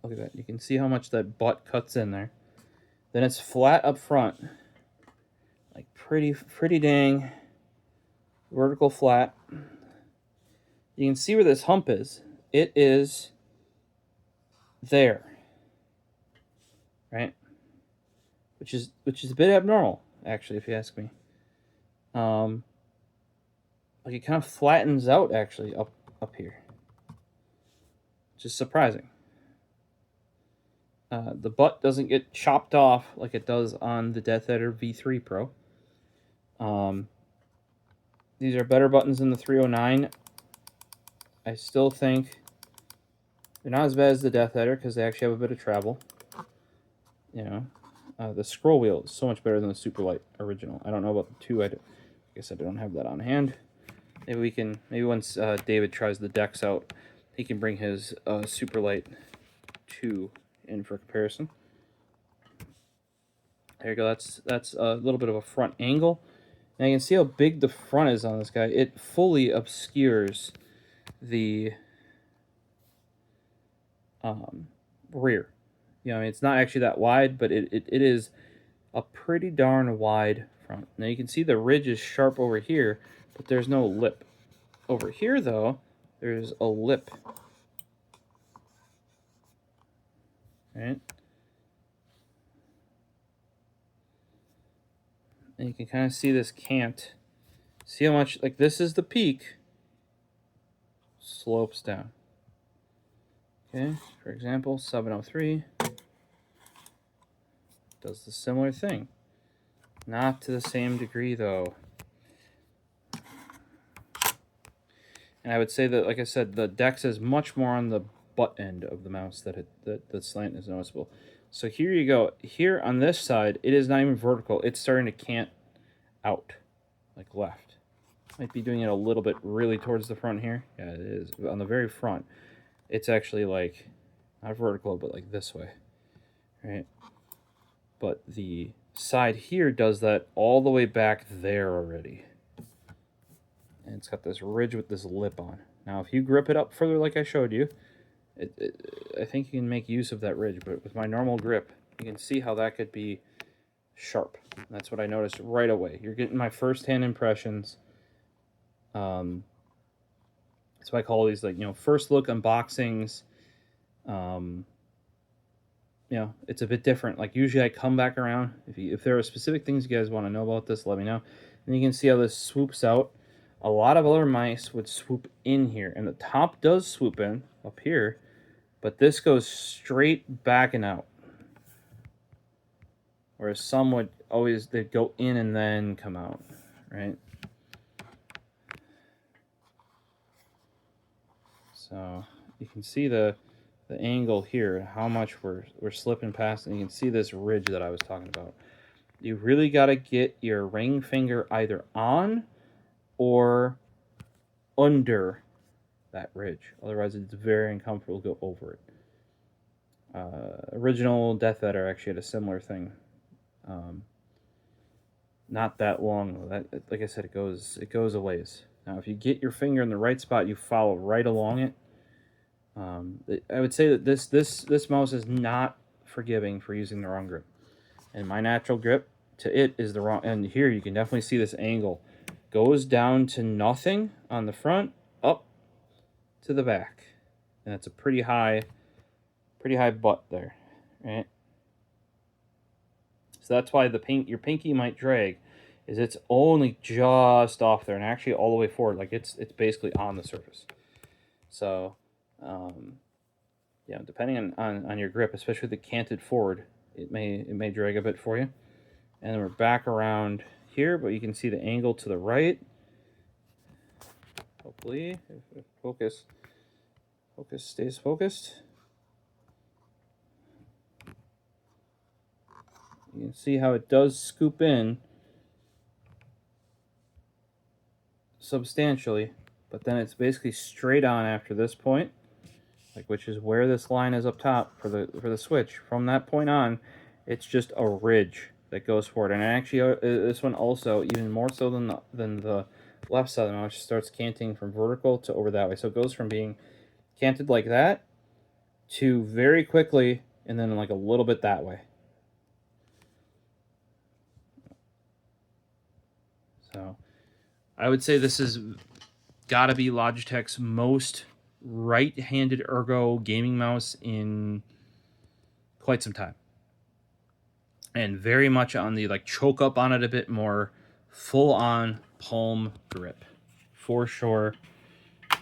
A: Look at that. You can see how much that butt cuts in there. Then it's flat up front. Like pretty dang vertical flat. You can see where this hump is. It is there, right? Which is a bit abnormal, actually, if you ask me. Like it kind of flattens out actually up here, which is surprising. The butt doesn't get chopped off like it does on the Death Adder V3 Pro. These are better buttons than the 309. I still think they're not as bad as the Death Adder because they actually have a bit of travel. You know, the scroll wheel is so much better than the Superlight original. I don't know about the 2. I guess I don't have that on hand. Maybe once David tries the DEX out, he can bring his Superlight 2 in for comparison. There you go. That's a little bit of a front angle. And you can see how big the front is on this guy. It fully obscures the rear, You know, I mean, it's not actually that wide, but it is a pretty darn wide front. Now you can see the ridge is sharp over here, but there's no lip. Over here, though, there's a lip. Right? And you can kind of see this cant. See how much, like, this is the peak, slopes down. Okay, for example, 703 does the similar thing. Not to the same degree, though. And I would say that, like I said, the DEX is much more on the butt end of the mouse that the slant is noticeable. So here you go. Here on this side, it is not even vertical. It's starting to cant out, like left. Might be doing it a little bit really towards the front here. Yeah, it is. On the very front, it's actually like, not vertical, but like this way, right? But the side here does that all the way back there already. And it's got this ridge with this lip on. Now, if you grip it up further like I showed you, I think you can make use of that ridge. But with my normal grip, you can see how that could be sharp. And that's what I noticed right away. You're getting my first-hand impressions. That's why I call these, like, you know, first look unboxings. You know, it's a bit different. Like, usually I come back around. If there are specific things you guys want to know about this, let me know. And you can see how this swoops out. A lot of other mice would swoop in here, and the top does swoop in up here, but this goes straight back and out. Whereas some would always, they'd go in and then come out, right? So you can see the angle here, how much we're slipping past, and you can see this ridge that I was talking about. You really got to get your ring finger either on or under that ridge. Otherwise, it's very uncomfortable to go over it. Original Death Vetter actually had a similar thing. Not that long. That, like I said, it goes a ways. Now, if you get your finger in the right spot, you follow right along it. I would say that this mouse is not forgiving for using the wrong grip. And my natural grip to it is the wrong. And here you can definitely see this angle. Goes down to nothing on the front, up to the back. And it's a pretty high butt there, right? So that's why your pinky might drag, is it's only just off there and actually all the way forward, like it's basically on the surface. So, yeah, depending on your grip, especially the canted forward, it may drag a bit for you. And then we're back around here, but you can see the angle to the right. Hopefully, if focus stays focused. You can see how it does scoop in substantially, but then it's basically straight on after this point, like, which is where this line is up top for the switch. From that point on, it's just a ridge that goes forward. And actually, this one also, even more so than the left side of the mouse, starts canting from vertical to over that way. So it goes from being canted like that to very quickly and then like a little bit that way. So I would say this has got to be Logitech's most right-handed ergo gaming mouse in quite some time. And very much on the, like, choke up on it a bit more, full-on palm grip, for sure.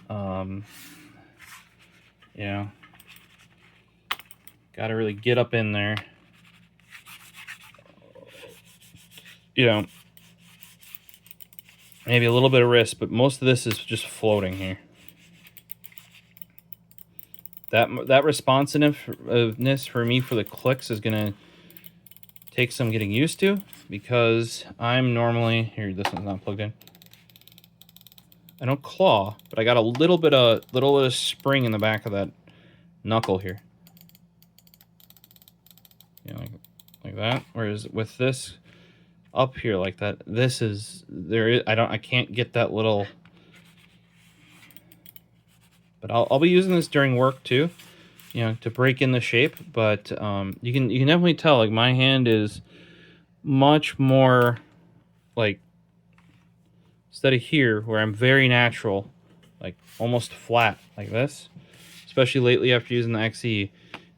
A: You know, got to really get up in there. You know, maybe a little bit of wrist, but most of this is just floating here. That responsiveness for me for the clicks is gonna take some getting used to, because I'm normally here. This one's not plugged in. I don't claw, but I got a little bit of spring in the back of that knuckle here. You know, like that. Whereas with this up here like that, this is I can't get that little. But I'll be using this during work too, you know, to break in the shape, but you can definitely tell, like, my hand is much more like, instead of here where I'm very natural, like almost flat like this, especially lately after using the XE,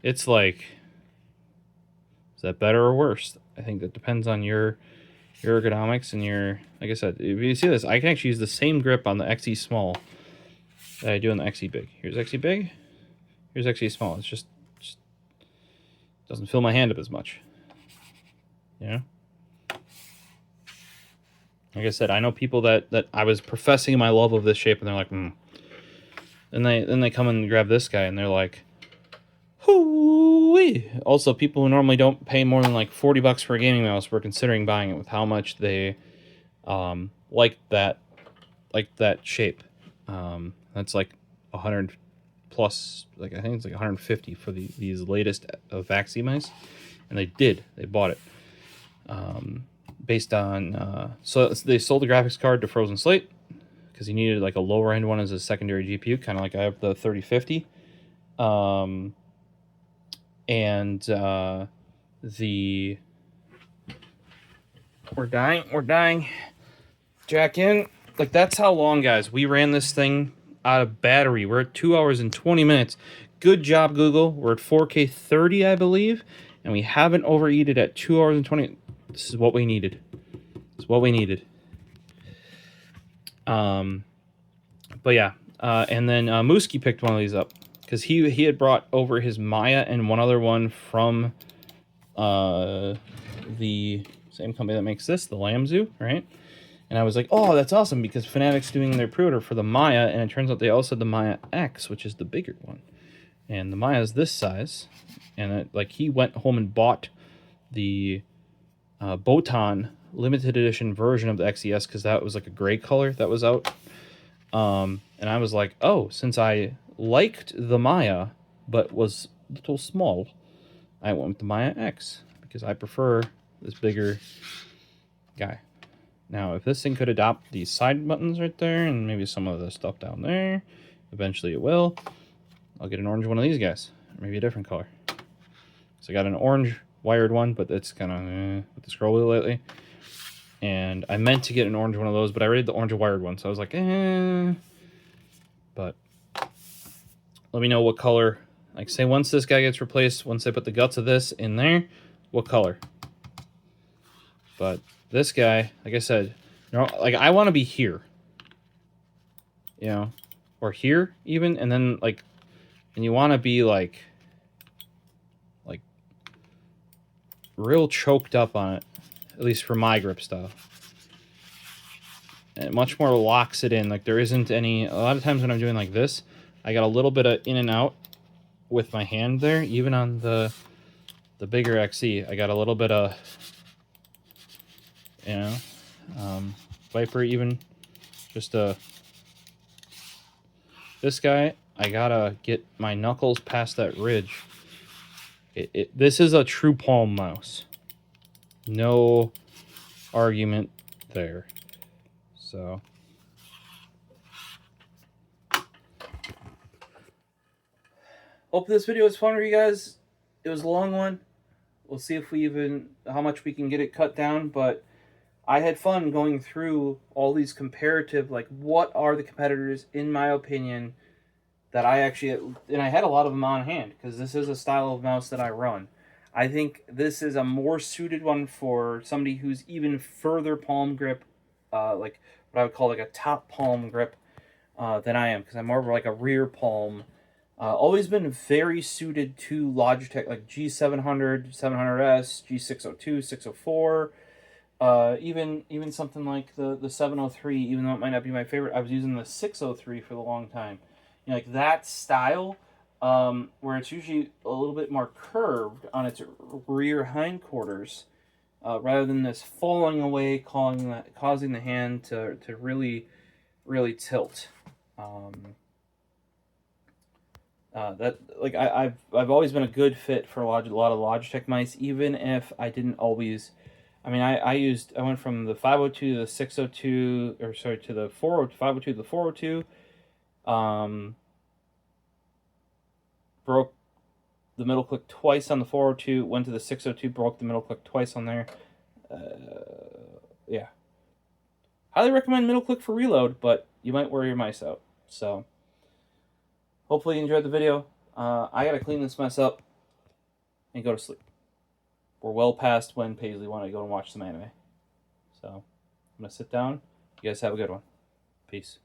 A: it's like, is that better or worse? I think that depends on your ergonomics and your, like I said, if you see this, I can actually use the same grip on the XE small that I do on the XE big. Here's XE big, here's XE small. It's just doesn't fill my hand up as much. You know? Like I said, I know people that I was professing my love of this shape, and they're like, hmm. And then they come and grab this guy, and they're like, hoo-wee. Also, people who normally don't pay more than like $40 for a gaming mouse were considering buying it with how much they like that shape. That's like 100 plus, like I think it's like 150 for these latest Vaxi mice, and they bought it. Based on so they sold the graphics card to Frozen Slate because he needed like a lower end one as a secondary GPU, kind of like I have the 3050. We're dying. Jack in. Like, that's how long, guys, we ran this thing out of battery. We're at 2 hours and 20 minutes. Good job, Google. We're at 4K 30, I believe, and we haven't overheated at 2 hours and 20. This is what we needed. It's what we needed. But yeah, and then Mooski picked one of these up because he had brought over his Maya and one other one from the same company that makes this, the Lamb Zoo, right? And I was like, oh, that's awesome, because Fanatec's doing their pre-order for the Maya, and it turns out they also had the Maya X, which is the bigger one. And the Maya is this size, and he went home and bought the Botan limited edition version of the XES because that was like a gray color that was out. And I was like, oh, since I liked the Maya but was a little small, I went with the Maya X because I prefer this bigger guy. Now, if this thing could adopt these side buttons right there and maybe some of the stuff down there, eventually it will, I'll get an orange one of these guys, or maybe a different color. So I got an orange wired one, but it's kind of with the scroll wheel lately. And I meant to get an orange one of those, but I already had the orange wired one, so I was like, But let me know what color. Like, say once this guy gets replaced, once I put the guts of this in there, what color? But this guy, like I said, like, I want to be here, you know, or here even, and then and you want to be like real choked up on it, at least for my grip style. And it much more locks it in. Like, there isn't any, a lot of times when I'm doing like this, I got a little bit of in and out with my hand there. Even on the bigger XE, I got a little bit of, you know, Viper even, just this guy, I gotta get my knuckles past that ridge. This is a true palm mouse. No argument there. So hope this video was fun for you guys. It was a long one. We'll see if how much we can get it cut down, but I had fun going through all these comparative, like, what are the competitors, in my opinion, that I actually, and I had a lot of them on hand, because this is a style of mouse that I run. I think this is a more suited one for somebody who's even further palm grip, like what I would call like a top palm grip, than I am, because I'm more of like a rear palm. Always been very suited to Logitech, like G700, 700S, G602, 604, even something like the 703, even though it might not be my favorite. I was using the 603 for the long time. You know, like that style, where it's usually a little bit more curved on its rear hindquarters, rather than this falling away, causing the hand to really, really tilt. That, like, I've always been a good fit for a lot of Logitech mice, even if I didn't always. I mean, I went from the 502 to the 602, or sorry, to the 402, 502 to the 402. Broke the middle click twice on the 402, went to the 602, broke the middle click twice on there. Yeah. Highly recommend middle click for reload, but you might wear your mice out. So, hopefully you enjoyed the video. I gotta clean this mess up and go to sleep. We're well past when Paisley wanted to go and watch some anime. So, I'm gonna sit down. You guys have a good one. Peace.